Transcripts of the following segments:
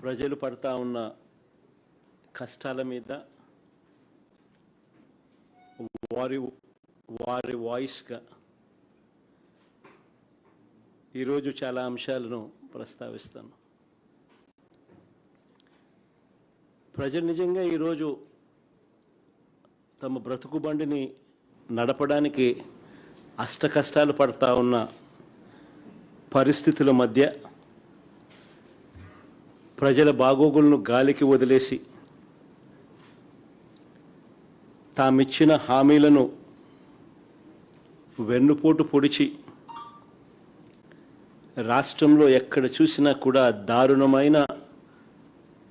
ప్రజలు పడతా ఉన్న కష్టాల మీద వారి వారి వాయిస్గా ఈరోజు చాలా అంశాలను ప్రస్తావిస్తాను. ప్రజలు నిజంగా ఈరోజు తమ బ్రతుకు బండిని నడపడానికి అష్టకష్టాలు పడతా ఉన్న పరిస్థితుల మధ్య ప్రజల బాగోగులను గాలికి వదిలేసి తామిచ్చిన హామీలను వెన్నుపోటు పొడిచి రాష్ట్రంలో ఎక్కడ చూసినా కూడా దారుణమైన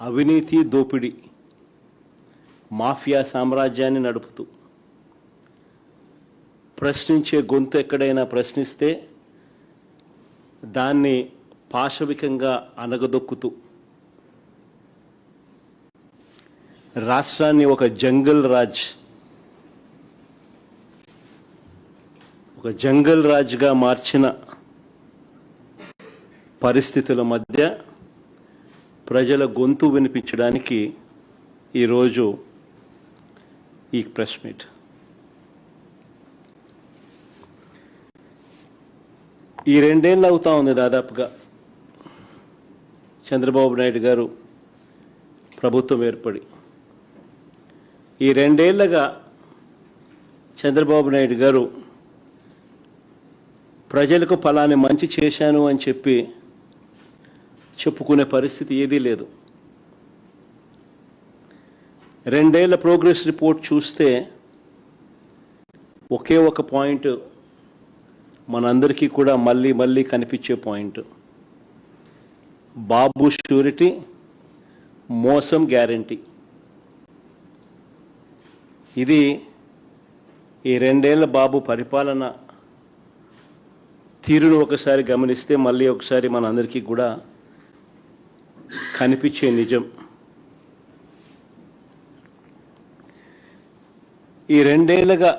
అవినీతి దోపిడీ మాఫియా సామ్రాజ్యాన్ని నడుపుతూ ప్రశ్నించే గొంతు ఎక్కడైనా ప్రశ్నిస్తే దాన్ని పాశవికంగా అణగదొక్కుతూ రాష్ట్రాన్ని ఒక జంగల్ రాజ్గా మార్చిన పరిస్థితుల మధ్య ప్రజల గొంతు వినిపించడానికి ఈరోజు ఈ ప్రెస్ మీట్. ఈ 2 ఏళ్ళు అవుతా ఉంది దాదాపుగా చంద్రబాబు నాయుడు గారు ప్రభుత్వం ఏర్పడి. ఈ 2 ఏళ్ళగా చంద్రబాబు నాయుడు గారు ప్రజలకు ఫలాని మంచి చేశాను అని చెప్పి చెప్పుకునే పరిస్థితి ఏదీ లేదు. 2 ఏళ్ల ప్రోగ్రెస్ రిపోర్ట్ చూస్తే ఒకే ఒక పాయింట్ మనందరికీ కూడా మళ్ళీ మళ్ళీ కనిపించే పాయింట్: బాబు షూరిటీ, మోసం గ్యారంటీ. ఇది ఈ 2 ఏళ్ల బాబు పరిపాలన తీరును ఒకసారి గమనిస్తే మళ్ళీ ఒకసారి మనందరికీ కూడా కనిపించే నిజం. ఈ 2 ఏళ్ళగా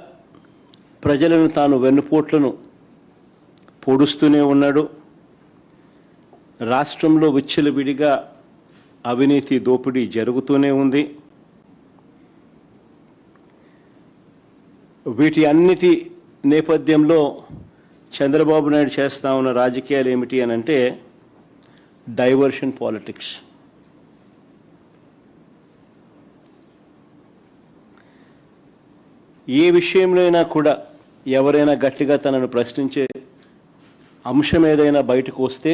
ప్రజలను తాను వెన్నుపోట్లను పొడుస్తూనే ఉన్నాడు. రాష్ట్రంలో విచ్చలవిడిగా అవినీతి దోపిడీ జరుగుతూనే ఉంది. వీటి అన్నిటి నేపథ్యంలో చంద్రబాబు నాయుడు చేస్తా ఉన్న రాజకీయాలు ఏమిటి అని అంటే డైవర్షన్ పాలిటిక్స్. ఏ విషయంలో అయినా కూడా ఎవరైనా గట్టిగా తనను ప్రశ్నించే అంశం ఏదైనా బయటకు వస్తే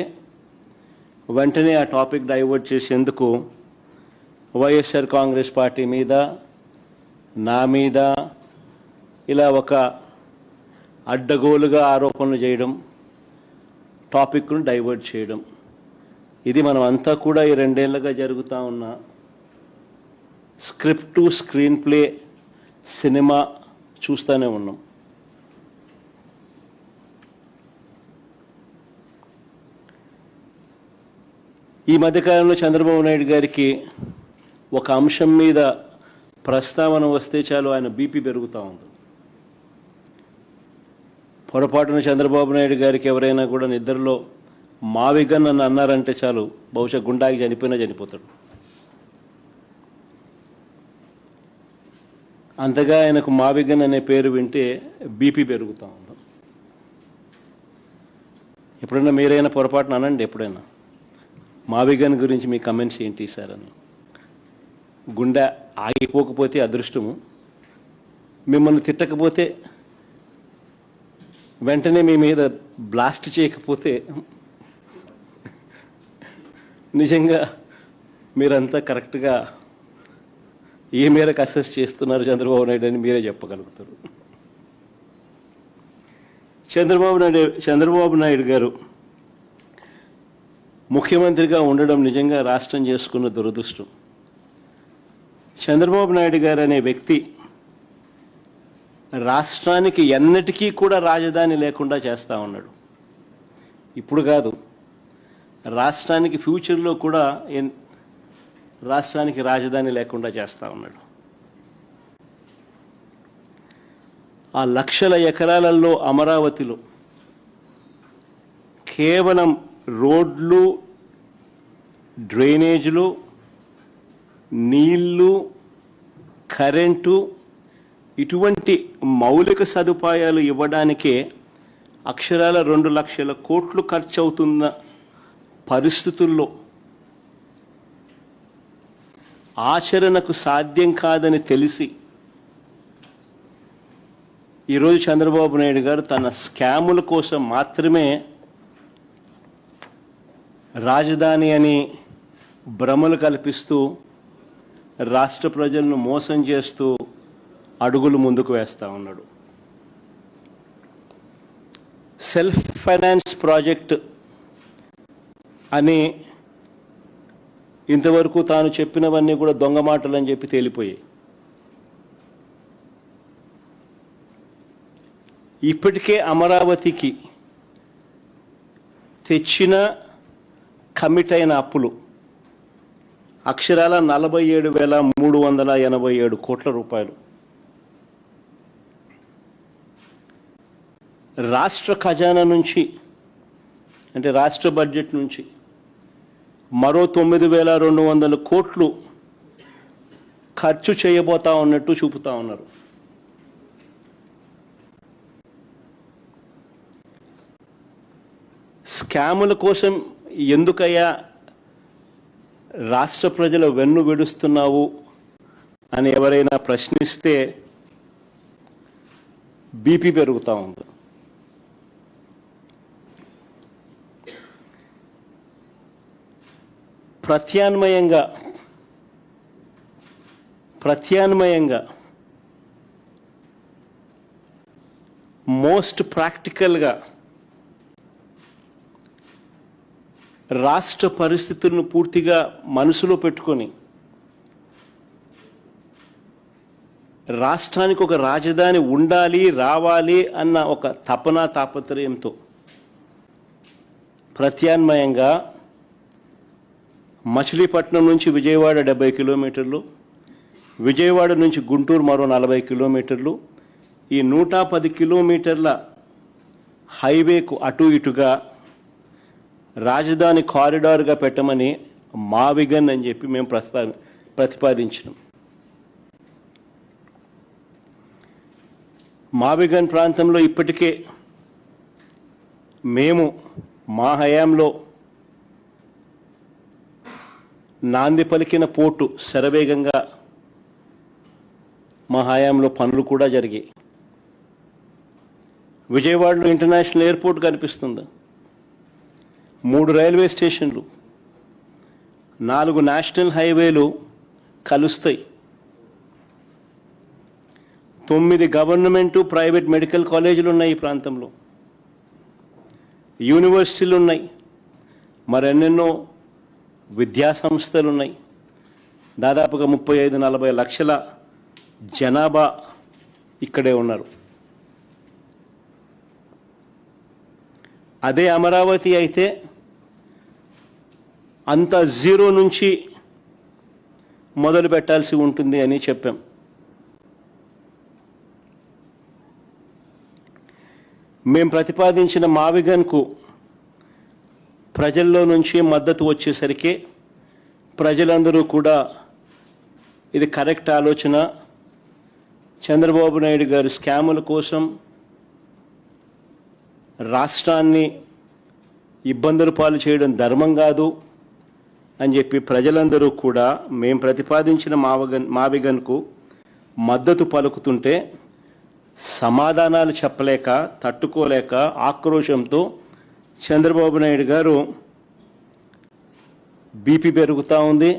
వెంటనే ఆ టాపిక్ డైవర్ట్ చేసేందుకు వైఎస్ఆర్ కాంగ్రెస్ పార్టీ మీద, నా మీద ఇలా ఒక అడ్డగోలుగా ఆరోపణలు చేయడం, టాపిక్ను డైవర్ట్ చేయడం, ఇది మనం అంతా కూడా ఈ 2 ఏళ్ళగా జరుగుతూ ఉన్న script to screen play cinema చూస్తూనే ఉన్నాం. ఈ మధ్యకాలంలో చంద్రబాబు నాయుడు గారికి ఒక అంశం మీద ప్రస్తావన వస్తే చాలు ఆయన బీపీ పెరుగుతూ ఉంది. పొరపాటున చంద్రబాబు నాయుడు గారికి ఎవరైనా కూడా నిద్రలో మావిగన్ అని అన్నారంటే చాలు బహుశా గుండాకి చనిపోయినా చనిపోతాడు. అంతగా ఆయనకు మావిగన్ అనే పేరు వింటే బీపీ పెరుగుతూ ఉంది. ఎప్పుడైనా మీరైనా పొరపాటున అనండి, ఎప్పుడైనా మావిగన్ గురించి మీ కమెంట్స్ ఏంటి సార్ అని. గుండె ఆగిపోకపోతే అదృష్టము, మిమ్మల్ని తిట్టకపోతే, వెంటనే మీ మీద బ్లాస్ట్ చేయకపోతే నిజంగా మీరంతా కరెక్ట్గా ఏ మేరకు అసెస్ చేస్తున్నారు చంద్రబాబు నాయుడు అని మీరే చెప్పగలుగుతారు. చంద్రబాబు నాయుడు గారు ముఖ్యమంత్రిగా ఉండడం నిజంగా రాష్ట్రం చేసుకున్న దురదృష్టం. చంద్రబాబు నాయుడు గారు అనే వ్యక్తి రాష్ట్రానికి ఎన్నటికీ కూడా రాజధాని లేకుండా చేస్తూ ఉన్నాడు. ఇప్పుడు కాదు, రాష్ట్రానికి ఫ్యూచర్లో కూడా రాష్ట్రానికి రాజధాని లేకుండా చేస్తూ ఉన్నాడు. ఆ లక్షల ఎకరాలలో అమరావతిలో కేవలం రోడ్లు, డ్రైనేజీలు, నీళ్లు, కరెంటు ఇటువంటి మౌలిక సదుపాయాలు ఇవ్వడానికే అక్షరాల 2 లక్షల కోట్లు ఖర్చు అవుతున్న పరిస్థితుల్లో ఆచరణకు సాధ్యం కాదని తెలిసి ఈరోజు చంద్రబాబు నాయుడు గారు తన స్కాముల కోసం మాత్రమే రాజధాని అని భ్రమలు కల్పిస్తూ రాష్ట్ర ప్రజలను మోసం చేస్తూ అడుగులు ముందుకు వేస్తూ ఉన్నాడు. సెల్ఫ్ ఫైనాన్స్ ప్రాజెక్ట్ అని ఇంతవరకు తాను చెప్పినవన్నీ కూడా దొంగ మాటలు అని చెప్పి తేలిపోయాయి. ఇప్పటికే అమరావతికి తెచ్చిన కమిట్ అయిన అప్పులు అక్షరాల 47,387 కోట్ల రూపాయలు. రాష్ట్ర ఖజానా నుంచి అంటే రాష్ట్ర బడ్జెట్ నుంచి మరో 9,200 కోట్లు ఖర్చు చేయబోతా ఉన్నట్టు చూపుతా ఉన్నారు. స్కాముల కోసం ఎందుకయ్యా రాష్ట్ర ప్రజల వెన్ను విడుస్తున్నావు అని ఎవరైనా ప్రశ్నిస్తే బీపీ పెరుగుతూ ఉంది. ప్రత్యామ్నాయంగా మోస్ట్ ప్రాక్టికల్గా రాష్ట్ర పరిస్థితులను పూర్తిగా మనసులో పెట్టుకొని రాష్ట్రానికి ఒక రాజధాని ఉండాలి, రావాలి అన్న ఒక తాపత్రయంతో ప్రత్యామ్నాయంగా మచిలీపట్నం నుంచి విజయవాడ 70 కిలోమీటర్లు, విజయవాడ నుంచి గుంటూరు మరో 40 కిలోమీటర్లు, ఈ 110 కిలోమీటర్ల హైవేకు అటు ఇటుగా రాజధాని కారిడార్గా పెట్టమని మావిగన్ అని చెప్పి మేము ప్రతిపాదించినాం. మావిగన్ ప్రాంతంలో ఇప్పటికే మేము మా హయాంలో నాంది పలికిన పోర్టు శరవేగంగా మా హయాంలో పనులు కూడా జరిగాయి. విజయవాడలో ఇంటర్నేషనల్ ఎయిర్పోర్ట్ కనిపిస్తుంది, 3 రైల్వే స్టేషన్లు, 4 నేషనల్ హైవేలు కలుస్తాయి, 9 గవర్నమెంటు ప్రైవేట్ మెడికల్ కాలేజీలు ఉన్నాయి ఈ ప్రాంతంలో, యూనివర్సిటీలు ఉన్నాయి, మరెన్నెన్నో విద్యా సంస్థలు ఉన్నాయి. దాదాపుగా 35-40 లక్షల జనాభా ఇక్కడే ఉన్నారు. అదే అమరావతి అయితే అంత జీరో నుంచి మొదలు పెట్టాల్సి ఉంటుంది అని చెప్పాం. మేము ప్రతిపాదించిన మావిగన్కు ప్రజల్లో నుంచి మద్దతు వచ్చేసరికి ప్రజలందరూ కూడా ఇది కరెక్ట్ ఆలోచన, చంద్రబాబు నాయుడు గారు స్కాముల కోసం రాష్ట్రాన్ని ఇబ్బందుల పాలు చేయడం ధర్మం కాదు అని చెప్పి ప్రజలందరూ కూడా మేము ప్రతిపాదించిన మావిగన్కు మద్దతు పలుకుతుంటే సమాధానాలు చెప్పలేక, తట్టుకోలేక ఆక్రోశంతో చంద్రబాబు నాయుడు గారు బీపీ పెరుగుతూ ఉంది,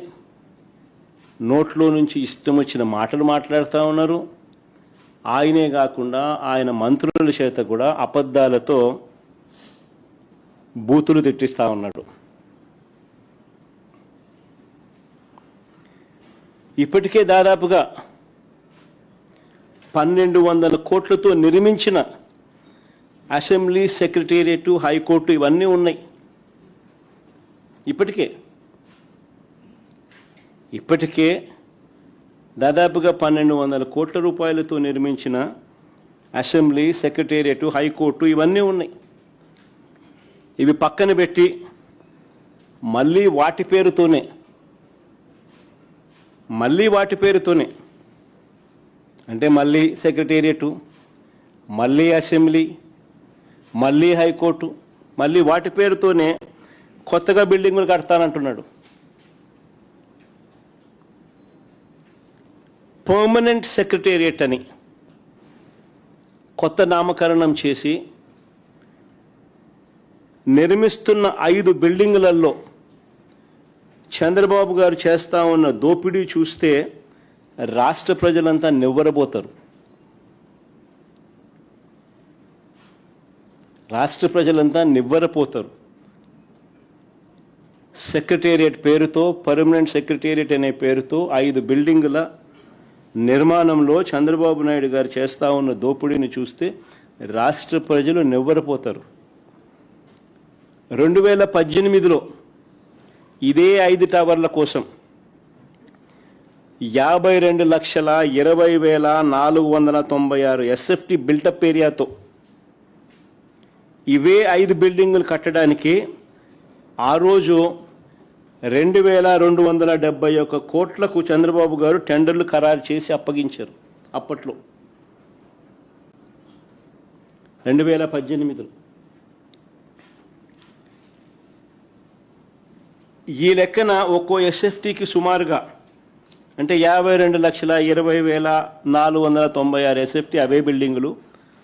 నోట్లో నుంచి ఇష్టం వచ్చిన మాటలు మాట్లాడుతూ ఉన్నారు. ఆయనే కాకుండా ఆయన మంత్రుల చేత కూడా అబద్ధాలతో బూతులు తిట్టిస్తూ ఉన్నాడు. ఇప్పటికే దాదాపుగా 1,200 కోట్లతో నిర్మించిన అసెంబ్లీ, సెక్రటేరియట్, హైకోర్టు ఇవన్నీ ఉన్నాయి. ఇప్పటికే దాదాపుగా 1,200 కోట్ల రూపాయలతో నిర్మించిన అసెంబ్లీ, సెక్రటేరియట్, హైకోర్టు ఇవన్నీ ఉన్నాయి. ఇవి పక్కన పెట్టి మళ్ళీ వాటి పేరుతోనే అంటే మళ్ళీ సెక్రటేరియటు, మళ్ళీ అసెంబ్లీ, మళ్ళీ హైకోర్టు, మళ్ళీ వాటి పేరుతోనే కొత్తగా బిల్డింగులు కడతానంటున్నాడు. పర్మనెంట్ సెక్రటేరియట్ అని కొత్త నామకరణం చేసి నిర్మిస్తున్న 5 బిల్డింగులలో చంద్రబాబు గారు చేస్తా ఉన్న దోపిడీ చూస్తే రాష్ట్ర ప్రజలంతా నివ్వరబోతారు. సెక్రటేరియట్ పేరుతో, పర్మనెంట్ సెక్రటేరియట్ అనే పేరుతో 5 బిల్డింగుల నిర్మాణంలో చంద్రబాబు నాయుడు గారు చేస్తా ఉన్న దోపిడీని చూస్తే రాష్ట్ర ప్రజలు నివ్వరపోతారు. 2018లో ఇదే 5 టవర్ల కోసం 52,20,496 ఎస్ఎఫ్టీ బిల్టప్ ఏరియాతో ఇవే 5 బిల్డింగులు కట్టడానికి ఆ రోజు 2,271 కోట్లకు చంద్రబాబు గారు టెండర్లు ఖరారు చేసి అప్పగించారు. అప్పట్లో 2018లో ఈ లెక్కన ఒక్కో ఎస్ఎఫ్టీకి సుమారుగా అంటే 52,20,496 ఎస్ఎఫ్టీ అవే బిల్డింగులు,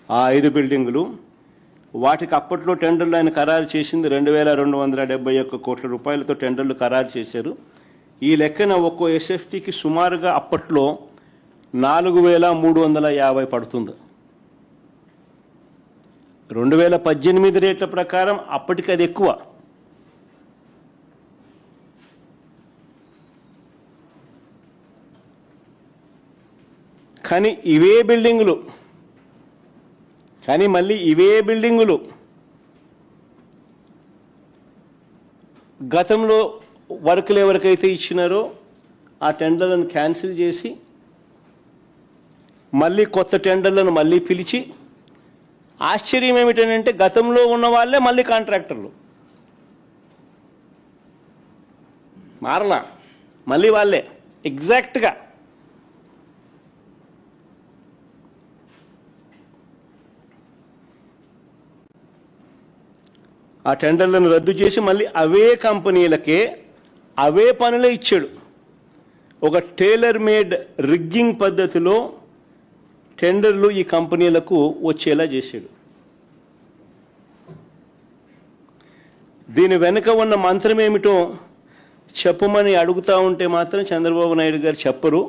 ఆ 5 బిల్డింగులు. వాటికి అప్పట్లో టెండర్లు ఆయన ఖరారు చేసింది 2,271 కోట్ల రూపాయలతో టెండర్లు ఖరారు చేశారు. ఈ లెక్కన ఒక్కో ఎస్ఎఫ్టీకి సుమారుగా అప్పట్లో 4,350 పడుతుంది. 2018 రేట్ల ప్రకారం అప్పటికి అది ఎక్కువ. కానీ మళ్ళీ ఇవే బిల్డింగులు గతంలో వర్కులు ఎవరికైతే ఇచ్చినారో ఆ టెండర్లను క్యాన్సిల్ చేసి మళ్ళీ కొత్త టెండర్లను మళ్ళీ పిలిచి, ఆశ్చర్యం ఏమిటంటే గతంలో ఉన్న వాళ్ళే మళ్ళీ కాంట్రాక్టర్లు మారలా, మళ్ళీ వాళ్ళే ఎగ్జాక్ట్గా. ఆ టెండర్లను రద్దు చేసి మళ్ళీ అవే కంపెనీలకే అవే పనులే ఇచ్చాడు. ఒక టైలర్ మేడ్ రిగ్గింగ్ పద్ధతిలో టెండర్లు ఈ కంపెనీలకు వచ్చేలా చేశాడు. దీని వెనుక ఉన్న మంత్రం ఏమిటో చెప్పమని అడుగుతూ ఉంటే మాత్రం చంద్రబాబు నాయుడు గారు చెప్పరు.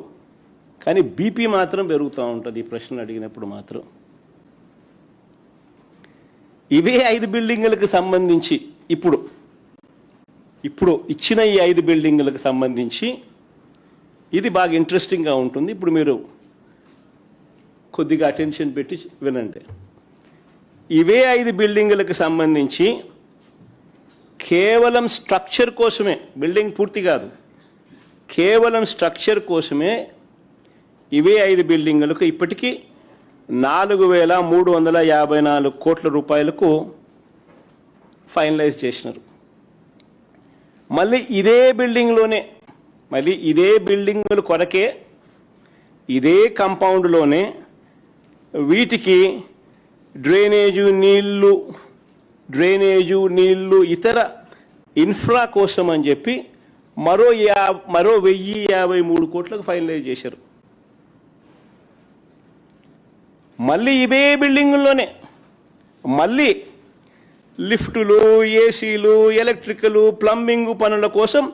కానీ బీపీ మాత్రం పెరుగుతూ ఉంటుంది ఈ ప్రశ్నలు అడిగినప్పుడు మాత్రం. ఇవే 5 బిల్డింగులకు సంబంధించి ఇప్పుడు ఇచ్చిన ఈ 5 బిల్డింగులకు సంబంధించి ఇది బాగా ఇంట్రెస్టింగ్గా ఉంటుంది. ఇప్పుడు మీరు కొద్దిగా అటెన్షన్ పెట్టి వినండి. ఇవే 5 బిల్డింగులకు సంబంధించి కేవలం స్ట్రక్చర్ కోసమే, బిల్డింగ్ పూర్తి కాదు, కేవలం స్ట్రక్చర్ కోసమే ఇవే 5 బిల్డింగులకు ఇప్పటికీ 4,354 కోట్ల రూపాయలకు ఫైనలైజ్ చేసినారు. మళ్ళీ ఇదే బిల్డింగుల కొరకే ఇదే కాంపౌండ్లోనే వీటికి డ్రైనేజు నీళ్లు ఇతర ఇన్ఫ్రా కోసం అని చెప్పి మరో 1,053 కోట్లకు ఫైనలైజ్ చేశారు. మళ్ళీ ఇవే బిల్డింగుల్లోనే మళ్ళీ లిఫ్టులు, ఏసీలు, ఎలక్ట్రికలు, ప్లంబింగ్ పనుల కోసం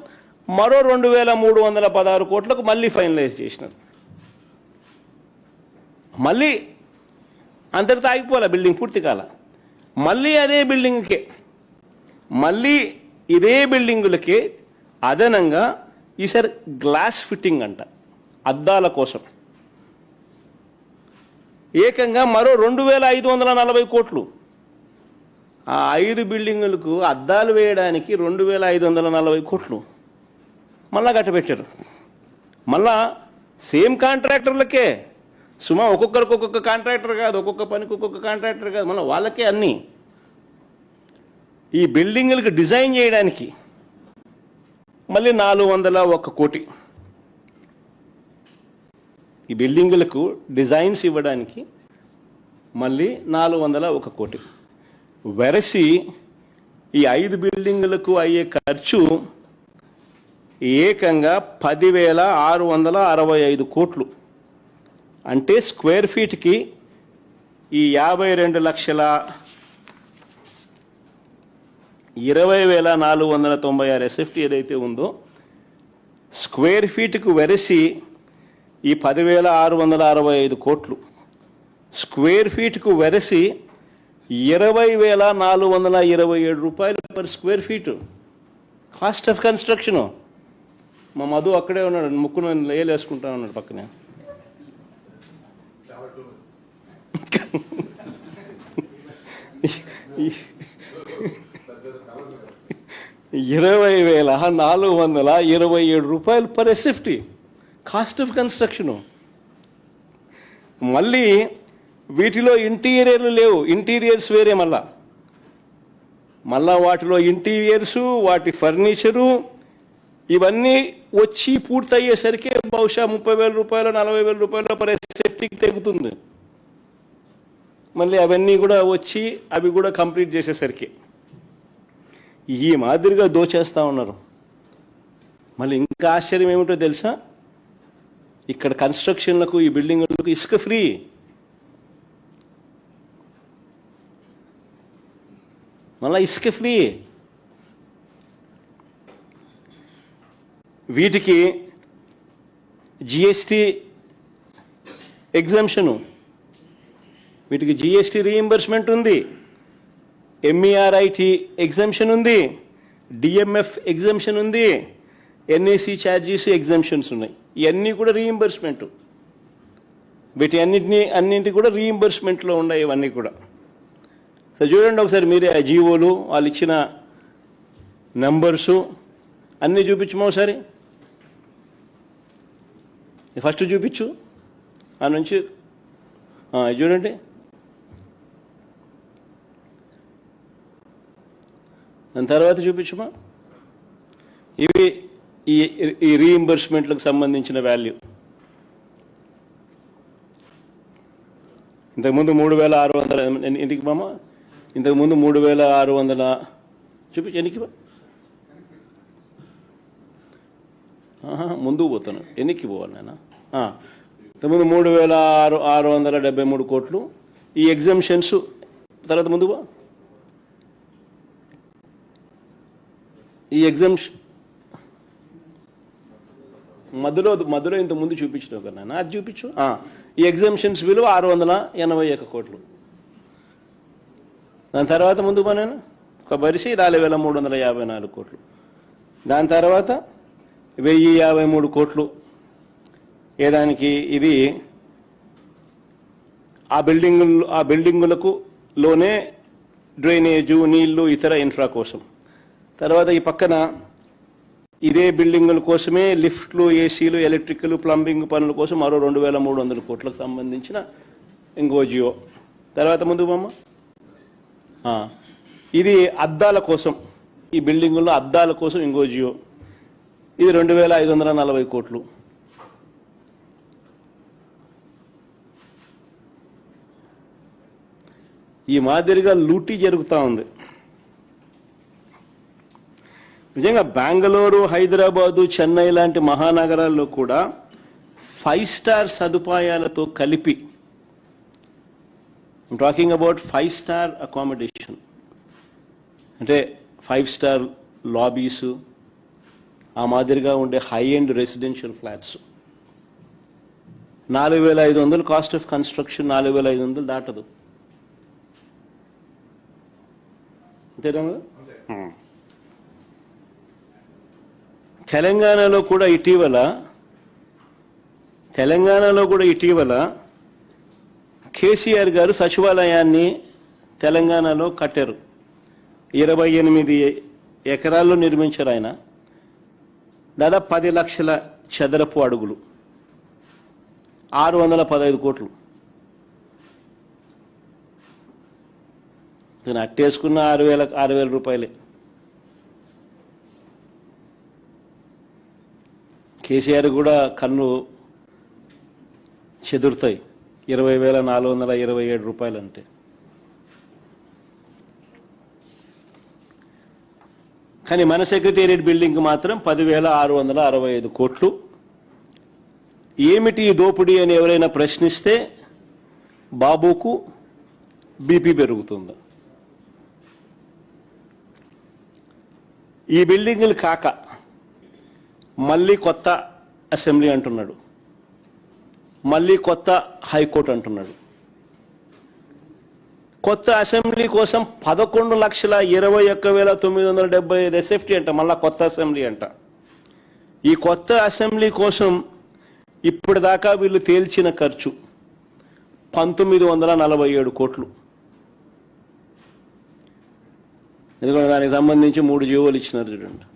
మరో 2,316 కోట్లకు మళ్ళీ ఫైనలైజ్ చేసినారు. మళ్ళీ అంతటితో ఆగిపోలే, బిల్డింగ్ పూర్తి కాల. మళ్ళీ ఇదే బిల్డింగులకే అదనంగా ఈసారి గ్లాస్ ఫిట్టింగ్ అంట, అద్దాల కోసం ఏకంగా మరో 2,540 కోట్లు. ఆ 5 బిల్డింగులకు అద్దాలు వేయడానికి 2,540 కోట్లు మళ్ళా కట్టబెట్టారు. మళ్ళా సేమ్ కాంట్రాక్టర్లకే, సుమా ఒక్కొక్కరికి ఒక్కొక్క కాంట్రాక్టర్ కాదు, ఒక్కొక్క పనికి ఒక్కొక్క కాంట్రాక్టర్ కాదు, మళ్ళీ వాళ్ళకే అన్నీ. ఈ బిల్డింగులకు డిజైన్ చేయడానికి మళ్ళీ 401 కోటి ఈ బిల్డింగులకు డిజైన్స్ ఇవ్వడానికి మళ్ళీ 401 కోటి. వెరసి ఈ 5 బిల్డింగులకు అయ్యే ఖర్చు ఏకంగా 10,665 కోట్లు. అంటే స్క్వేర్ ఫీట్కి ఈ 52,20,496 SFT ఏదైతే ఉందో స్క్వేర్ ఫీట్కు వెరసి ఈ 10,665 కోట్లు, స్క్వేర్ ఫీట్కు వెరసి 20,427 రూపాయలు per square feet cost of construction. మా మధు అక్కడే ఉన్నాడు, ముక్కును లేయలు వేసుకుంటా ఉన్నాడు పక్కనే. 20,427 రూపాయలు per SFT cost of construction. మళ్ళీ వీటిలో ఇంటీరియర్లు లేవు, ఇంటీరియర్స్ వేరే. మళ్ళా వాటిలో ఇంటీరియర్సు, వాటి ఫర్నిచరు ఇవన్నీ వచ్చి పూర్తయ్యేసరికి బహుశా 30,000 రూపాయలు 40,000 రూపాయలు పర్ SFTకి తెగుతుంది. మళ్ళీ అవన్నీ కూడా వచ్చి అవి కూడా కంప్లీట్ చేసేసరికి ఈ మాదిరిగా దోచేస్తూ ఉన్నారు. మళ్ళీ ఇంకా ఆశ్చర్యం ఏమిటో తెలుసా, ఇక్కడ కన్స్ట్రక్షన్లకు ఈ బిల్డింగులకు ఇసుక ఫ్రీ. మళ్ళీ ఇసుక ఫ్రీ. వీటికి GST ఎగ్జంప్షను, వీటికి GST రీయింబర్స్మెంట్ ఉంది, MERIT ఎగ్జంప్షన్ ఉంది, DMF ఎగ్జంప్షన్ ఉంది, NAC ఛార్జెస్ ఎగ్జంప్షన్స్ ఉన్నాయి. ఇవన్నీ కూడా రీయింబర్స్మెంట్. అన్నింటి కూడా రీయింబర్స్మెంట్లో ఉన్నాయి ఇవన్నీ కూడా. సో చూడండి ఒకసారి మీరే ఆ జీవోలు వాళ్ళు ఇచ్చిన నెంబర్సు అన్నీ చూపించమో ఒకసారి. ఫస్ట్ చూపించు, ఆ నుంచి చూడండి. దాని తర్వాత చూపించమా. ఇవి ఈ రీయింబర్స్మెంట్లకు సంబంధించిన వాల్యూ. ఇంతకుముందు 3,600 ఎందుకు మామ, ఇంతకుముందు 3,600 చూపించు. ఎన్నికి ముందుకు పోతాను, ఎన్నికి పోవాలి నేను. ఇంతకుముందు 3,673 కోట్లు ఈ ఎగ్జంప్షన్స్. తర్వాత ముందు ఈ ఎగ్జంప్షన్ మధ్యలో ఇంత ముందు చూపించడం కదా నాన్న, అది చూపించు. ఈ ఎగ్జంప్షన్స్ విలువ 681 కోట్లు. దాని తర్వాత ముందు నేను ఒక బరిసి 4,354 కోట్లు. దాని తర్వాత 1,053 కోట్లు ఏదానికి, ఇది ఆ బిల్డింగులకు లోనే డ్రైనేజు, నీళ్లు, ఇతర ఇన్ఫ్రా కోసం. తర్వాత ఈ పక్కన ఇదే బిల్డింగుల కోసమే లిఫ్ట్లు, ఏసీలు, ఎలక్ట్రికల్, ప్లంబింగ్ పనుల కోసం మరో 2,300 కోట్లకు సంబంధించిన ఇంకో జియో. తర్వాత ముందు బొమ్మ, ఇది అద్దాల కోసం, ఈ బిల్డింగుల్లో అద్దాల కోసం ఇంకో జియో, ఇది 2,540 కోట్లు. ఈ మాదిరిగా లూటీ జరుగుతూ ఉంది. నిజంగా బెంగళూరు, హైదరాబాదు, చెన్నై లాంటి మహానగరాల్లో కూడా 5 స్టార్ సదుపాయాలతో కలిపి, I'm talking about 5 star accommodation, అంటే 5 స్టార్ లాబీసు, ఆ మాదిరిగా ఉండే high end residential flats. 4,500 cost of construction, 4,500 దాటదు. అంతేనా? తెలంగాణలో కూడా ఇటీవల కేసీఆర్ గారు సచివాలయాన్ని తెలంగాణలో కట్టారు. 28 ఎకరాల్లో నిర్మించారు ఆయన. దాదాపు 10 లక్షల చదరపు అడుగులు, 615 కోట్లు. అట్టేసుకున్న 6,000 రూపాయలే. కేసీఆర్ కూడా కన్ను చెదురుతాయి. 20,427 రూపాయలు అంటే. కానీ మన సెక్రటేరియట్ బిల్డింగ్ మాత్రం 10,665 కోట్లు. ఏమిటి ఈ దోపిడీ అని ఎవరైనా ప్రశ్నిస్తే బాబుకు బీపీ పెరుగుతుంది. ఈ బిల్డింగులు కాక మళ్ళీ కొత్త అసెంబ్లీ అంటున్నాడు, మళ్ళీ కొత్త హైకోర్టు అంటున్నాడు. కొత్త అసెంబ్లీ కోసం 11,21,975 ఎస్ఎఫ్టీ అంట, మళ్ళా కొత్త అసెంబ్లీ అంట. ఈ కొత్త అసెంబ్లీ కోసం ఇప్పటిదాకా వీళ్ళు తేల్చిన ఖర్చు 1,947 కోట్లు. ఎందుకంటే దానికి సంబంధించి 3 జీవోలు ఇచ్చినారు చూడండి.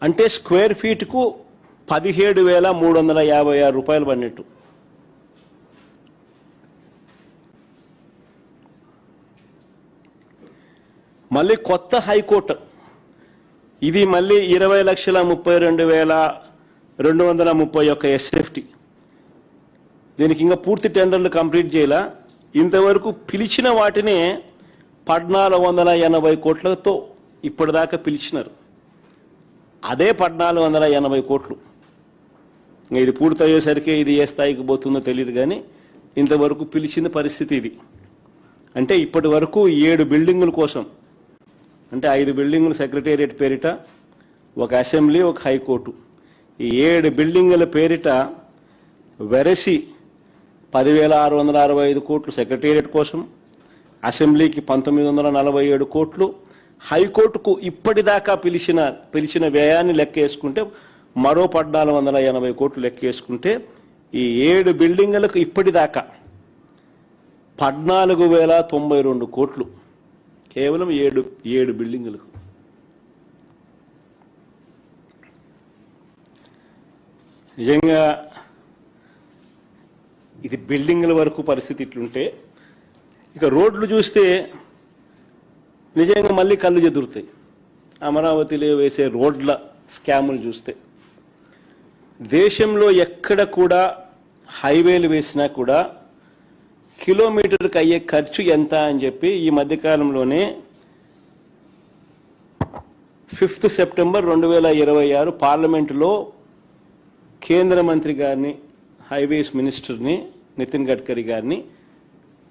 అంటే స్క్వేర్ ఫీట్కు 17,356 రూపాయలు పడినట్టు. మళ్ళీ కొత్త హైకోర్టు, ఇది మళ్ళీ 20,32,231 ఎస్ఎఫ్టీ. దీనికి ఇంకా పూర్తి టెండర్లు కంప్లీట్ చేయాల. ఇంతవరకు పిలిచిన వాటిని 1,480 కోట్లతో ఇప్పటిదాకా పిలిచినారు. అదే 1,480 కోట్లు. ఇది పూర్తయ్యేసరికి ఇది ఏ స్థాయికి పోతుందో తెలియదు, కానీ ఇంతవరకు పిలిచిన పరిస్థితి ఇది. అంటే ఇప్పటి వరకు 7 బిల్డింగుల కోసం, అంటే 5 బిల్డింగులు సెక్రటేరియట్ పేరిట, ఒక అసెంబ్లీ, ఒక హైకోర్టు, ఈ 7 బిల్డింగుల పేరిట వెరసి 10,665 కోట్లు సెక్రటేరియట్ కోసం, అసెంబ్లీకి 1,947 కోట్లు, హైకోర్టుకు ఇప్పటిదాకా పిలిచిన వ్యయాన్ని లెక్క వేసుకుంటే మరో 1,480 కోట్లు లెక్క వేసుకుంటే ఈ 7 బిల్డింగులకు ఇప్పటిదాకా 14,092 కోట్లు, కేవలం 7 బిల్డింగులకు. నిజంగా ఇది బిల్డింగుల వరకు పరిస్థితి ఇట్లుంటే, ఇక రోడ్లు చూస్తే నిజంగా మళ్ళీ కళ్ళు చెదురుతాయి. అమరావతిలో వేసే రోడ్ల స్కాములు చూస్తే దేశంలో ఎక్కడ కూడా హైవేలు వేసినా కూడా కిలోమీటర్కి అయ్యే ఖర్చు ఎంత అని చెప్పి ఈ మధ్యకాలంలోనే 5 సెప్టెంబర్ 2026 పార్లమెంటులో కేంద్ర మంత్రి గారిని, హైవేస్ మినిస్టర్ని నితిన్ గడ్కరీ గారిని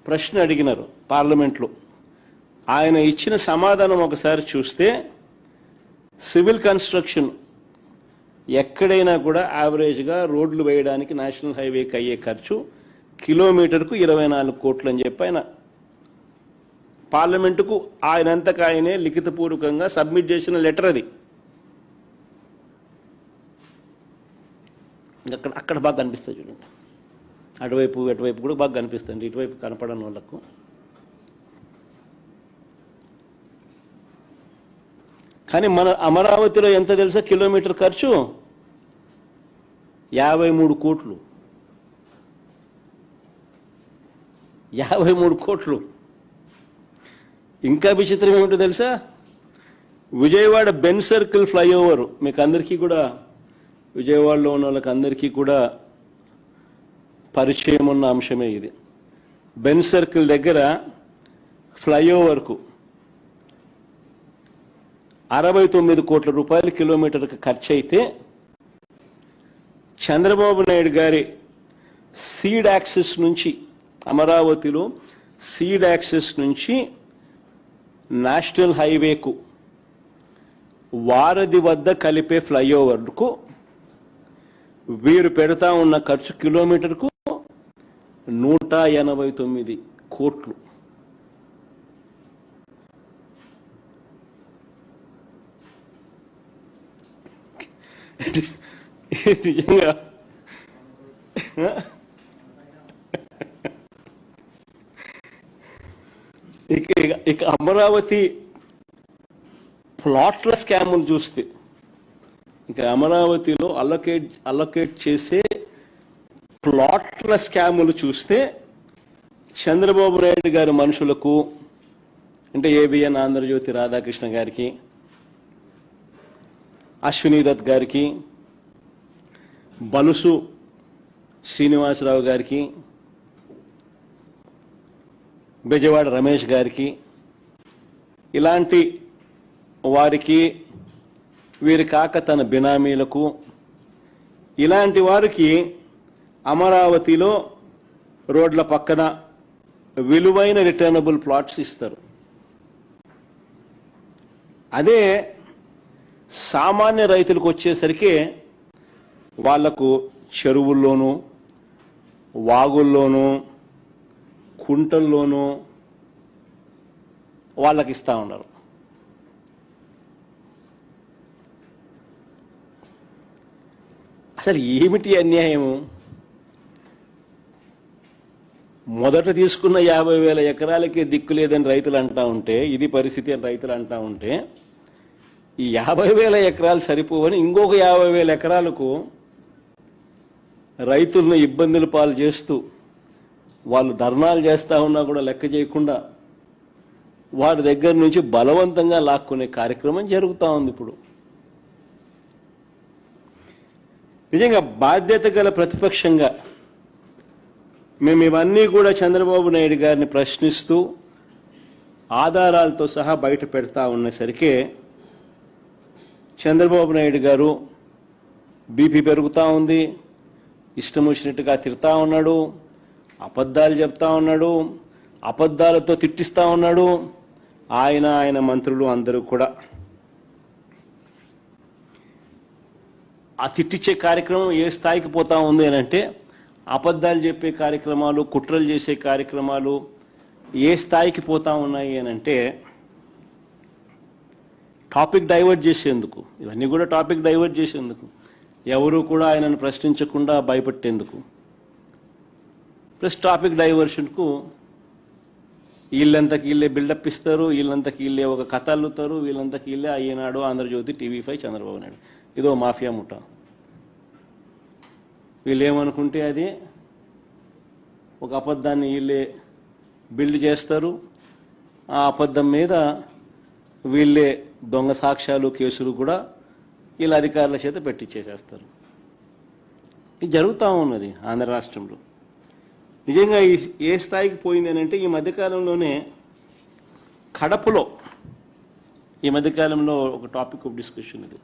ప్రశ్న అడిగినారు పార్లమెంట్లో. ఆయన ఇచ్చిన సమాధానం ఒకసారి చూస్తే, సివిల్ కన్స్ట్రక్షన్ ఎక్కడైనా కూడా యావరేజ్గా రోడ్లు వేయడానికి నేషనల్ హైవేకి అయ్యే ఖర్చు కిలోమీటర్కు 24 కోట్లు అని చెప్పి ఆయన పార్లమెంటుకు ఆయనంతకు ఆయనే లిఖితపూర్వకంగా సబ్మిట్ చేసిన లెటర్ అది. అక్కడ బాగా కనిపిస్తుంది చూడండి, అటువైపు కూడా బాగా కనిపిస్తుంది, ఇటువైపు కనపడని వాళ్ళకు. కానీ మన అమరావతిలో ఎంత తెలుసా కిలోమీటర్ ఖర్చు? 53 కోట్లు. 53 కోట్లు. ఇంకా విచిత్రం ఏమిటో తెలుసా, విజయవాడ బెన్ సర్కిల్ ఫ్లైఓవర్, మీకు అందరికీ కూడా, విజయవాడలో ఉన్న వాళ్ళకి అందరికీ కూడా పరిచయం ఉన్న అంశమే ఇది. బెన్ సర్కిల్ దగ్గర ఫ్లైఓవర్కు 69 కోట్ల రూపాయలు కిలోమీటర్కి ఖర్చు అయితే, చంద్రబాబు నాయుడు గారి సీడ్ యాక్సెస్ నుంచి, అమరావతిలో సీడ్ యాక్సెస్ నుంచి నేషనల్ హైవేకు వారధి వద్ద కలిపే ఫ్లైఓవర్కు వీరు పెడతా ఉన్న ఖర్చు కిలోమీటర్కు 189 కోట్లు. నిజంగా ఇక అమరావతి ప్లాట్ల స్కాములు చూస్తే, ఇక అమరావతిలో అలొకేట్ చేసే ప్లాట్ల స్కాములు చూస్తే చంద్రబాబు నాయుడు గారి మనుషులకు, అంటే ఏబిఎన్ ఆంధ్రజ్యోతి రాధాకృష్ణ గారికి, అశ్వినీ దత్ గారికి, బలుసు శ్రీనివాసరావు గారికి, బెజవాడ రమేష్ గారికి, ఇలాంటి వారికి, వీరి కాక తన బినామీలకు, ఇలాంటి వారికి అమరావతిలో రోడ్ల పక్కన విలువైన రిటర్నబుల్ ప్లాట్స్ ఇస్తారు. అదే సామాన్య రైతులకు వచ్చేసరికి వాళ్లకు చెరువుల్లోనూ, వాగుల్లోనూ, కుంటల్లోనూ వాళ్ళకి ఇస్తా ఉన్నారు. అసలు ఏమిటి అన్యాయము? మొదట తీసుకున్న 50,000 ఎకరాలకి దిక్కు లేదని రైతులు అంటా ఉంటే, ఇది పరిస్థితి అని రైతులు అంటా ఉంటే, ఈ 50,000 ఎకరాలు సరిపోవని ఇంకొక 50,000 ఎకరాలకు రైతులను ఇబ్బందులు పాలు చేస్తూ, వాళ్ళు ధర్నాలు చేస్తూ ఉన్నా కూడా లెక్క చేయకుండా వారి దగ్గర నుంచి బలవంతంగా లాక్కునే కార్యక్రమం జరుగుతూ ఉంది. ఇప్పుడు నిజంగా బాధ్యత గల ప్రతిపక్షంగా మేము ఇవన్నీ కూడా చంద్రబాబు నాయుడు గారిని ప్రశ్నిస్తూ ఆధారాలతో సహా బయట పెడతా ఉన్నసరికే చంద్రబాబు నాయుడు గారు బీపీ పెరుగుతూ ఉంది, ఇష్టం వచ్చినట్టుగా తిడతా ఉన్నాడు, అబద్ధాలు చెప్తా ఉన్నాడు, అబద్ధాలతో తిట్టిస్తా ఉన్నాడు. ఆయన మంత్రులు అందరూ కూడా ఆ తిట్టించే కార్యక్రమం ఏ స్థాయికి పోతా ఉంది అని అంటే, అబద్ధాలు చెప్పే కార్యక్రమాలు, కుట్రలు చేసే కార్యక్రమాలు ఏ స్థాయికి పోతా ఉన్నాయి అని అంటే, టాపిక్ డైవర్ట్ చేసేందుకు, ఇవన్నీ కూడా టాపిక్ డైవర్ట్ చేసేందుకు, ఎవరు కూడా ఆయనను ప్రశ్నించకుండా భయపెట్టేందుకు, ప్లస్ టాపిక్ డైవర్షన్కు వీళ్ళంతకి వీళ్ళే బిల్డప్ ఇస్తారు, వీళ్ళంతకి వీళ్ళే ఒక కథ అల్లుతారు, వీళ్ళంతకి వీళ్ళే ఈనాడు, ఆంధ్రజ్యోతి, టీవీ5, చంద్రబాబు నాయుడు, ఇదో మాఫియా ముఠ. వీళ్ళు ఏమనుకుంటే అది ఒక అబద్ధాన్ని వీళ్ళే బిల్డ్ చేస్తారు, ఆ అబద్ధం మీద వీళ్ళే దొంగ సాక్ష్యాలు, కేసులు కూడా వీళ్ళ అధికారుల చేత పెట్టించేసేస్తారు. ఇది జరుగుతూ ఉన్నది ఆంధ్ర రాష్ట్రంలో. నిజంగా ఏ స్థాయికి పోయింది అని అంటే, ఈ మధ్యకాలంలోనే కడపలో, ఈ మధ్యకాలంలో ఒక టాపిక్ ఆఫ్ డిస్కషన్ ఇది,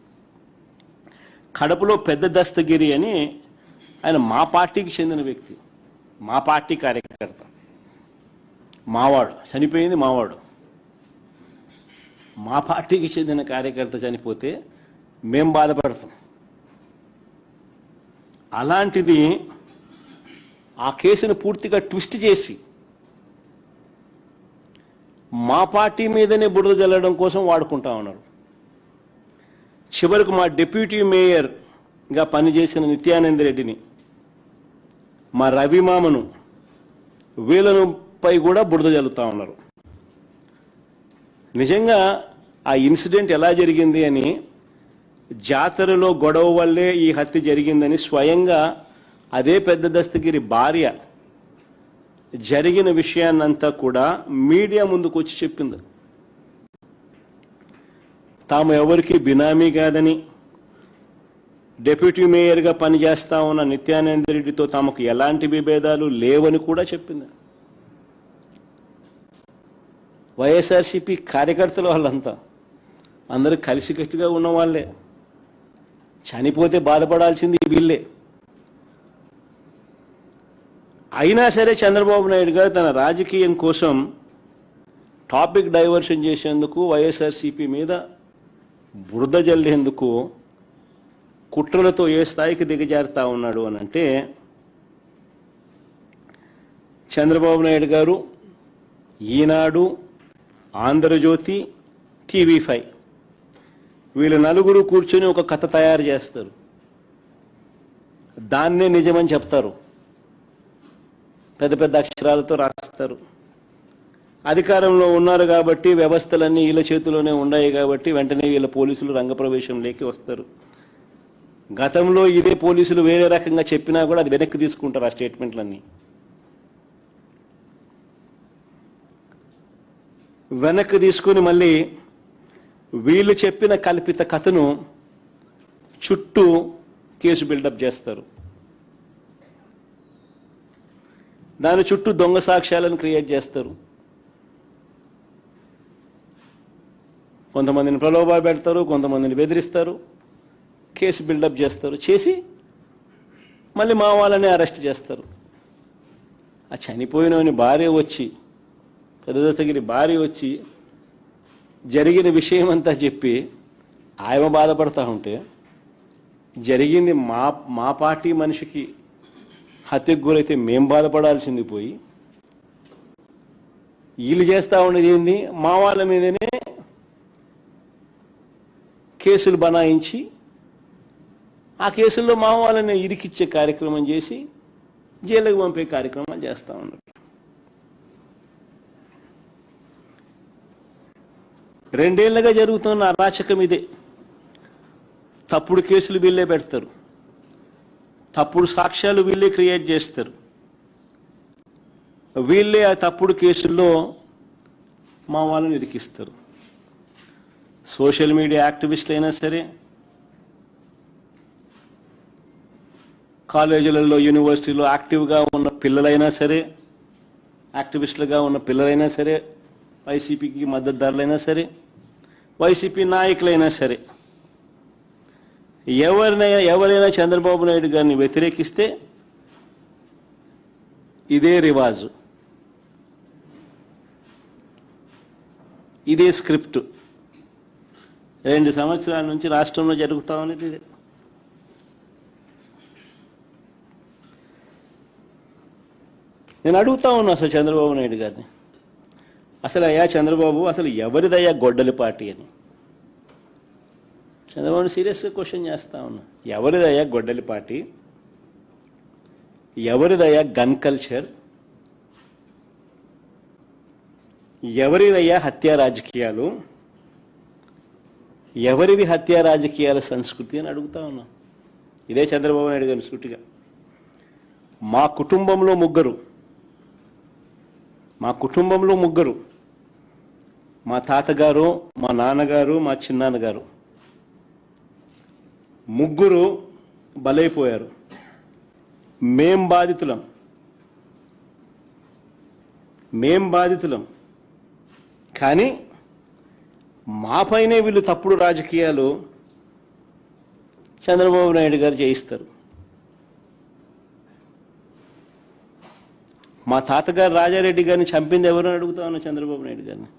కడపలో పెద్ద దస్తగిరి అని ఆయన మా పార్టీకి చెందిన వ్యక్తి, మా పార్టీ కార్యకర్త, మావాడు, చనిపోయింది మావాడు, మా పార్టీకి చెందిన కార్యకర్త చనిపోతే మేం బాధపడతాం. అలాంటిది ఆ కేసును పూర్తిగా ట్విస్ట్ చేసి మా పార్టీ మీదనే బురద జల్లడం కోసం వాడుకుంటా ఉన్నారు. చివరకు మా డిప్యూటీ మేయర్గా పనిచేసిన నిత్యానంద రెడ్డిని, మా రవిమామను, వీళ్ళపై కూడా బురద జల్లుతా ఉన్నారు. నిజంగా ఆ ఇన్సిడెంట్ ఎలా జరిగింది అని, జాతరలో గొడవ వల్లే ఈ హత్య జరిగిందని స్వయంగా అదే పెద్ద దస్తగిరి భార్య జరిగిన విషయాన్నంతా కూడా మీడియా ముందుకు వచ్చి చెప్పింది. తాము ఎవరికి బినామీ కాదని, డిప్యూటీ మేయర్గా పనిచేస్తా ఉన్న నిత్యానంద రెడ్డితో తమకు ఎలాంటి విభేదాలు లేవని కూడా చెప్పింది. వైఎస్ఆర్సీపీ కార్యకర్తలు వాళ్ళంతా అందరూ కలిసికట్టుగా ఉన్న వాళ్ళే, చనిపోతే బాధపడాల్సింది వీళ్ళే. అయినా సరే చంద్రబాబు నాయుడు గారు తన రాజకీయం కోసం టాపిక్ డైవర్షన్ చేసేందుకు, వైఎస్ఆర్సీపీ మీద బురద జల్లేందుకు కుట్రలతో ఏ స్థాయికి దిగజారుతా ఉన్నాడు అని అంటే, చంద్రబాబు నాయుడు గారు ఈనాడు, ఆంధ్రజ్యోతి, టీవీ5 వీళ్ళు నలుగురు కూర్చొని ఒక కథ తయారు చేస్తారు, దాన్నే నిజమని చెప్తారు, పెద్ద పెద్ద అక్షరాలతో రాస్తారు. అధికారంలో ఉన్నారు కాబట్టి, వ్యవస్థలన్నీ వీళ్ళ చేతిలోనే ఉన్నాయి కాబట్టి వెంటనే వీళ్ళ పోలీసులు రంగప్రవేశంలోకి వస్తారు. గతంలో ఇదే పోలీసులు వేరే రకంగా చెప్పినా కూడా అది వెనక్కి తీసుకుంటారు ఆ స్టేట్మెంట్లన్నీ. వెనక్కి తీసుకుని మళ్ళీ వీళ్ళు చెప్పిన కల్పిత కథను చుట్టూ కేసు బిల్డప్ చేస్తారు. దాని చుట్టూ దొంగ సాక్ష్యాలను క్రియేట్ చేస్తారు. కొంతమందిని ప్రలోభ పెడతారు, కొంతమందిని బెదిరిస్తారు, కేసు బిల్డప్ చేస్తారు. చేసి మళ్ళీ మా వాళ్ళని అరెస్ట్ చేస్తారు. ఆ చనిపోయినని భార్య వచ్చి, పెద్దదత్తగిరి భార్య వచ్చి జరిగిన విషయం అంతా చెప్పి ఆయన బాధపడతా ఉంటే, జరిగింది మా పార్టీ మనిషికి హత్యకు గురైతే మేం బాధపడాల్సింది పోయి, వీళ్ళు చేస్తూ ఉన్నది ఏంది, మా వాళ్ళ మీదనే కేసులు బనాయించి ఆ కేసుల్లో మా వాళ్ళని ఇరికిచ్చే కార్యక్రమం చేసి జైలుకు పంపే కార్యక్రమాలు చేస్తూ ఉన్నారు. 2 ఏళ్లుగా జరుగుతున్న అరాచకం ఇదే. తప్పుడు కేసులు వీళ్ళే పెడతారు, తప్పుడు సాక్ష్యాలు వీళ్ళే క్రియేట్ చేస్తారు, వీళ్ళే ఆ తప్పుడు కేసుల్లో మా వాళ్ళని ఇరికిస్తారు. సోషల్ మీడియా యాక్టివిస్టులు అయినా సరే, కాలేజీలలో యూనివర్సిటీలో యాక్టివ్గా ఉన్న పిల్లలైనా సరే, యాక్టివిస్టులుగా ఉన్న పిల్లలైనా సరే, వైసీపీకి మద్దతుదారులైనా సరే, వైసీపీ నాయకులైనా సరే, ఎవరైనా చంద్రబాబు నాయుడు గారిని వ్యతిరేకిస్తే ఇదే రివాజు, ఇదే స్క్రిప్ట్ 2 సంవత్సరాల నుంచి రాష్ట్రంలో జరుగుతూ ఉన్నది ఇదే. నేను అడుగుతా ఉన్నా అసలు చంద్రబాబు నాయుడు గారిని, అసలు అయ్యా చంద్రబాబు, అసలు ఎవరిదయ్యా గొడ్డలి పార్టీ అని చంద్రబాబుని సీరియస్గా క్వశ్చన్ చేస్తా ఉన్నా. ఎవరిదయ్యా గొడ్డలి పార్టీ, ఎవరిదయ్యా గన్ కల్చర్, ఎవరిదయ్యా హత్యా రాజకీయాలు, ఎవరిది హత్యా రాజకీయాల సంస్కృతి అని అడుగుతా ఉన్నా. ఇదే చంద్రబాబు నాయుడు గారిని సూటిగా, మా కుటుంబంలో ముగ్గురు, మా తాతగారు, మా నాన్నగారు, మా చిన్నాన్నగారు, ముగ్గురు బలైపోయారు. మేం బాధితులం. కానీ మాపైనే వీళ్ళు తప్పుడు రాజకీయాలు చంద్రబాబు నాయుడు గారు చేయిస్తారు. మా తాతగారు రాజారెడ్డి గారిని చంపింది ఎవరు అని అడుగుతా ఉన్నా చంద్రబాబు నాయుడు గారిని.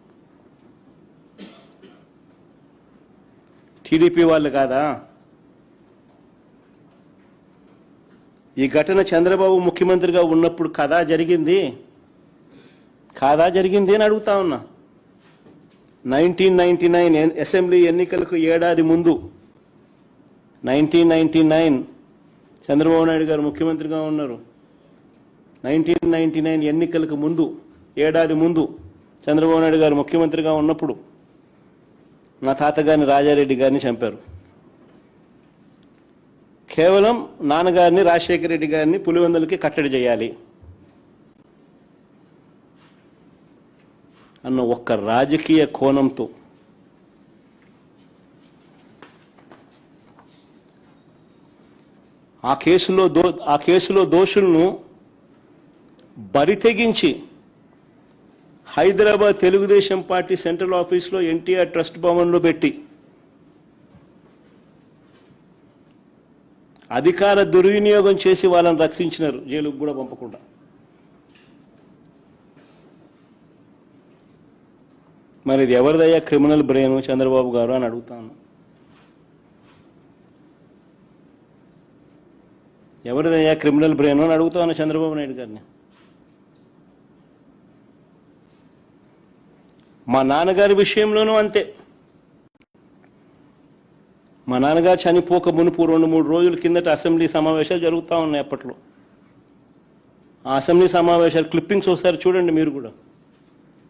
టీడీపీ వాళ్ళు కాదా? ఈ ఘటన చంద్రబాబు ముఖ్యమంత్రిగా ఉన్నప్పుడు కాదా జరిగింది అని అడుగుతా ఉన్నా. 1999 అసెంబ్లీ ఎన్నికలకు ఏడాది ముందు, 1999 చంద్రబాబు నాయుడు గారు ముఖ్యమంత్రిగా ఉన్నారు. 1999 ఎన్నికలకు ముందు, ఏడాది ముందు చంద్రబాబు నాయుడు గారు ముఖ్యమంత్రిగా ఉన్నప్పుడు మా తాతగారిని రాజారెడ్డి గారిని చంపారు. కేవలం నాన్నగారిని, రాజశేఖర రెడ్డి గారిని పులివెందులకి కట్టడి చేయాలి అన్న ఒక్క రాజకీయ కోణంతో ఆ కేసులో దోషులను బరితెగించి హైదరాబాద్ తెలుగుదేశం పార్టీ సెంట్రల్ ఆఫీస్లో ఎన్టీఆర్ ట్రస్ట్ భవన్లో పెట్టి అధికార దుర్వినియోగం చేసి వాళ్ళని రక్షించినారు, జైలుకు కూడా పంపకుండా. మరి ఇది ఎవరిదయ్యా క్రిమినల్ బ్రెయిన్ చంద్రబాబు గారు అని అడుగుతాను. ఎవరిదయ్యా క్రిమినల్ బ్రెయిన్ అని అడుగుతాను చంద్రబాబు నాయుడు గారిని. మా నాన్నగారి విషయంలోనూ అంతే. మా నాన్నగారు చనిపోక మునుపు 2-3 రోజుల కిందట అసెంబ్లీ సమావేశాలు జరుగుతూ ఉన్నాయి. అప్పట్లో ఆ అసెంబ్లీ సమావేశాలు క్లిప్పింగ్స్ ఒకసారి చూడండి మీరు కూడా.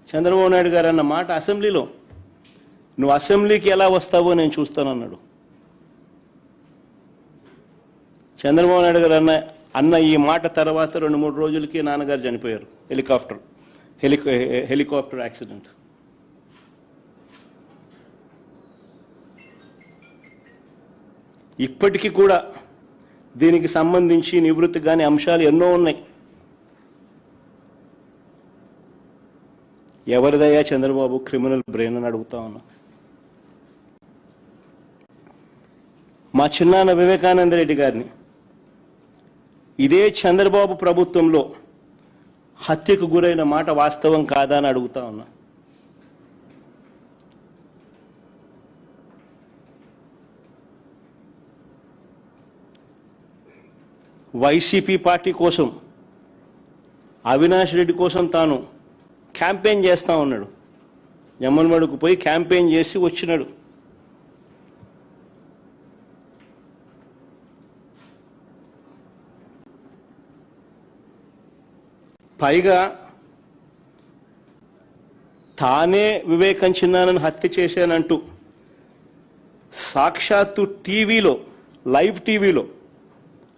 చంద్రబాబు నాయుడు గారు అన్న మాట అసెంబ్లీలో, నువ్వు అసెంబ్లీకి ఎలా వస్తావో నేను చూస్తానన్నాడు. చంద్రబాబు నాయుడు గారు అన్న ఈ మాట తర్వాత 2-3 రోజులకి నాన్నగారు చనిపోయారు. Helicopter accident. ఇప్పటికీ కూడా దీనికి సంబంధించి నివృత్తి కాని అంశాలు ఎన్నో ఉన్నాయి. ఎవరిదయ్యా చంద్రబాబు క్రిమినల్ బ్రెయిన్ అని అడుగుతా ఉన్నా. మా చిన్నాన్న వివేకానంద రెడ్డి గారిని ఇదే చంద్రబాబు ప్రభుత్వంలో హత్యకు గురైన మాట వాస్తవం కాదా అని అడుగుతా ఉన్నా. వైసీపీ పార్టీ కోసం, అవినాష్ రెడ్డి కోసం తాను క్యాంపెయిన్ చేస్తా ఉన్నాడు. జమ్మలమడుకు పోయి క్యాంపెయిన్ చేసి వచ్చినాడు. పైగా తానే వివేకం చిన్నానని హత్య చేశానంటూ సాక్షాత్తు టీవీలో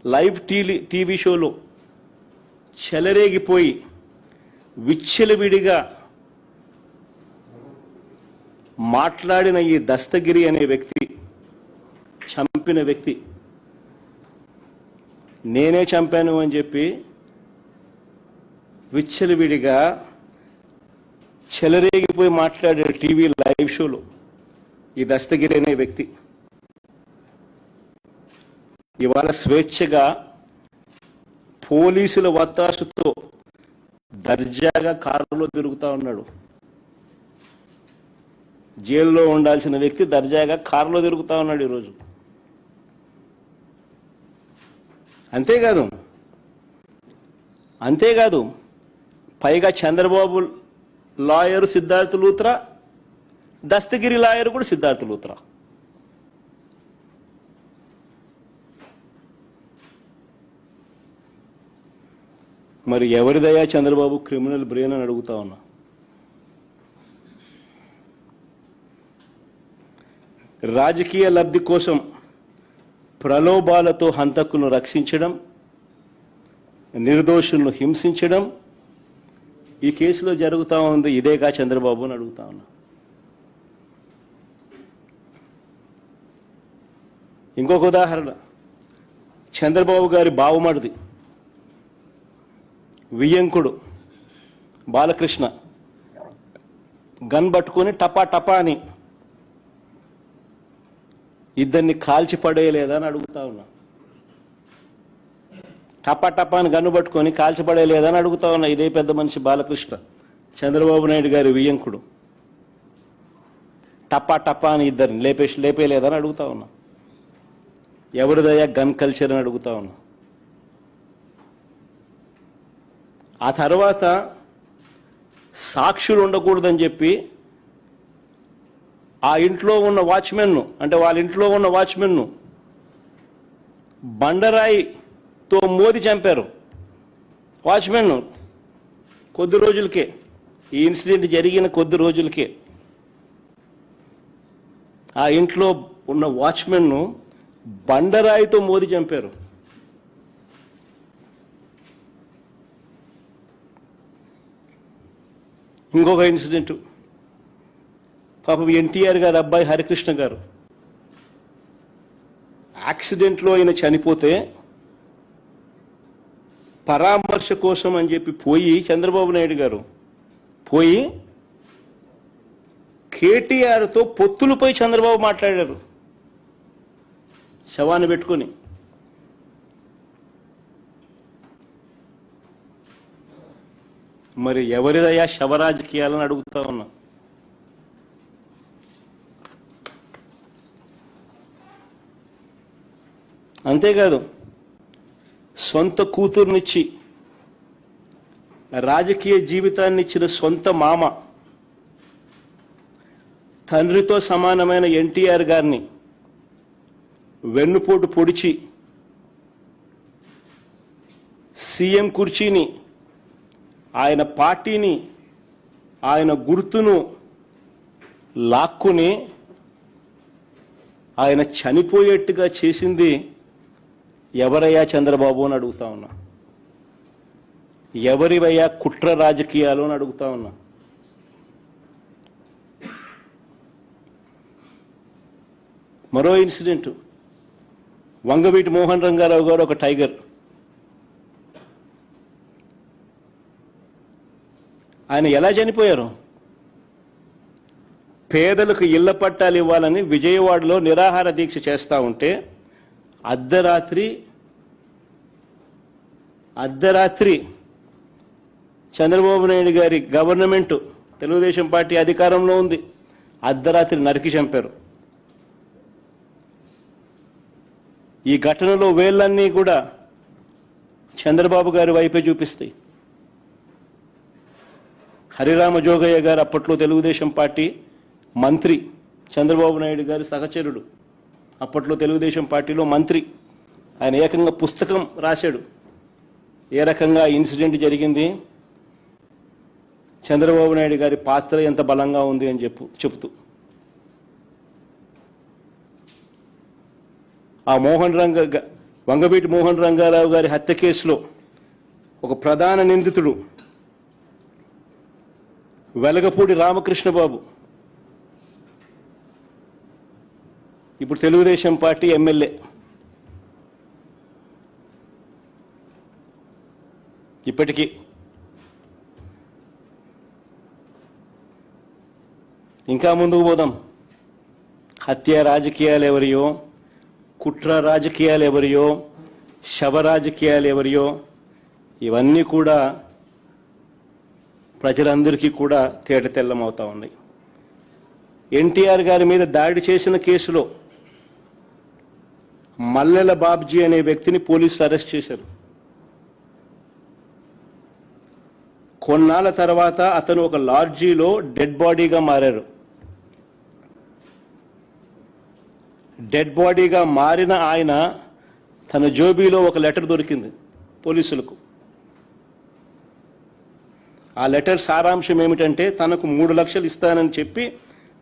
లైవ్ టీవీ షోలో చెలరేగిపోయి విచ్చలవిడిగా మాట్లాడిన ఈ దస్తగిరి అనే వ్యక్తి, చంపిన వ్యక్తి, నేనే చంపాను అని చెప్పి విచ్చలవిడిగా చెలరేగిపోయి మాట్లాడే టీవీ లైవ్ షోలో ఈ దస్తగిరి అనే వ్యక్తి ఇవాళ స్వేచ్ఛగా పోలీసుల వత్తాసుతో దర్జాగా కారులో తిరుగుతూ ఉన్నాడు. జైల్లో ఉండాల్సిన వ్యక్తి దర్జాగా కారులో తిరుగుతూ ఉన్నాడు ఈరోజు. అంతేకాదు పైగా చంద్రబాబు లాయరు సిద్ధార్థ లూత్రా, దస్తగిరి లాయరు కూడా సిద్ధార్థ లూత్రా. మరి ఎవరిదయ్యా చంద్రబాబు క్రిమినల్ బ్రెయిన్ అని అడుగుతా ఉన్నా. రాజకీయ లబ్ధి కోసం ప్రలోభాలతో హంతకులను రక్షించడం, నిర్దోషులను హింసించడం ఈ కేసులో జరుగుతూ ఉంది. ఇదేగా చంద్రబాబు అని అడుగుతా ఉన్నా. ఇంకొక ఉదాహరణ, చంద్రబాబు గారి బావమరిది వియ్యంకుడు బాలకృష్ణ గన్ పట్టుకొని టపా టపా అని ఇద్దరిని కాల్చి పడేయలేదా అని అడుగుతా ఉన్నా. టపా టపా అని గన్ను పట్టుకొని కాల్చి పడేయలేదా అని అడుగుతా ఉన్నా. ఇదే పెద్ద మనిషి బాలకృష్ణ, చంద్రబాబు నాయుడు గారి వియ్యంకుడు, టపా టపా అని ఇద్దరిని లేపేయలేదని అడుగుతా ఉన్నా. ఎవరిదయ్యా గన్ కల్చర్ అని అడుగుతా ఉన్నా. ఆ తర్వాత సాక్షులు ఉండకూడదని చెప్పి ఆ ఇంట్లో ఉన్న వాచ్మెన్ను, అంటే వాళ్ళ ఇంట్లో ఉన్న వాచ్మెన్ను బండరాయితో మోది చంపారు. వాచ్మెన్ను కొద్ది రోజులకే, ఈ ఇన్సిడెంట్ జరిగిన కొద్ది రోజులకే ఆ ఇంట్లో ఉన్న వాచ్మెన్ను బండరాయితో మోది చంపారు. ఇంకొక ఇన్సిడెంట్, పాపం ఎన్టీఆర్ గారు అబ్బాయి హరికృష్ణ గారు యాక్సిడెంట్లో ఆయన చనిపోతే పరామర్శ కోసం అని చెప్పి పోయి చంద్రబాబు నాయుడు గారు పోయి కేటీఆర్తో పొత్తులపై చంద్రబాబు మాట్లాడారు శవాన్ని పెట్టుకొని. మరి ఎవరిదయ్యా శవరాజకీయాలని అడుగుతా ఉన్నా. అంతేకాదు సొంత కూతుర్నిచ్చి రాజకీయ జీవితాన్ని ఇచ్చిన సొంత మామ, తండ్రితో సమానమైన ఎన్టీఆర్ గారిని వెన్నుపోటు పొడిచి సీఎం కుర్చీని, ఆయన పార్టీని, ఆయన గుర్తును లాక్కుని ఆయన చనిపోయేట్టుగా చేసింది ఎవరయ్యా చంద్రబాబు అని అడుగుతా ఉన్నా. ఎవరివయ్యా కుట్ర రాజకీయాలు అని అడుగుతా ఉన్నా. మరో ఇన్సిడెంట్, వంగవీటి మోహన్ రంగారావు గారు ఒక టైగర్. ఆయన ఎలా చనిపోయారు? పేదలకు ఇళ్ల పట్టాలు ఇవ్వాలని విజయవాడలో నిరాహార దీక్ష చేస్తూ ఉంటే అర్ధరాత్రి చంద్రబాబు నాయుడు గారి గవర్నమెంట్, తెలుగుదేశం పార్టీ అధికారంలో ఉంది, అర్ధరాత్రి నరికి చంపారు. ఈ ఘటనలో వేళ్ళన్నీ కూడా చంద్రబాబు గారి వైపే చూపిస్తాయి. హరిరామ జోగయ్య గారు అప్పట్లో తెలుగుదేశం పార్టీ మంత్రి, చంద్రబాబు నాయుడు గారి సహచరుడు, అప్పట్లో తెలుగుదేశం పార్టీలో మంత్రి. ఆయన ఏకంగా పుస్తకం రాశాడు ఏ రకంగా ఇన్సిడెంట్ జరిగింది, చంద్రబాబు నాయుడు గారి పాత్ర ఎంత బలంగా ఉంది అని చెప్తూ. ఆ వంగవీటి మోహన్ రంగారావు గారి హత్య కేసులో ఒక ప్రధాన నిందితుడు వెలగపూడి రామకృష్ణబాబు ఇప్పుడు తెలుగుదేశం పార్టీ ఎమ్మెల్యే. ఇప్పటికీ ఇంకా ముందుకు పోదాం. హత్య రాజకీయాలు ఎవరియో, కుట్ర రాజకీయాలు ఎవరియో, శవ రాజకీయాలు ఎవరియో, ఇవన్నీ కూడా ప్రజలందరికీ కూడా తేటతెల్లమవుతా ఉన్నాయి. ఎన్టీఆర్ గారి మీద దాడి చేసిన కేసులో మల్లెల బాబ్జీ అనే వ్యక్తిని పోలీసులు అరెస్ట్ చేశారు. కొన్నాళ్ళ తర్వాత అతను ఒక లాడ్జీలో డెడ్ బాడీగా మారారు. డెడ్ బాడీగా మారిన ఆయన తన జోబీలో ఒక లెటర్ దొరికింది పోలీసులకు. ఆ లెటర్ సారాంశం ఏమిటంటే తనకు 3 లక్షలు ఇస్తానని చెప్పి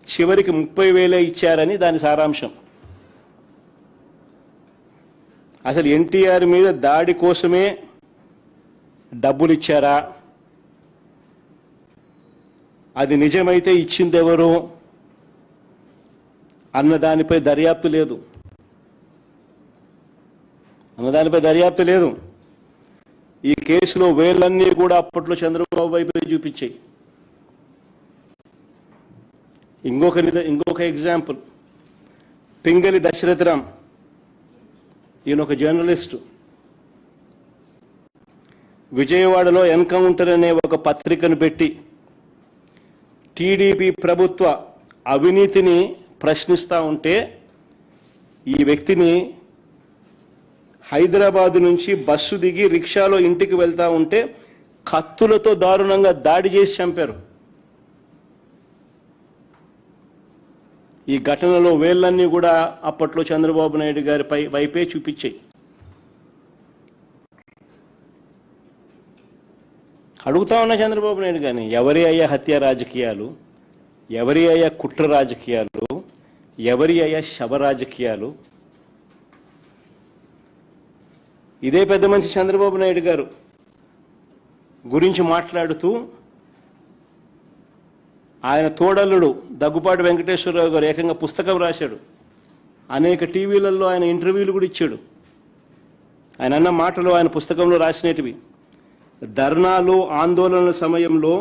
చివరికి 30,000 ఇచ్చారని దాని సారాంశం. అసలు ఎన్టీఆర్ మీద దాడి కోసమే డబ్బులు ఇచ్చారా, అది నిజమైతే ఇచ్చిందెవరు అన్నదానిపై దర్యాప్తు లేదు. ఈ కేసులో వేళ్ళన్నీ కూడా అప్పట్లో చంద్రబాబు వైపు చూపించాయి. ఇంకొక ఎగ్జాంపుల్, పింగళి దశరథరామ్. ఈయన ఒక జర్నలిస్టు. విజయవాడలో ఎన్కౌంటర్ అనే ఒక పత్రికను పెట్టి టీడీపీ ప్రభుత్వ అవినీతిని ప్రశ్నిస్తూ ఉంటే ఈ వ్యక్తిని హైదరాబాదు నుంచి బస్సు దిగి రిక్షాలో ఇంటికి వెళ్తా ఉంటే కత్తులతో దారుణంగా దాడి చేసి చంపారు. ఈ ఘటనలో వేళ్ళన్నీ కూడా అప్పట్లో చంద్రబాబు నాయుడు గారి వైపే చూపించాయి. అడుగుతా ఉన్నా చంద్రబాబు నాయుడు గారిని, ఎవరి అయ్యా హత్య రాజకీయాలు, ఎవరి అయ్యా కుట్ర రాజకీయాలు, ఎవరి అయ్యా శవ రాజకీయాలు? ఇదే పెద్ద మనిషి చంద్రబాబు నాయుడు గారు గురించి మాట్లాడుతూ ఆయన తోడల్లుడు దగ్గుపాటి వెంకటేశ్వరరావు గారు ఏకంగా పుస్తకం రాశాడు. అనేక టీవీలలో ఆయన ఇంటర్వ్యూలు కూడా ఇచ్చాడు. ఆయన అన్న మాటలు ఆయన పుస్తకంలో రాసినటివి. ధర్నాలు ఆందోళనల సమయంలో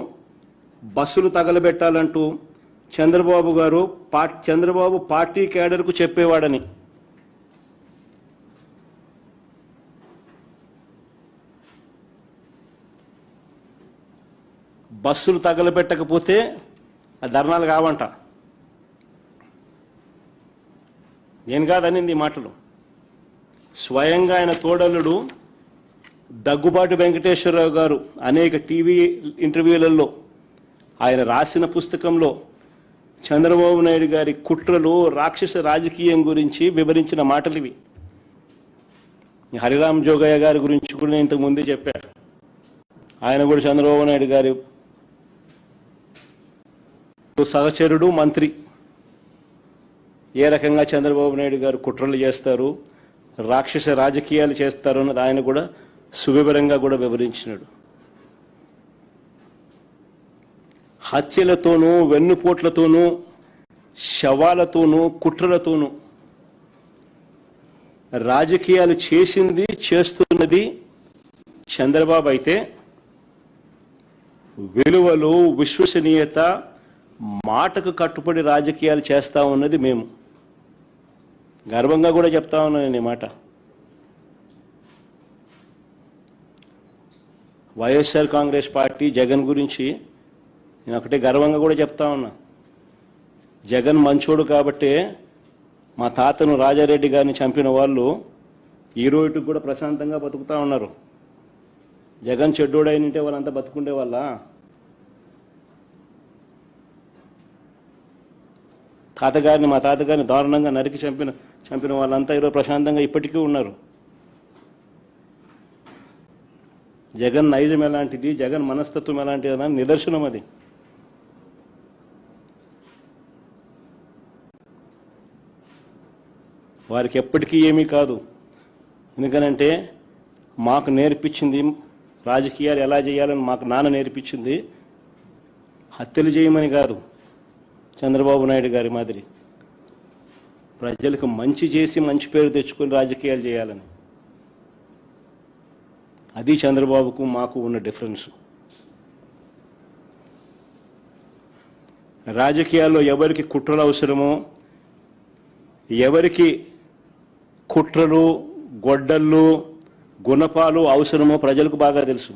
బస్సులు తగలబెట్టాలంటూ చంద్రబాబు పార్టీ కేడర్కు చెప్పేవాడని. బస్సులు తగలబెట్టకపోతే ఆ ధర్నాలు కావంట. నేను కాదనింది ఈ మాటలు. స్వయంగా ఆయన తోడల్లుడు దగ్గుబాటి వెంకటేశ్వరరావు గారు అనేక టీవీ ఇంటర్వ్యూలలో ఆయన రాసిన పుస్తకంలో చంద్రబాబు నాయుడు గారి కుట్రలు, రాక్షస రాజకీయం గురించి వివరించిన మాటలు ఇవి. హరిరామ్ జోగయ్య గారి గురించి కూడా నేను ఇంతకు ముందే చెప్పాను. ఆయన కూడా చంద్రబాబు నాయుడు గారి సహచరుడు, మంత్రి. ఏ రకంగా చంద్రబాబు నాయుడు గారు కుట్రలు చేస్తారు, రాక్షస రాజకీయాలు చేస్తారు అన్నది ఆయన కూడా సువివరంగా కూడా వివరించినాడు. హత్యలతోనూ వెన్నుపోట్లతోనూ శవాలతోనూ కుట్రలతోనూ రాజకీయాలు చేసింది చేస్తున్నది చంద్రబాబు అయితే విలువలు విశ్వసనీయత మాటకు కట్టుబడి రాజకీయాలు చేస్తా ఉన్నది మేము. గర్వంగా కూడా చెప్తా ఉన్నాను నేను ఈ మాట. వైఎస్ఆర్ కాంగ్రెస్ పార్టీ జగన్ గురించి నేను ఒకటే గర్వంగా కూడా చెప్తా ఉన్నా. జగన్ మంచోడు కాబట్టే మా తాతను రాజారెడ్డి గారిని చంపిన వాళ్ళు ఈ రోజుకి కూడా ప్రశాంతంగా బతుకుతా ఉన్నారు. జగన్ చెడ్డోడైనంటే వాళ్ళంతా బతుకుండే వాళ్ళ. మా తాతగారిని దారుణంగా నరికి చంపిన వాళ్ళంతా ఈరోజు ప్రశాంతంగా ఇప్పటికీ ఉన్నారు. జగన్ నైజం ఎలాంటిది, జగన్ మనస్తత్వం ఎలాంటిది అని నిదర్శనం అది. వారికి ఎప్పటికీ ఏమీ కాదు. ఎందుకనంటే మాకు నేర్పించింది రాజకీయాలు ఎలా చేయాలని మాకు నాన్న నేర్పించింది హత్యలు చేయమని కాదు, చంద్రబాబు నాయుడు గారి మాదిరి ప్రజలకు మంచి చేసి మంచి పేరు తెచ్చుకొని రాజకీయాలు చేయాలని. అది చంద్రబాబుకు మాకు ఉన్న డిఫరెన్స్. రాజకీయాల్లో ఎవరికి కుట్రలు అవసరమో, ఎవరికి కుట్రలు గొడ్డళ్ళు గుణపాలు అవసరమో ప్రజలకు బాగా తెలుసు.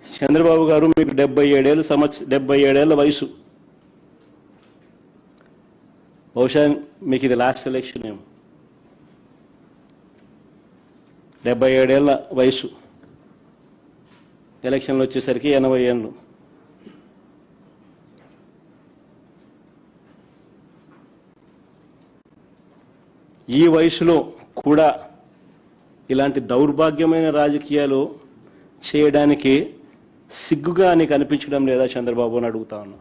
చంద్రబాబు గారు మీకు 77 ఏళ్ల వయసు. బహుశా మీకు ఇది లాస్ట్ ఎలక్షన్ ఏమో. 77 ఏళ్ల వయసు, ఎలక్షన్లు వచ్చేసరికి 80 ఏళ్ళు. ఈ వయసులో కూడా ఇలాంటి దౌర్భాగ్యమైన రాజకీయాలు చేయడానికి సిగ్గుగా నీకు అనిపించడం లేదా చంద్రబాబు అని అడుగుతా ఉన్నా.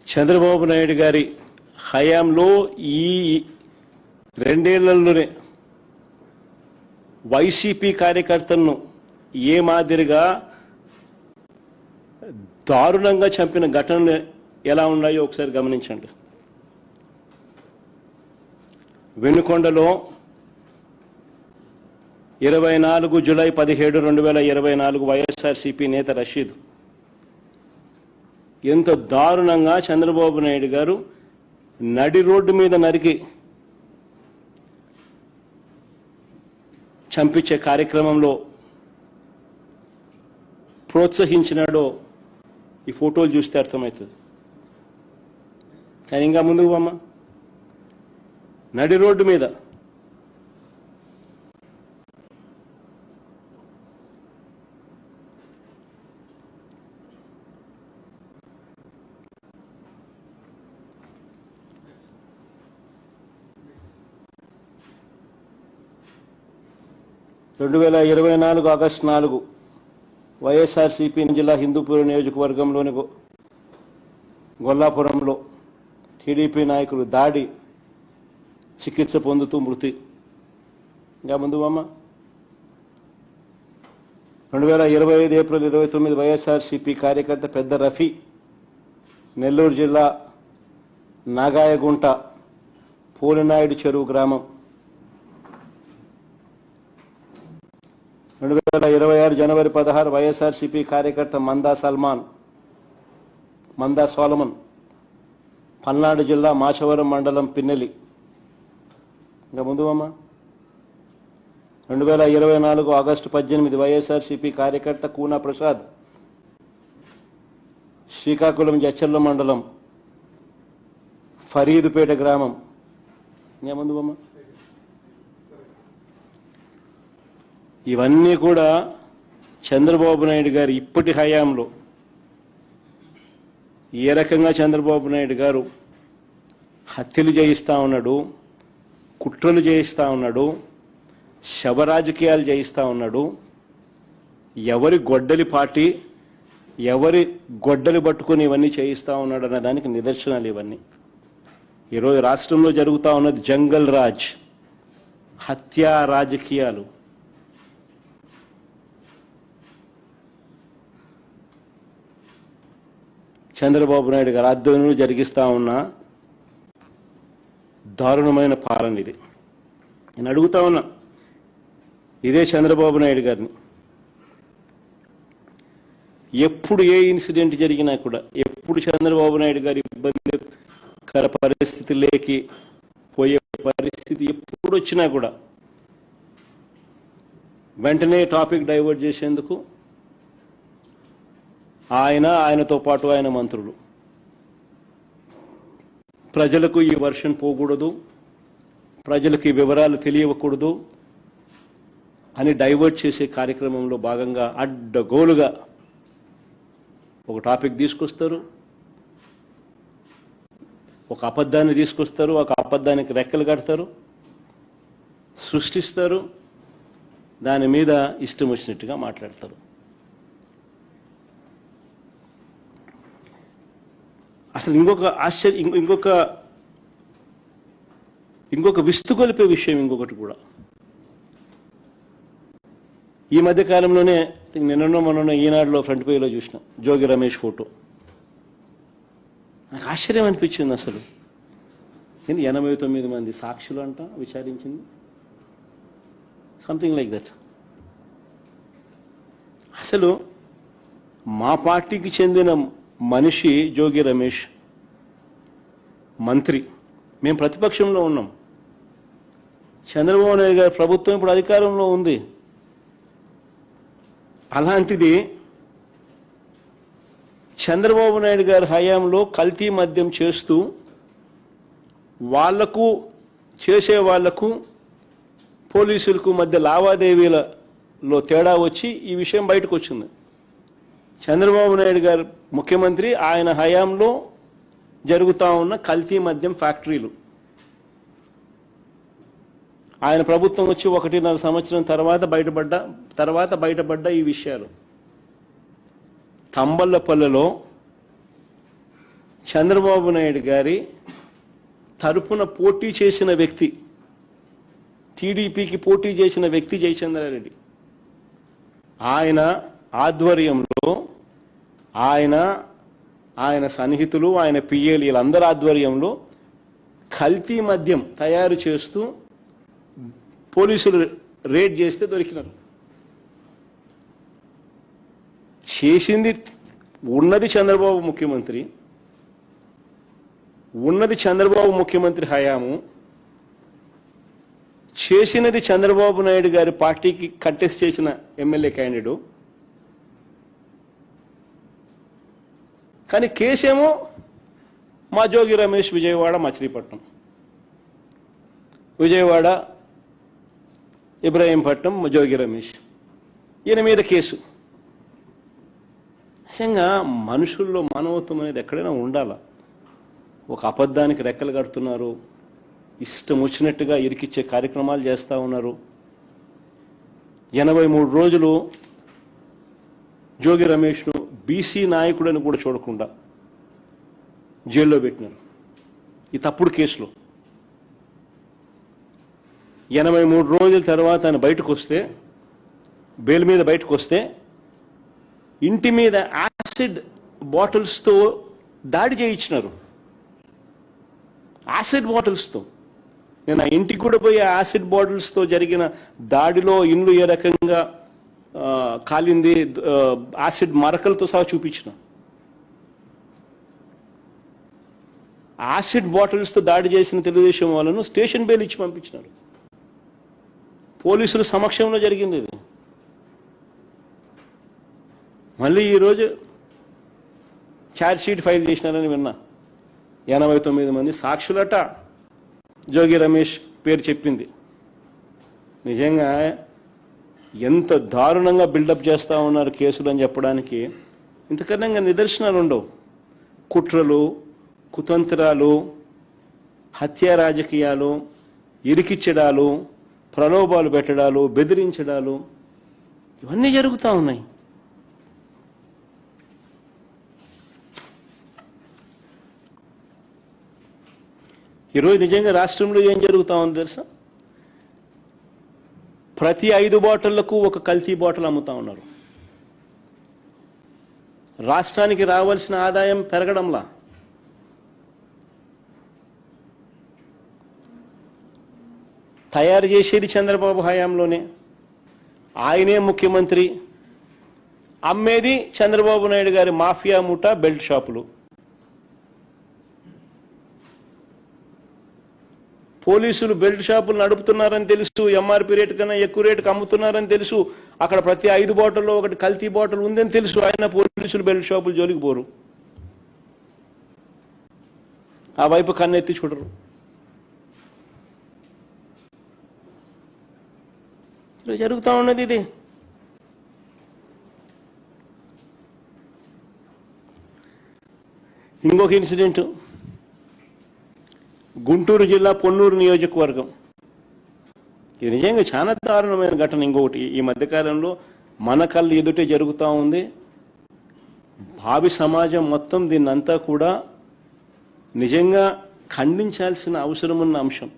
చంద్రబాబు నాయుడు గారి హయాంలో ఈ 2 ఏళ్లలోనే వైసీపీ కార్యకర్తలను ఏ మాదిరిగా దారుణంగా చంపిన ఘటనలు ఎలా ఉన్నాయో ఒకసారి గమనించండి. వెనుకొండలో 24 జూలై 17, 2024 వైఎస్ఆర్సీపీ నేత రషీద్ ఎంత దారుణంగా చంద్రబాబు నాయుడు గారు నడి రోడ్డు మీద నరికి చంపించే కార్యక్రమంలో ప్రోత్సహించినాడో ఈ ఫోటోలు చూస్తే అర్థమవుతుంది. కానీ ఇంకా ముందుకు పోమ్మా. నడి రోడ్డు మీద ఆగస్టు 4 వైఎస్ఆర్సీపీ జిల్లా హిందూపూర్ నియోజకవర్గంలోని గొల్లాపురంలో టీడీపీ నాయకులు దాడి, చికిత్స పొందుతూ మృతి. ఇంకా ముందు అమ్మ. 2025 ఏప్రిల్ 29 వైఎస్ఆర్సీపీ కార్యకర్త పెద్ద రఫీ నెల్లూరు జిల్లా నాగాయగుంట పోలినాయుడు చెరువు గ్రామం. 2026 జనవరి 16 వైఎస్ఆర్సీపీ కార్యకర్త మందా సోలమన్ పల్నాడు జిల్లా మాచవరం మండలం పిన్నెలి. ఇంకా ముందు అమ్మ. 2024 ఆగస్టు 18 వైఎస్ఆర్సీపీ కార్యకర్త కూనా ప్రసాద్ శ్రీకాకుళం జచ్చర్ల మండలం ఫరీదుపేట గ్రామం. ఇంకా ముందు అమ్మ. ఇవన్నీ కూడా చంద్రబాబు నాయుడు గారు ఇప్పటి హయాంలో ఏ రకంగా చంద్రబాబు నాయుడు గారు హత్యలు చేయిస్తా ఉన్నాడు, కుట్రలు చేయిస్తూ ఉన్నాడు, శవ రాజకీయాలు చేయిస్తూ ఉన్నాడు. ఎవరి గొడ్డలి పార్టీ, ఎవరి గొడ్డలి పట్టుకొని ఇవన్నీ చేయిస్తూ ఉన్నాడు అన్న దానికి నిదర్శనాలు ఇవన్నీ. ఈరోజు రాష్ట్రంలో జరుగుతూ ఉన్నది జంగల్ రాజ్, హత్యా రాజకీయాలు. చంద్రబాబు నాయుడు గారు ఆధ్వర్యంలో జరిగిస్తూ ఉన్న దారుణమైన పాలన ఇది. నేను అడుగుతా ఉన్నా ఇదే చంద్రబాబు నాయుడు గారిని, ఎప్పుడు ఏ ఇన్సిడెంట్ జరిగినా కూడా, ఎప్పుడు చంద్రబాబు నాయుడు గారి ఇబ్బందికర పరిస్థితుల్లోకి పోయే పరిస్థితి ఎప్పుడు వచ్చినా కూడా వెంటనే టాపిక్ డైవర్ట్ చేసేందుకు ఆయనతో పాటు ఆయన మంత్రులు ప్రజలకు ఈ వర్షన్ పోకూడదు, ప్రజలకు ఈ వివరాలు తెలియకూడదు అని డైవర్ట్ చేసే కార్యక్రమంలో భాగంగా అడ్డగోలుగా ఒక టాపిక్ తీసుకొస్తారు, ఒక అబద్ధాన్ని తీసుకొస్తారు, ఒక అబద్ధానికి రెక్కలు కడతారు, సృష్టిస్తారు, దాని మీద ఇష్టం వచ్చినట్టుగా మాట్లాడతారు. అసలు ఇంకొక విస్తుగొలిపే విషయం ఇంకొకటి కూడా. ఈ మధ్య కాలంలోనే మొన్న ఈనాడులో ఫ్రంట్ పేజీలో చూసిన జోగి రమేష్ ఫోటో. నాకు ఆశ్చర్యం అనిపించింది. అసలు 89 మంది సాక్షులు అంట విచారించింది, సంథింగ్ లైక్ దట్. అసలు మా పార్టీకి చెందిన మనిషి జోగి రమేష్, మంత్రి, మేము ప్రతిపక్షంలో ఉన్నాం. చంద్రబాబు నాయుడు గారి ప్రభుత్వం ఇప్పుడు అధికారంలో ఉంది. అలాంటిది చంద్రబాబు నాయుడు గారి హయాంలో కల్తీ మద్యం చేస్తూ చేసే వాళ్లకు పోలీసులకు మధ్య లావాదేవీలలో తేడా వచ్చి ఈ విషయం బయటకు వచ్చింది. చంద్రబాబు నాయుడు గారు ముఖ్యమంత్రి, ఆయన హయాంలో జరుగుతూ ఉన్న కల్తీ మద్యం ఫ్యాక్టరీలు, ఆయన ప్రభుత్వం వచ్చి 1.5 సంవత్సరం తర్వాత బయటపడ్డ ఈ విషయాలు. తంబళ్లపల్లిలో చంద్రబాబు నాయుడు గారి తరపున పోటీ చేసిన వ్యక్తి, టీడీపీకి పోటీ చేసిన వ్యక్తి జయచంద్రారెడ్డి, ఆయన ఆధ్వర్యంలో ఆయన సన్నిహితులు, ఆయన పిఏలు, వీళ్ళందరి ఆధ్వర్యంలో కల్తీ మద్యం తయారు చేస్తూ పోలీసులు రేడ్ చేస్తే దొరికినారు. చేసింది ఉన్నది చంద్రబాబు ముఖ్యమంత్రి హయాము, చేసినది చంద్రబాబు నాయుడు గారి పార్టీకి కంటెస్ట్ చేసిన ఎమ్మెల్యే క్యాండిడేట్. కానీ కేసేమో మా జోగి రమేష్, విజయవాడ మచిలీపట్నం, విజయవాడ ఇబ్రాహీంపట్నం జోగి రమేష్, ఈయన మీద కేసు. నిజంగా మనుషుల్లో మానవత్వం అనేది ఎక్కడైనా ఉండాలా? ఒక అబద్ధానికి రెక్కలు కడుతున్నారు, ఇష్టం వచ్చినట్టుగా ఇరికిచ్చే కార్యక్రమాలు చేస్తూ ఉన్నారు. 83 రోజులు జోగి రమేష్ను బీసీ నాయకుడని కూడా చూడకుండా జైల్లో పెట్టినారు ఈ తప్పుడు కేసులో. 83 రోజుల తర్వాత ఆయన బయటకు వస్తే, బెయిల్ మీద బయటకు వస్తే, ఇంటి మీద యాసిడ్ బాటిల్స్తో దాడి చేయించినారు. యాసిడ్ బాటిల్స్తో. నేను ఆ ఇంటికి కూడా పోయి యాసిడ్ బాటిల్స్తో జరిగిన దాడిలో ఇల్లు ఏ రకంగా కాలింది, యాసిడ్ మరకలతో సహా చూపించిన. యాసిడ్ బాటిల్స్తో దాడి చేసిన తెలుగుదేశం వాళ్ళను స్టేషన్ బెయిల్ ఇచ్చి పంపించినారు. పోలీసుల సమక్షంలో జరిగింది ఇది. మళ్ళీ ఈరోజు ఛార్జ్ షీట్ ఫైల్ చేసినారని విన్నా. 89 మంది సాక్షులట జోగి రమేష్ పేరు చెప్పింది. నిజంగా ఎంత దారుణంగా బిల్డప్ చేస్తూ ఉన్నారు కేసులు అని చెప్పడానికి ఇంతకన్నా నిదర్శనాలు ఉండవు. కుట్రలు, కుతంత్రాలు, హత్యా రాజకీయాలు, ఇరికిచ్చడాలు, ప్రలోభాలు పెట్టడాలు, బెదిరించడాలు ఇవన్నీ జరుగుతూ ఉన్నాయి. ఈరోజు నిజంగా రాష్ట్రంలో ఏం జరుగుతూ ఉంది తెలుసా? ప్రతి 5 బాటిళ్లకు ఒక కల్తీ బాటిల్ అమ్ముతా ఉన్నారు. రాష్ట్రానికి రావాల్సిన ఆదాయం పెరగడంలా. తయారు చేసేది చంద్రబాబు హయాంలోనే, ఆయనే ముఖ్యమంత్రి, అమ్మేది చంద్రబాబు నాయుడు గారి మాఫియా ముఠా బెల్ట్ షాపులు. పోలీసులు బెల్ట్ షాపులు నడుపుతున్నారని తెలుసు, ఎంఆర్పీ రేటు కన్నా ఎక్కువ రేటుకు అమ్ముతున్నారని తెలుసు, అక్కడ ప్రతి 5 బాటిల్లో ఒకటి కల్తీ బాటిల్ ఉందని తెలుసు, ఆయన పోలీసులు బెల్ట్ షాపులు జోలికి పోరు, ఆ వైపు కన్నెత్తి చూడరు. జరుగుతూ ఉన్నది ఇది. ఇంకొక ఇన్సిడెంట్, గుంటూరు జిల్లా పొన్నూరు నియోజకవర్గం. ఇది నిజంగా చాలా దారుణమైన ఘటన. ఇంకొకటి, ఈ మధ్యకాలంలో మన కళ్ళు ఎదుటే జరుగుతూ ఉంది. భావి సమాజం మొత్తం దీన్నంతా కూడా నిజంగా ఖండించాల్సిన అవసరం ఉన్న అంశం.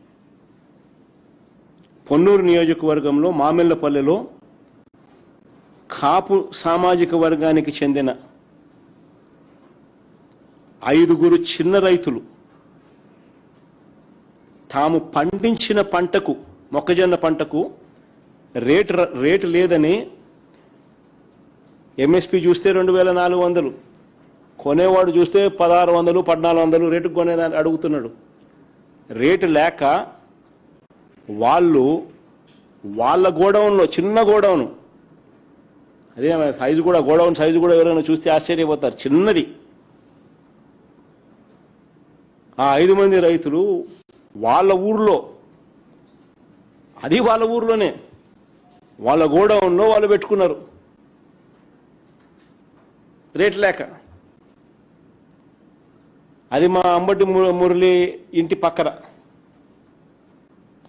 పొన్నూరు నియోజకవర్గంలో మామిళ్ళపల్లెలో కాపు సామాజిక వర్గానికి చెందిన 5 చిన్న రైతులు తాము పండించిన పంటకు, మొక్కజొన్న పంటకు రేటు లేదని, ఎంఎస్పి చూస్తే 2400, కొనేవాడు చూస్తే 1600, 1400 రేటుకు కొనేదాన్ని అడుగుతున్నాడు. రేటు లేక వాళ్ళు వాళ్ళ గోడౌన్లో, చిన్న గోడౌను, అదే సైజు కూడా, గోడౌన్ సైజు కూడా ఎవరైనా చూస్తే ఆశ్చర్యపోతారు, చిన్నది. ఆ 5 మంది రైతులు వాళ్ళ ఊర్లో, అది వాళ్ళ ఊర్లోనే, వాళ్ళ గోడౌన్లో వాళ్ళు పెట్టుకున్నారు రేటు లేక. అది మా అంబటి మురళి ఇంటి పక్కన.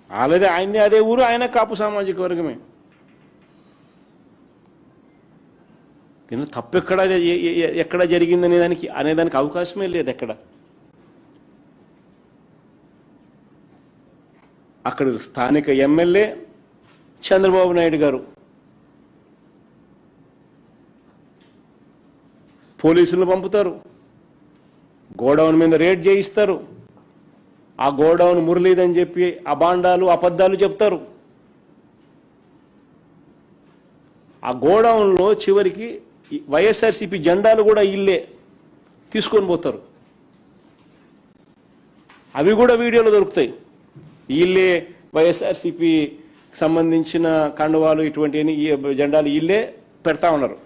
అలాగే ఆయన్ని అదే ఊరు, ఆయన కాపు సామాజిక వర్గమే. దీనిలో తప్పు ఎక్కడ జరిగిందనే అనేదానికి అవకాశమే లేదు ఎక్కడ. అక్కడ స్థానిక ఎమ్మెల్యే చంద్రబాబు నాయుడు గారు పోలీసులను పంపుతారు, గోడౌన్ మీద రేడ్ చేయిస్తారు, ఆ గోడౌన్ మురళీదని చెప్పి అబాండాలు, అబద్ధాలు చెప్తారు. ఆ గోడౌన్లో చివరికి వైఎస్ఆర్సీపీ జెండాలు కూడా ఇల్లే తీసుకొని పోతారు. అవి కూడా వీడియోలో దొరుకుతాయి. ఇల్లే వైఎస్ఆర్సీపీ సంబంధించిన కండువాలు, ఇటువంటి జెండాలు ఇల్లే పెడతా ఉన్నారు.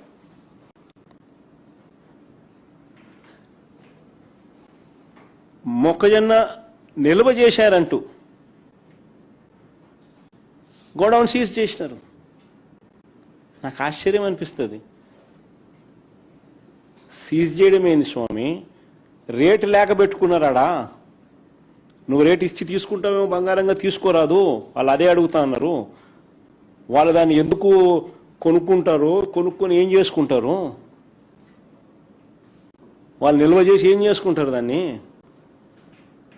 మొక్కజొన్న నిల్వ చేశారంటూ గోడౌన్ సీజ్ చేసినారు. నాకు ఆశ్చర్యం అనిపిస్తుంది. సీజ్ చేయడం ఏంది స్వామి? రేటు లేక పెట్టుకున్నారాడా? నువ్వు రేటు ఇచ్చి తీసుకుంటావేమో, బంగారంగా తీసుకోరాదు, వాళ్ళు అదే అడుగుతా ఉన్నారు. వాళ్ళు దాన్ని ఎందుకు కొనుక్కుంటారు, కొనుక్కొని ఏం చేసుకుంటారు, వాళ్ళు నిల్వ చేసి ఏం చేసుకుంటారు దాన్ని?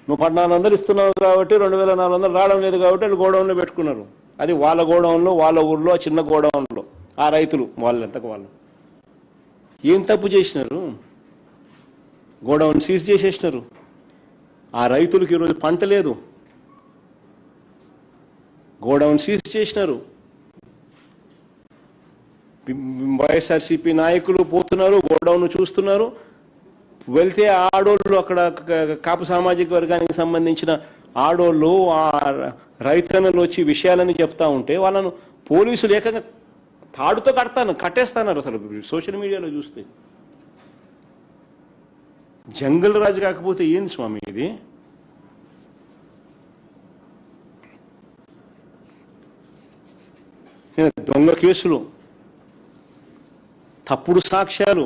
నువ్వు 1400 ఇస్తున్నావు కాబట్టి 2400 రావడం లేదు కాబట్టి వాళ్ళు గోడౌన్లో పెట్టుకున్నారు. అది వాళ్ళ గోడౌన్లో, వాళ్ళ ఊర్లో, చిన్న గోడౌన్లో ఆ రైతులు వాళ్ళంతకు వాళ్ళు ఏం తప్పు చేసినారు? గోడౌన్ సీజ్ చేసేసినారు. ఆ రైతులకు ఈరోజు పంట లేదు, గోడౌన్ సీజ్ చేసినారు. వైఎస్ఆర్సీపీ నాయకులు పోతున్నారు, గోడౌన్ చూస్తున్నారు. వెళ్తే ఆడోళ్ళు, అక్కడ కాపు సామాజిక వర్గానికి సంబంధించిన ఆడోళ్ళు, ఆ రైతన్నలు వచ్చి విషయాలని చెప్తా ఉంటే వాళ్ళను పోలీసులు ఏకంగా తాడుతో కట్టేస్తున్నారు. అసలు సోషల్ మీడియాలో చూస్తే జంగల్ రాజు కాకపోతే ఏంది స్వామి ఇది? దొంగ కేసులు, తప్పుడు సాక్ష్యాలు,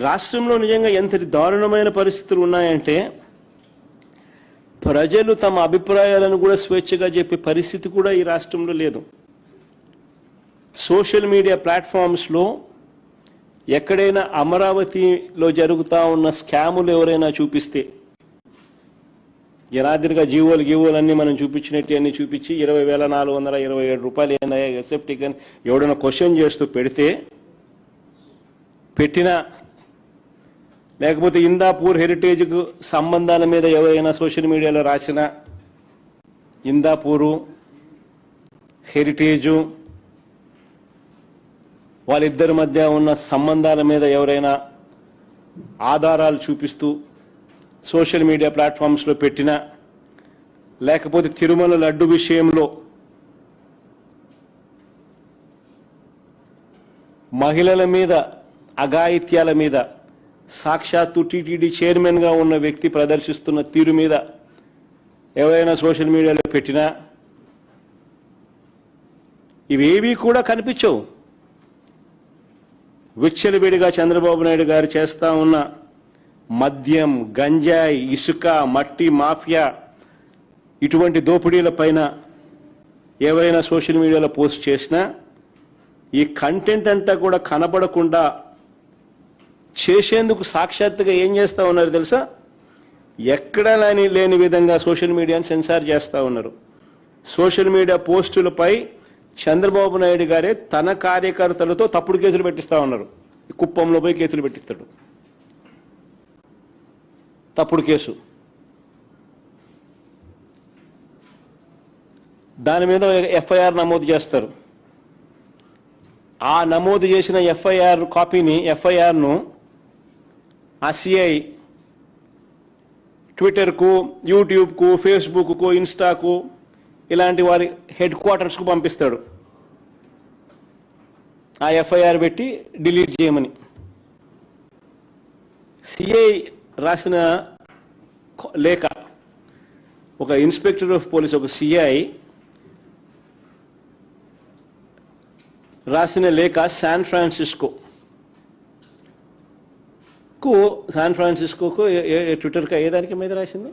రాష్ట్రంలో నిజంగా ఎంతటి దారుణమైన పరిస్థితులు ఉన్నాయంటే ప్రజలు తమ అభిప్రాయాలను కూడా స్వేచ్ఛగా చెప్పే పరిస్థితి కూడా ఈ రాష్ట్రంలో లేదు. సోషల్ మీడియా ప్లాట్ఫామ్స్లో ఎక్కడైనా అమరావతిలో జరుగుతూ ఉన్న స్కాములు ఎవరైనా చూపిస్తే, జనాదిరిగా జీవోలు అన్నీ మనం చూపించినట్టు అన్నీ చూపించి 20,427 రూపాయలు ఏందయ్యా ఎస్ఎఫ్టీ కానీ ఎవడైనా క్వశ్చన్ చేస్తూ పెట్టినా, లేకపోతే ఇందాపూర్ హెరిటేజ్కు సంబంధాల మీద ఎవరైనా సోషల్ మీడియాలో రాసిన ఇందాపూరు హెరిటేజు వాళ్ళిద్దరి మధ్య ఉన్న సంబంధాల మీద ఎవరైనా ఆధారాలు చూపిస్తూ సోషల్ మీడియా ప్లాట్ఫామ్స్లో పెట్టినా, లేకపోతే తిరుమల లడ్డు విషయంలో మహిళల మీద అఘాయిత్యాల మీద సాక్షాత్తు టీటీడీ చైర్మన్గా ఉన్న వ్యక్తి ప్రదర్శిస్తున్న తీరు మీద ఎవరైనా సోషల్ మీడియాలో పెట్టినా ఇవేవీ కూడా కనిపించవు. విచ్చలవిడిగా చంద్రబాబు నాయుడు గారు చేస్తా ఉన్న మద్యం, గంజాయి, ఇసుక, మట్టి మాఫియా ఇటువంటి దోపిడీల పైన ఎవరైనా సోషల్ మీడియాలో పోస్ట్ చేసినా ఈ కంటెంట్ అంతా కూడా కనబడకుండా చేసేందుకు సాక్షాత్తుగా ఏం చేస్తూ ఉన్నారు తెలుసా? ఎక్కడా లేని విధంగా సోషల్ మీడియాని సెన్సార్ చేస్తూ ఉన్నారు. సోషల్ మీడియా పోస్టులపై చంద్రబాబు నాయుడు గారే తన కార్యకర్తలతో తప్పుడు కేసులు పెట్టిస్తూ ఉన్నారు. కుప్పంలో పోయి కేసులు పెట్టిస్తాడు, తప్పుడు కేసు. దాని మీద ఎఫ్ఐఆర్ నమోదు చేస్తారు. ఆ నమోదు చేసిన ఎఫ్ఐఆర్ కాపీని, ఎఫ్ఐఆర్ను ఆ సిఐ ట్విట్టర్కు, యూట్యూబ్కు, ఫేస్బుక్కు, ఇన్స్టాకు ఇలాంటి వారి హెడ్ క్వార్టర్స్కు పంపిస్తాడు. ఆ ఎఫ్ఐఆర్ పెట్టి డిలీట్ చేయమని. సిఐ రాసిన లేఖ, ఒక ఇన్స్పెక్టర్ ఆఫ్ పోలీస్, ఒక సిఐ రాసిన లేఖ శాన్ ఫ్రాన్సిస్కోకు ట్విట్టర్కి ఏదానికి మీద రాసింది?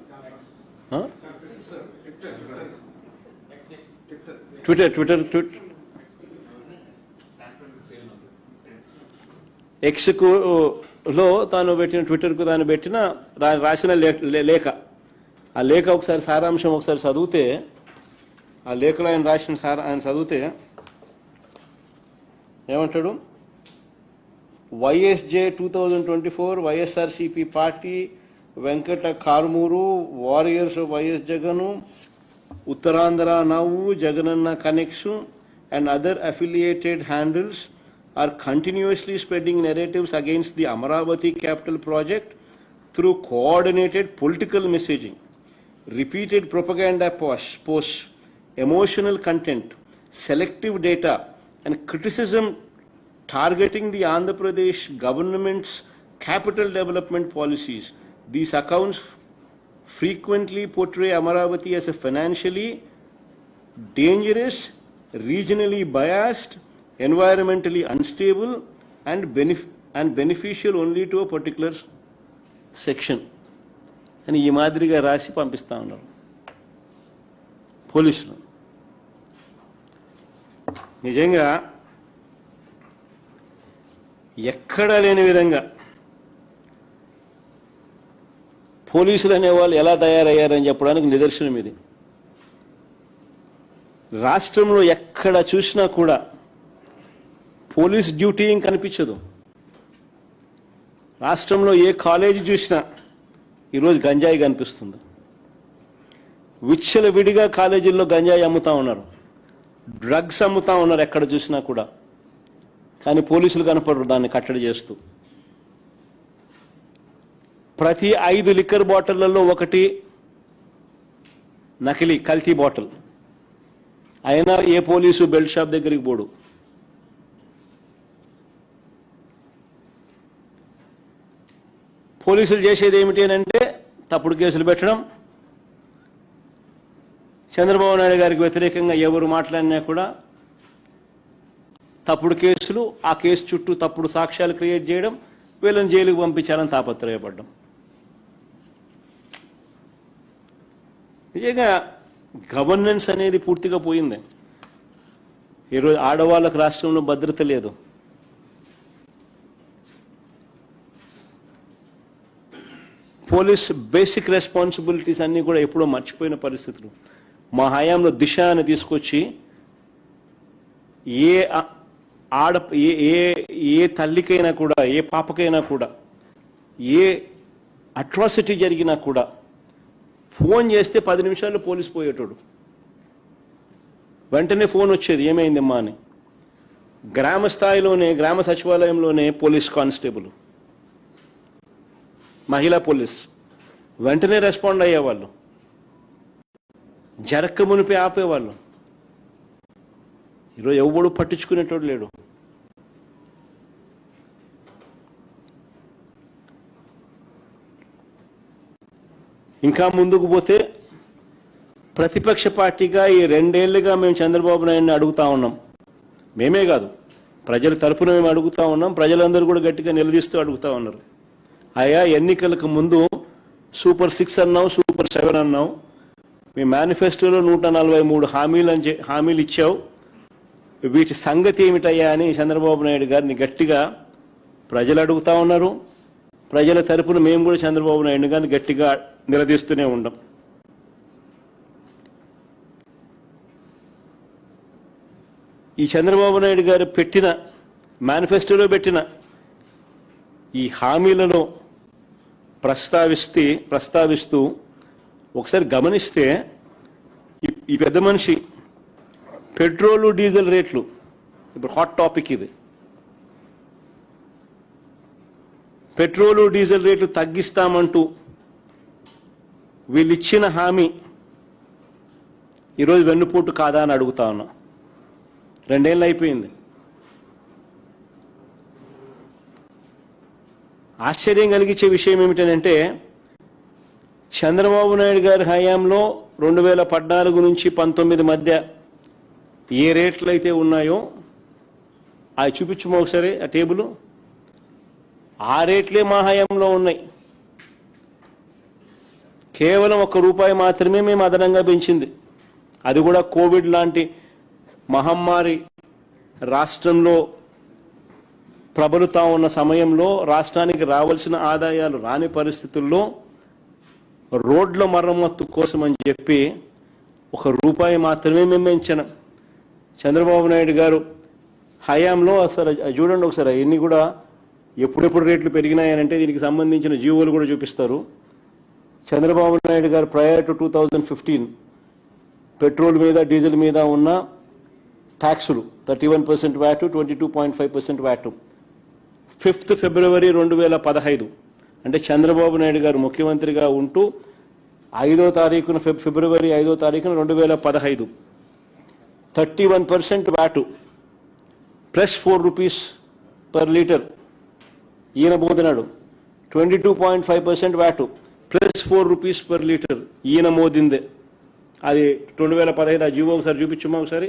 ట్విట్టర్ ఎక్స్లో తాను పెట్టిన, ట్విట్టర్కు తాను పెట్టిన రాసిన లేఖ. ఆ లేఖ ఒకసారి సారాంశం ఒకసారి చదివితే, ఆ లేఖలో ఆయన రాసిన ఆయన చదివితే ఏమంటాడు? YSJ 2024 వైఎస్ఆర్సీపీ పార్టీ, వెంకట కార్మూరు, వారియర్స్ వైఎస్ జగను, ఉత్తరాంధ్ర నవ్వు, Jagananna connection and other affiliated handles are continuously spreading narratives against the Amaravati capital project through coordinated political messaging, repeated propaganda posts, emotional content, selective data and criticism targeting the Andhra Pradesh government's capital development policies. These accounts frequently portray Amaravati as a financially dangerous, regionally biased, environmentally unstable and beneficial only to a particular section. అని ఈ మాదిరిగా రాసి పంపిస్తా ఉన్నారు పోలీసులు. నిజంగా ఎక్కడా లేని విధంగా పోలీసులు అనేవాళ్ళు ఎలా తయారయ్యారని చెప్పడానికి నిదర్శనం ఇది. రాష్ట్రంలో ఎక్కడ చూసినా కూడా పోలీస్ డ్యూటీ కనిపించదు. రాష్ట్రంలో ఏ కాలేజీ చూసినా ఈరోజు గంజాయి కనిపిస్తుంది. విచ్చలవిడిగా కాలేజీల్లో గంజాయి అమ్ముతా ఉన్నారు, డ్రగ్స్ అమ్ముతా ఉన్నారు ఎక్కడ చూసినా కూడా. కానీ పోలీసులు కనపడరు దాన్ని కట్టడి చేస్తూ. ప్రతి 5 లిక్కర్ బాటిళ్లలో ఒకటి నకిలీ కల్తీ బాటిల్. అయినా ఏ పోలీసు బెల్ట్ షాప్ దగ్గరికి పోడు. పోలీసులు చేసేది ఏమిటి అంటే తప్పుడు కేసులు పెట్టడం. చంద్రబాబు నాయుడు గారికి వ్యతిరేకంగా ఎవరు మాట్లాడినా కూడా తప్పుడు కేసులు, ఆ కేసు చుట్టూ తప్పుడు సాక్ష్యాలు క్రియేట్ చేయడం, వీళ్ళని జైలుకు పంపించాలని తాపత్రయపడ్డాం. నిజంగా గవర్నెన్స్ అనేది పూర్తిగా పోయింది. ఈరోజు ఆడవాళ్ళకు రాష్ట్రంలో భద్రత లేదు. పోలీస్ బేసిక్ రెస్పాన్సిబిలిటీస్ అన్నీ కూడా ఎప్పుడో మర్చిపోయిన పరిస్థితులు. మా హయాంలో దిశ అని తీసుకొచ్చి ఏ తల్లికైనా కూడా, ఏ పాపకైనా కూడా, ఏ అట్రాసిటీ జరిగినా కూడా ఫోన్ చేస్తే 10 నిమిషాల్లో పోలీసు పోయేటోడు. వెంటనే ఫోన్ వచ్చేది, ఏమైందమ్మా అని. గ్రామ స్థాయిలోనే, గ్రామ సచివాలయంలోనే పోలీస్ కానిస్టేబుల్, మహిళా పోలీస్ వెంటనే రెస్పాండ్ అయ్యేవాళ్ళు, జరక్క మునిపే ఆపేవాళ్ళు. ఈరోజు ఎవడు పట్టించుకునేటోడు లేడు. ఇంకా ముందుకు పోతే ప్రతిపక్ష పార్టీగా ఈ 2 ఏళ్లుగా మేము చంద్రబాబు నాయుడిని అడుగుతా ఉన్నాం. మేమే కాదు, ప్రజల తరపున మేము అడుగుతా ఉన్నాం. ప్రజలందరూ కూడా గట్టిగా నిలదీస్తూ అడుగుతా ఉన్నారు. అయ్యా, ఎన్నికలకు ముందు సూపర్ 6 అన్నావు, సూపర్ 7 అన్నావు. మీ మేనిఫెస్టోలో 143 హామీలు ఇచ్చావు. వీటి సంగతి ఏమిటయ్యా అని చంద్రబాబు నాయుడు గారిని గట్టిగా ప్రజలు అడుగుతా ఉన్నారు. ప్రజల తరపున మేము కూడా చంద్రబాబు నాయుడు గారిని గట్టిగా నిలదీస్తూనే ఉన్నాం. ఈ చంద్రబాబు నాయుడు గారు పెట్టిన మేనిఫెస్టోలో పెట్టిన ఈ హామీలను ప్రస్తావిస్తూ ఒకసారి గమనిస్తే ఈ పెద్ద మనిషి పెట్రోలు డీజిల్ రేట్లు ఇప్పుడు హాట్ టాపిక్. ఇది పెట్రోలు డీజిల్ రేట్లు తగ్గిస్తామంటూ వీళ్ళు ఇచ్చిన హామీ ఈరోజు వెన్నుపోటు కాదా అని అడుగుతా ఉన్నా. 2 ఏళ్ళు అయిపోయింది. ఆశ్చర్యం కలిగించే విషయం ఏమిటంటే చంద్రబాబు నాయుడు గారి హయాంలో 2014 నుంచి 19 మధ్య ఏ రేట్లు అయితే ఉన్నాయో అవి చూపించమో ఒకసారి ఆ టేబుల్. ఆ రేట్లే మా హయాంలో ఉన్నాయి. కేవలం ₹1 మాత్రమే మేము అదనంగా పెంచింది. అది కూడా కోవిడ్ లాంటి మహమ్మారి రాష్ట్రంలో ప్రబలుతా ఉన్న సమయంలో, రాష్ట్రానికి రావాల్సిన ఆదాయాలు రాని పరిస్థితుల్లో రోడ్ల మరమ్మత్తు కోసం అని చెప్పి ₹1 మాత్రమే మేము పెంచాం. చంద్రబాబు నాయుడు గారు హయాంలో అసలు చూడండి ఒకసారి, ఎన్ని కూడా ఎప్పుడెప్పుడు రేట్లు పెరిగినాయనంటే దీనికి సంబంధించిన జీవోలు కూడా చూపిస్తారు. చంద్రబాబు నాయుడు గారు ప్రయర్ టు 2015 పెట్రోల్ మీద, డీజిల్ మీద ఉన్న ట్యాక్సులు 31% వ్యాటు, 22.5% వ్యాటు 5th ఫిబ్రవరి 2015 అంటే చంద్రబాబు నాయుడు గారు ముఖ్యమంత్రిగా ఉంటూ 5వ తారీఖున ఫిబ్రవరి 5వ తారీఖున 2015 31% వ్యాటు ప్లస్ ₹4 పర్ లీటర్ ఈయన మోదినాడు. 22.5% వ్యాటు ప్లస్ ₹4 పర్ లీటర్ ఈయన మోదిందే. అది 2015 ఆ జీవో ఒకసారి చూపించమ్మా ఒకసారి.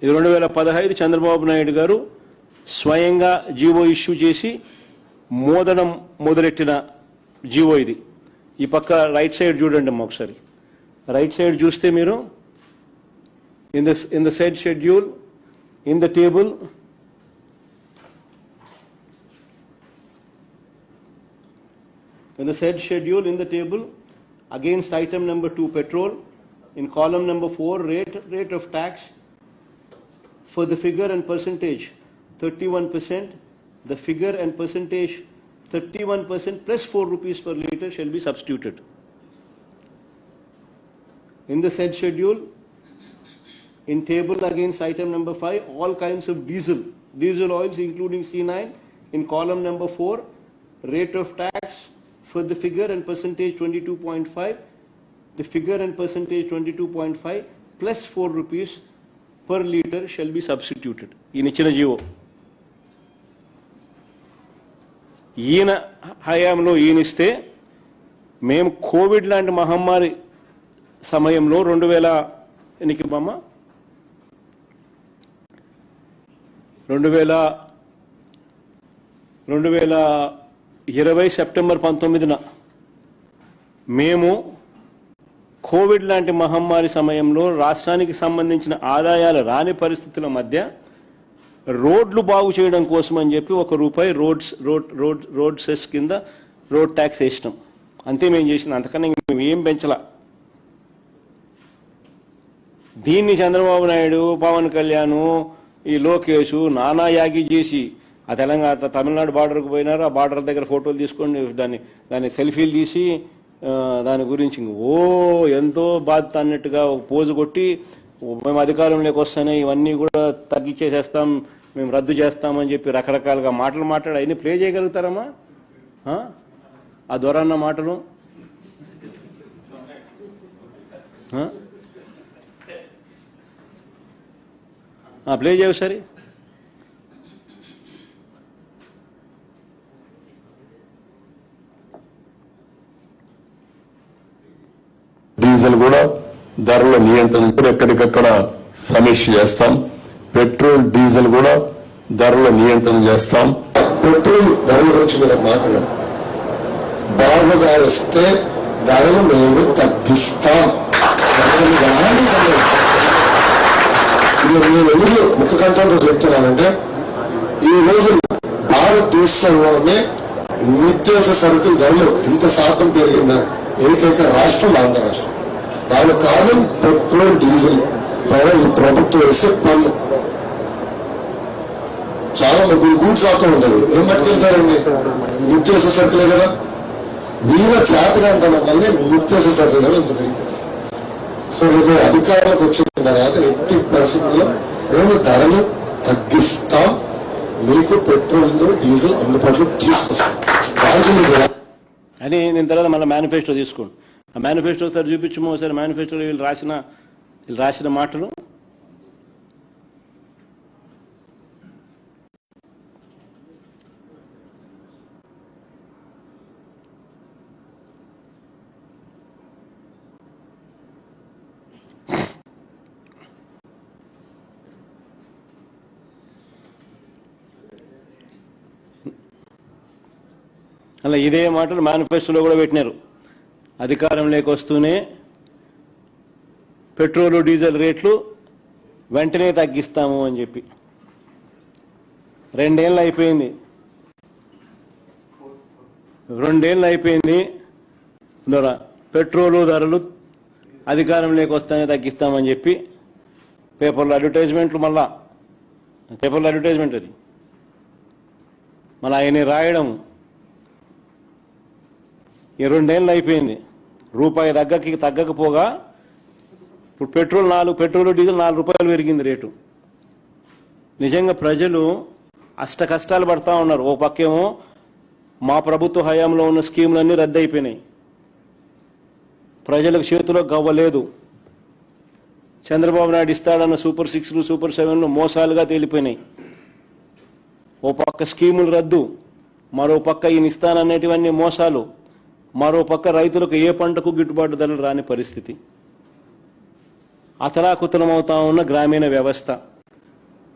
ఇది 2015 చంద్రబాబు నాయుడు గారు స్వయంగా జీవో ఇష్యూ చేసి మోదడం మొదలెట్టిన జీవో ఇది. ఈ పక్క రైట్ సైడ్ చూడండి అమ్మా ఒకసారి. రైట్ సైడ్ చూస్తే మీరు in the said schedule, in the table, in the said schedule, in the table, against item number 2 petrol, in column number 4 rate of tax for the figure and percentage 31%, the figure and percentage 31% plus ₹4 per litre shall be substituted. In the said schedule, in table against item number 5, all kinds of diesel oils including C9, in column number 4, rate of tax for the figure and percentage 22.5, the figure and percentage 22.5 plus ₹4 per litre shall be substituted. In ఇచ్చిన GO ఈయన హయాంలో ఈయనిస్తే మేము Covid లాంటి మహమ్మారి సమయంలో 2020 2020 September 19న మేము Covid లాంటి మహమ్మారి సమయంలో రాష్ట్రానికి సంబంధించిన ఆదాయాలు రాని పరిస్థితుల మధ్య రోడ్లు బాగు చేయడం కోసం అని చెప్పి ₹1 రోడ్ సెస్ కింద రోడ్ ట్యాక్స్ వేసినాం. అంతే మేము చేసింది, అంతకన్నా మేము ఏం పెంచలా. దీన్ని చంద్రబాబు నాయుడు, పవన్ కళ్యాణ్, ఈ లోకేష్ నానా యాగి చేసి ఆ తమిళనాడు బార్డర్కు పోయినారు. ఆ బార్డర్ దగ్గర ఫోటోలు తీసుకొని దాన్ని సెల్ఫీలు తీసి దాని గురించి ఎంతో బాధ్యత అన్నట్టుగా ఒక పోజు కొట్టి మేము అధికారంలోకి వస్తానే ఇవన్నీ కూడా తగ్గించేసేస్తాం, మేము రద్దు చేస్తామని చెప్పి రకరకాలుగా మాటలు మాట్లాడి అవన్నీ ప్లే చేయగలుగుతారమ్మా? ఆ దొరన్న మాటలు ప్లే చేయవు సరే. డీజిల్ కూడా ధరల నియంత్రణ ఎక్కడికక్కడ సమీక్ష చేస్తాం. పెట్రోల్ డీజిల్ కూడా ధరల నియంత్రణ చేస్తాం. పెట్రోల్ ధరల గురించి మీద మాట్లాడారు. బాగా జారిస్తే ధరలు మేము తగ్గిస్తాం. నేను ఎందుకు ముఖ కంఠంతో చెప్తున్నానంటే ఈ రోజు భారతదేశంలోనే నిత్యావసర సరుకుల ధరలు ఇంత శాతం పెరిగిందని ఏకైక రాష్ట్రం ఆంధ్ర రాష్ట్రం. దానికి కారణం పెట్రోల్ డీజిల్ పైన ఈ ప్రభుత్వం వేసే పన్ను. చాలా మంది గూడ్స్ ఆటో ఉండదు, ఏం పట్టుకెళ్తారండి? నిత్యావసర సరుకులే కదా. వీళ్ళ చేతగాంతనం వల్లే నిత్యావసర సరుకులు కదా ఇంత పెరిగింది. సో మేము అధికారంలోకి వచ్చిన తర్వాత ఎట్టి పరిస్థితుల్లో మేము ధరలు తగ్గిస్తాం, మీకు పెట్రోల్ డీజిల్ అందుబాటులో తీసుకొస్తాం అని నేను తర్వాత మళ్ళీ మేనిఫెస్టో తీసుకోండి. ఆ మేనిఫెస్టో ఒకసారి చూపించము. ఒకసారి మేనిఫెస్టోలో వీళ్ళు రాసిన మాటలు అలా ఇదే మాటలు మేనిఫెస్టోలో కూడా పెట్టినారు. అధికారంలోకి వస్తూనే పెట్రోలు డీజిల్ రేట్లు వెంటనే తగ్గిస్తాము అని చెప్పి 2 ఏళ్ళు అయిపోయింది. 2 ఏళ్ళు అయిపోయింది. పెట్రోలు ధరలు అధికారంలోకి వస్తూనే తగ్గిస్తామని చెప్పి పేపర్లో అడ్వర్టైజ్మెంట్లు, మళ్ళా పేపర్లో అడ్వర్టైజ్మెంట్ అది మళ్ళీ ఆయన రాయడం. ఈ 2 ఏళ్ళు అయిపోయింది. రూపాయి తగ్గకపోగా ఇప్పుడు పెట్రోల్ డీజిల్ ₹4 పెరిగింది రేటు. నిజంగా ప్రజలు అష్ట కష్టాలు పడతా ఉన్నారు. ఓ పక్కేమో మా ప్రభుత్వ హయాంలో ఉన్న స్కీములన్నీ రద్దు అయిపోయినాయి, ప్రజలకు చేతిలో గవ్వలేదు. చంద్రబాబు నాయుడు ఇస్తాడన్న సూపర్ 6లు సూపర్ 7లు మోసాలుగా తేలిపోయినాయి. ఓ పక్క స్కీములు రద్దు, మరో పక్క ఈయన ఇస్తాననేటివన్నీ మోసాలు, మరో పక్క రైతులకు ఏ పంటకు గిట్టుబాటు ధరలు రాని పరిస్థితి. అతలాకుతలమవుతా ఉన్న గ్రామీణ వ్యవస్థ.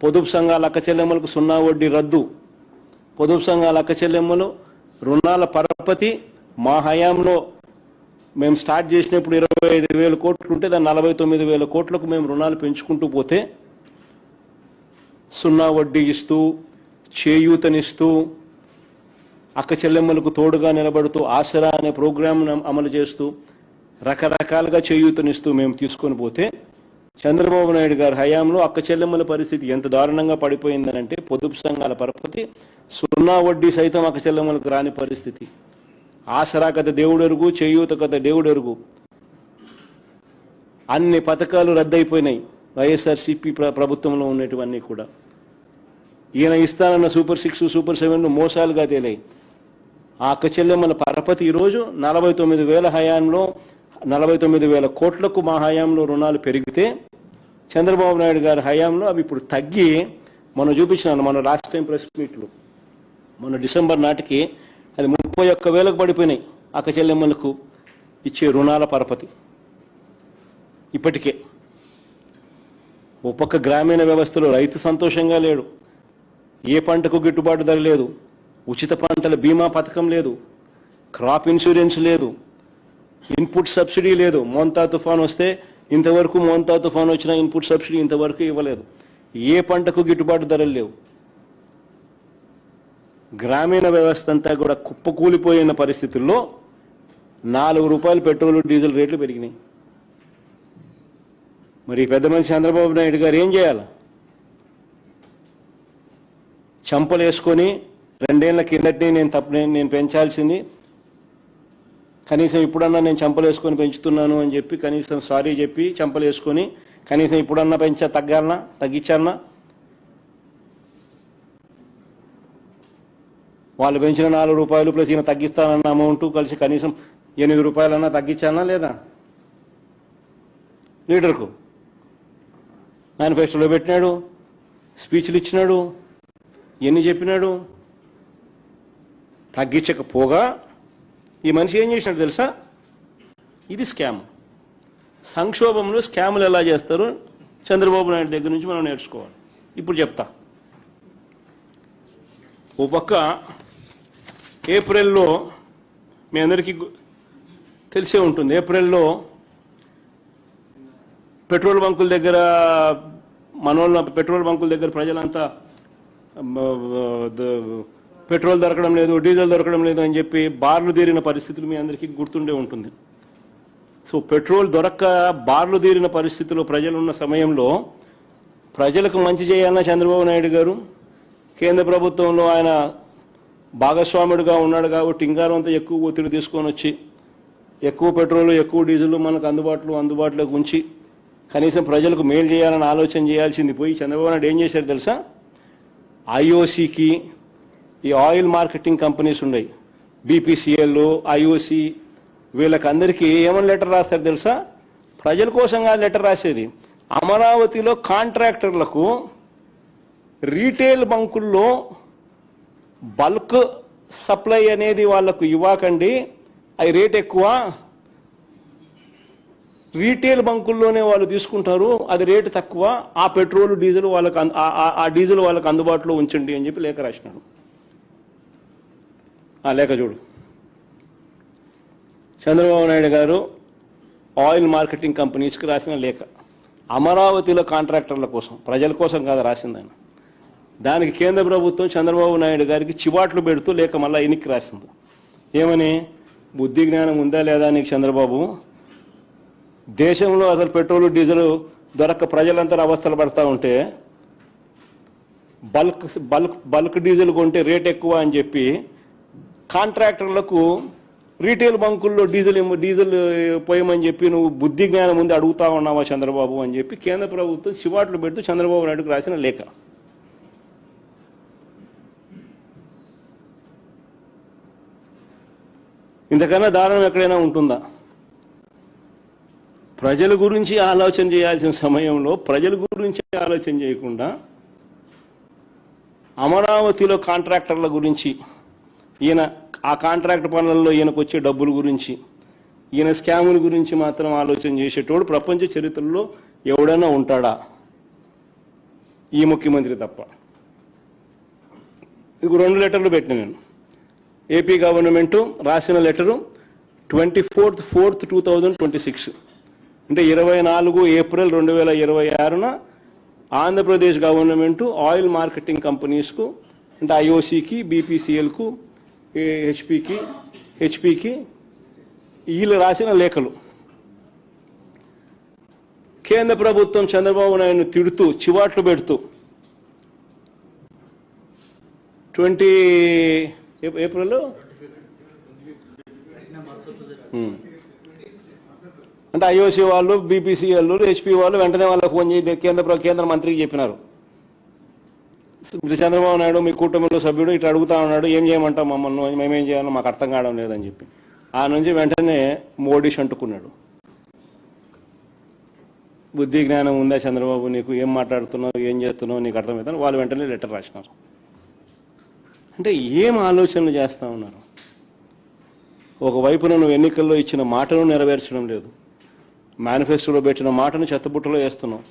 పొదుపు సంఘాల అక్క చెల్లెమ్మలకు 0 వడ్డీ రద్దు. పొదుపు సంఘాల అక్క చెల్లెమ్మలు రుణాల పరపతి మా హయాంలో మేము స్టార్ట్ చేసినప్పుడు 25,000 కోట్లు ఉంటే దాన్ని 49,000 కోట్లకు మేము రుణాలు పెంచుకుంటూ పోతే 0 వడ్డీ ఇస్తూ, చేయూతనిస్తూ, అక్క చెల్లెమ్మలకు తోడుగా నిలబడుతూ, ఆసరా అనే ప్రోగ్రాంను అమలు చేస్తూ, రకరకాలుగా చేయూతనిస్తూ మేము తీసుకొని పోతే చంద్రబాబు నాయుడు గారి హయాంలో అక్క చెల్లెమ్మల పరిస్థితి ఎంత దారుణంగా పడిపోయిందనంటే పొదుపు సంఘాల పరపతి 0 వడ్డీ సైతం అక్క చెల్లెమ్మలకు రాని పరిస్థితి. ఆసరా కథ దేవుడెరుగు, చేయూత కథ దేవుడెరుగు. అన్ని పథకాలు రద్దయిపోయినాయి వైఎస్ఆర్సీపీ ప్రభుత్వంలో ఉన్నటువన్నీ కూడా. ఈయన ఇస్తానన్న సూపర్ 6 సూపర్ 7లు మోసాలుగా తేలాయి. ఆ అక్క చెల్లెమ్మల పరపతి ఈరోజు 49,000 హయాంలో 49,000 కోట్లకు మా హయాంలో రుణాలు పెరిగితే చంద్రబాబు నాయుడు గారి హయాంలో అవి ఇప్పుడు తగ్గి మనం చూపించినాను. మన లాస్ట్ టైం ప్రెస్ మీట్లు మన డిసెంబర్ నాటికి అది 31,000కు పడిపోయినాయి అక్క చెల్లెమ్మలకు ఇచ్చే రుణాల పరపతి. ఇప్పటికే ఓ పక్క గ్రామీణ వ్యవస్థలో రైతు సంతోషంగా లేడు, ఏ పంటకు గిట్టుబాటు ధర లేదు. ఉచిత పంటల బీమా పథకం లేదు, క్రాప్ ఇన్సూరెన్స్ లేదు, ఇన్పుట్ సబ్సిడీ లేదు. మోంతా తుఫాన్ వస్తే ఇంతవరకు మోంతా తుఫాన్ వచ్చిన ఇన్పుట్ సబ్సిడీ ఇంతవరకు ఇవ్వలేదు. ఏ పంటకు గిట్టుబాటు ధరలు లేవు. గ్రామీణ వ్యవస్థ అంతా కూడా కుప్పకూలిపోయిన పరిస్థితుల్లో 4 రూపాయలు పెట్రోల్ డీజిల్ రేట్లు పెరిగినాయి. మరి పెద్ద మనిషి చంద్రబాబు నాయుడు గారు ఏం చేయాలి? చంపలు వేసుకొని 2 ఏళ్ల కిందటి నేను పెంచాల్సింది కనీసం ఇప్పుడన్నా నేను చంపలు వేసుకొని పెంచుతున్నాను అని చెప్పి కనీసం సారీ చెప్పి చంపలు వేసుకొని కనీసం ఇప్పుడన్నా తగ్గించాలన్నా? వాళ్ళు పెంచిన 4 రూపాయలు ప్లస్ ఈయన తగ్గిస్తానన్న అమౌంట్ కలిసి కనీసం 8 రూపాయలన్నా తగ్గించాలన్నా లేదా? లీడర్కు మేనిఫెస్టోలో పెట్టినాడు, స్పీచ్లు ఇచ్చినాడు, ఎన్ని చెప్పినాడు. తగ్గించకపోగా ఈ మనిషి ఏం చేసినాడు తెలుసా? ఇది స్కామ్. సంక్షోభంలో స్కాములు ఎలా చేస్తారో చంద్రబాబు నాయుడు దగ్గర నుంచి మనం నేర్చుకోవాలి. ఇప్పుడు చెప్తా. ఓ పక్క ఏప్రిల్లో మీ అందరికీ తెలిసే ఉంటుంది, ఏప్రిల్లో పెట్రోల్ బంకుల దగ్గర పెట్రోల్ బంకుల దగ్గర ప్రజలంతా పెట్రోల్ దొరకడం లేదు, డీజిల్ దొరకడం లేదు అని చెప్పి బార్లు తీరిన పరిస్థితులు మీ అందరికీ గుర్తుండే ఉంటుంది. సో పెట్రోల్ దొరక్క బార్లు తీరిన పరిస్థితుల్లో ప్రజలున్న సమయంలో ప్రజలకు మంచి చేయాలన్న చంద్రబాబు నాయుడు గారు కేంద్ర ప్రభుత్వంలో ఆయన భాగస్వాముడిగా ఉన్నాడు కాబట్టి ఇంగారంతా ఎక్కువ ఒత్తిడి తీసుకొని వచ్చి ఎక్కువ పెట్రోల్ ఎక్కువ డీజిల్ మనకు అందుబాటులోకి ఉంచి కనీసం ప్రజలకు మేలు చేయాలని ఆలోచన చేయాల్సింది పోయి చంద్రబాబు నాయుడు ఏం చేశారు తెలుసా? ఐఓసికి ఈ ఆయిల్ మార్కెటింగ్ కంపెనీస్ ఉన్నాయి, బీపీసీఎల్, ఐఓసి, వీళ్ళకందరికీ ఏమని లెటర్ రాస్తారు తెలుసా? ప్రజల కోసంగా లెటర్ రాసేది. అమరావతిలో కాంట్రాక్టర్లకు రీటైల్ బంకుల్లో బల్క్ సప్లై అనేది వాళ్లకు ఇవ్వకండి, అవి రేట్ ఎక్కువ, రీటైల్ బంకుల్లోనే వాళ్ళు తీసుకుంటారు, అది రేటు తక్కువ, ఆ పెట్రోల్ డీజిల్ వాళ్ళకు ఆ డీజిల్ వాళ్ళకు అందుబాటులో ఉంచండి అని చెప్పి లేఖ రాసినాడు. ఆ లేఖ చూడు. చంద్రబాబు నాయుడు గారు ఆయిల్ మార్కెటింగ్ కంపెనీస్కి రాసిన లేఖ. అమరావతిలో కాంట్రాక్టర్ల కోసం, ప్రజల కోసం కాదు రాసిందని. దానికి కేంద్ర ప్రభుత్వం చంద్రబాబు నాయుడు గారికి చివాట్లు పెడుతూ లేఖ మళ్ళీ ఎన్నిక రాసింది. ఏమని? బుద్ధి జ్ఞానం ఉందా లేదా నీకు చంద్రబాబు? దేశంలో అసలు పెట్రోల్ డీజిల్ దొరక్క ప్రజలంతా అవస్థలు పడతా ఉంటే బల్క్ డీజిల్ కొంటే రేట్ ఎక్కువ అని చెప్పి కాంట్రాక్టర్లకు రీటైల్ బంకుల్లో డీజిల్ పోయమని చెప్పి నువ్వు బుద్ధి జ్ఞానం ముందు అడుగుతా ఉన్నావా చంద్రబాబు అని చెప్పి కేంద్ర ప్రభుత్వం చివాట్లు పెడుతూ చంద్రబాబు నాయుడుకు రాసిన లేఖ. ఇంతకన్నా దారుణం ఎక్కడైనా ఉంటుందా? ప్రజల గురించి ఆలోచన చేయాల్సిన సమయంలో ప్రజల గురించి ఆలోచన చేయకుండా అమరావతిలో కాంట్రాక్టర్ల గురించి, ఈయన ఆ కాంట్రాక్ట్ పనులలో ఈయనకు వచ్చే డబ్బుల గురించి, ఈయన స్కాముల గురించి మాత్రం ఆలోచన చేసేటోడు ప్రపంచ చరిత్రలో ఎవడైనా ఉంటాడా? ఈ ముఖ్యమంత్రి తప్ప. ఇది 2 లెటర్లు పెట్టిన నేను. ఏపీ గవర్నమెంట్ రాసిన లెటరు 24/4/2026, అంటే 24 ఏప్రిల్ 2026న ఆంధ్రప్రదేశ్ గవర్నమెంట్ ఆయిల్ మార్కెటింగ్ కంపెనీస్కు, అంటే ఐఓసికి, బీపీసీఎల్కు, హెచ్పికి వీళ్ళు రాసిన లేఖలు. కేంద్ర ప్రభుత్వం చంద్రబాబు నాయుడును తిడుతూ చివాట్లు పెడుతూ 20 ఏప్రిల్లో అంటే ఐఓసి వాళ్ళు, బీపీసీఎల్, హెచ్పి వాళ్ళు వెంటనే వాళ్ళకి ఫోన్ చేసి కేంద్ర మంత్రికి చెప్పినారు, చంద్రబాబు నాయుడు మీ కూటమిలో సభ్యుడు ఇట్లా అడుగుతా ఉన్నాడు, ఏం చేయమంటాం మమ్మల్ని, మేమేం చేయాలో మాకు అర్థం కావడం లేదని చెప్పి ఆ నుంచి వెంటనే మోడీ అంటుకున్నాడు. బుద్ధి జ్ఞానం ఉందా చంద్రబాబు నీకు? ఏం మాట్లాడుతున్నావు, ఏం చేస్తున్నావు, నీకు అర్థమవుతాను. వాళ్ళు వెంటనే లెటర్ రాసినారు. అంటే ఏం ఆలోచనలు చేస్తూ ఉన్నారు? ఒకవైపున నువ్వు ఎన్నికల్లో ఇచ్చిన మాటను నెరవేర్చడం లేదు, మేనిఫెస్టోలో పెట్టిన మాటను చెత్తబుట్టలో వేస్తున్నావు.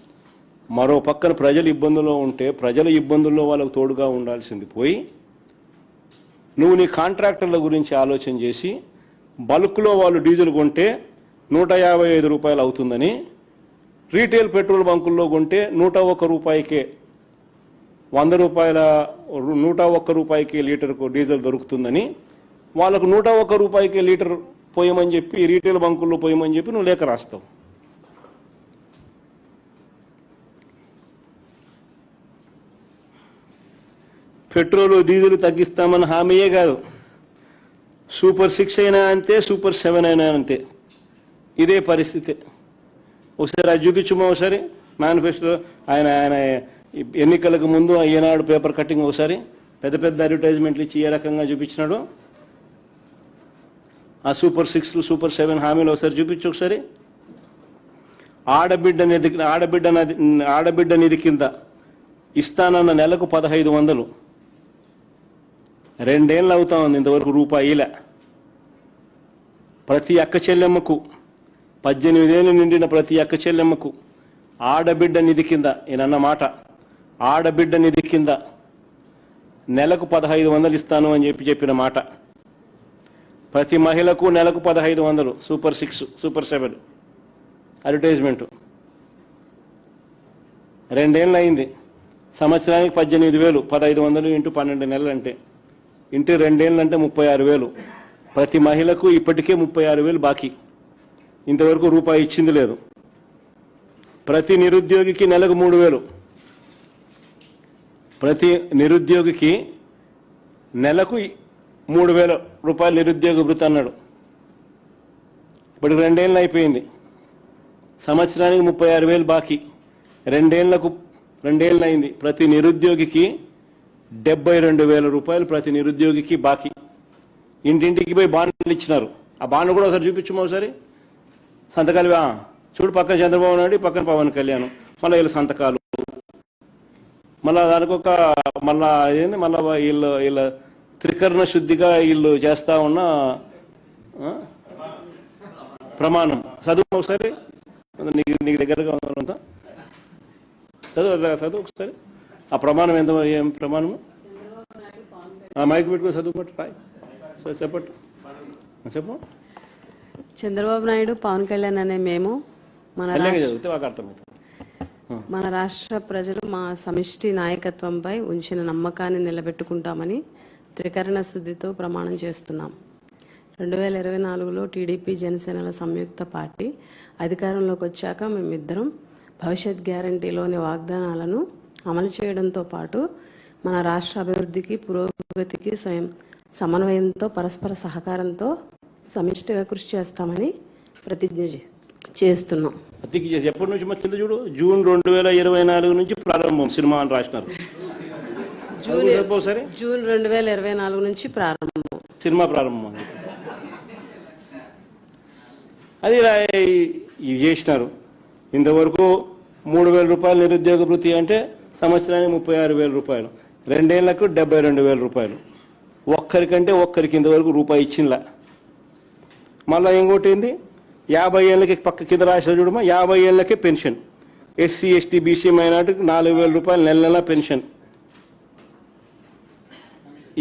మరో పక్కన ప్రజలు ఇబ్బందుల్లో ఉంటే ప్రజల ఇబ్బందుల్లో వాళ్ళకు తోడుగా ఉండాల్సింది పోయి నువ్వు నీ కాంట్రాక్టర్ల గురించి ఆలోచన చేసి బల్క్లో వాళ్ళు డీజిల్ కొంటే 155 రూపాయలు అవుతుందని, రీటైల్ పెట్రోల్ బంకుల్లో కొంటే 101 రూపాయికే 101 రూపాయికే లీటర్కు డీజిల్ దొరుకుతుందని, వాళ్ళకు 101 రూపాయికే లీటర్ పోయమని చెప్పి రీటైల్ బంకుల్లో పోయమని చెప్పి నువ్వు లేఖ రాస్తావు. పెట్రోల్ డీజిల్ తగ్గిస్తామని హామీయే కాదు, సూపర్ 6 అయినా అంతే, సూపర్ 7 అయినా అంతే, ఇదే పరిస్థితి. ఒకసారి అది చూపించమో, ఒకసారి మేనిఫెస్టో ఆయన ఎన్నికలకు ముందు ఈనాడు పేపర్ కటింగ్ ఒకసారి పెద్ద పెద్ద అడ్వర్టైజ్మెంట్లు ఇచ్చి ఏ రకంగా చూపించినాడు. ఆ సూపర్ 6 సూపర్ 7 హామీలు ఒకసారి చూపించు. ఒకసారి ఆడబిడ్డ నిధి కింద ఇస్తానన్న నెలకు 1500, 2 ఏళ్ళు అవుతా ఉంది, ఇంతవరకు రూపాయిలే. ప్రతి అక్క చెల్లెమ్మకు 18 ఏళ్ళు నిండిన ప్రతి అక్క చెల్లెమ్మకు ఆడబిడ్డ నిధి కింద, ఈయనన్న మాట, ఆడబిడ్డ నిధి కింద నెలకు 1500 ఇస్తాను అని చెప్పిన మాట. ప్రతి మహిళకు నెలకు 1500, సూపర్ 6 సూపర్ 7 అడ్వర్టైజ్మెంటు. 2 ఏళ్ళు అయింది, సంవత్సరానికి 18,000, 1500 ఇంటూ 12 నెలలు అంటే ఇంటూ 2 ఏళ్ళు అంటే 36,000. ప్రతి మహిళకు ఇప్పటికే 36,000 బాకీ, ఇంతవరకు రూపాయి ఇచ్చింది లేదు. ప్రతి నిరుద్యోగికి నెలకు 3,000, ప్రతి నిరుద్యోగికి నెలకు 3,000 రూపాయలు నిరుద్యోగ భృతి అన్నాడు. ఇప్పటికి 2 ఏళ్ళు అయిపోయింది, సంవత్సరానికి 36,000 బాకీ, 2 ఏళ్ళు అయింది. ప్రతి నిరుద్యోగికి 72,000 రూపాయలు ప్రతి నిరుద్యోగికి బాకీ. ఇంటింటికి పోయి బాండ్లు ఇచ్చినారు. ఆ బాండ్ కూడా ఒకసారి చూపించము, ఒకసారి సంతకాలు. చూడు, పక్కన చంద్రబాబు నాయుడు, పక్కన పవన్ కళ్యాణ్, మళ్ళీ వీళ్ళ సంతకాలు, మళ్ళా దానికొక మళ్ళా ఏంది, మళ్ళా వీళ్ళ త్రికరణ శుద్ధిగా వీళ్ళు చేస్తా ఉన్న ప్రమాణం. చదువు ఒకసారి, నీకు దగ్గరగా ఉన్నంత చదువు ఒకసారి. ఆ ప్రమాణం ఎంత, ఏం ప్రమాణము? మైక్ పెట్టుకుని చదువు పట్టు, రాయ్ చెప్పట్టు, చెప్పు. చంద్రబాబు నాయుడు, పవన్ కళ్యాణ్ అనే మేము చదివితే మాకు అర్థమవుతుంది. మన రాష్ట్ర ప్రజలు మా సమిష్టి నాయకత్వంపై ఉంచిన నమ్మకాన్ని నిలబెట్టుకుంటామని త్రికరణ శుద్ధితో ప్రమాణం చేస్తున్నాం. 2024లో టీడీపీ జనసేనల సంయుక్త పార్టీ అధికారంలోకి వచ్చాక మేమిద్దరం భవిష్యత్ గ్యారంటీలోని వాగ్దానాలను అమలు చేయడంతో పాటు మన రాష్ట్ర అభివృద్ధికి, పురోగతికి సమన్వయంతో, పరస్పర సహకారంతో సమిష్టిగా కృషి చేస్తామని ప్రతిజ్ఞ చేస్తున్నాం. ఎప్పటి నుంచి వచ్చిందో చూడు, జూన్ 2024 నుంచి ప్రారంభం సినిమా అని రాసినారు. జూన్ 2024 నుంచి ప్రారంభం, సినిమా ప్రారంభం. అది ఇది చేసినారు. ఇంతవరకు 3,000 రూపాయలు నిరుద్యోగ భృతి అంటే సంవత్సరానికి 36,000 రూపాయలు, 2 ఏళ్లకు 72,000 రూపాయలు. ఒక్కరికి ఇంతవరకు రూపాయి ఇచ్చిందా. మళ్ళీ ఇంకోటి ఏంది, 50 ఏళ్ళకి పక్క కింద రాసిన చూడమా, 50 ఏళ్ళకే పెన్షన్. ఎస్సీ, ఎస్టీ, బీసీ, మైనార్టీకి 4,000 రూపాయలు నెల పెన్షన్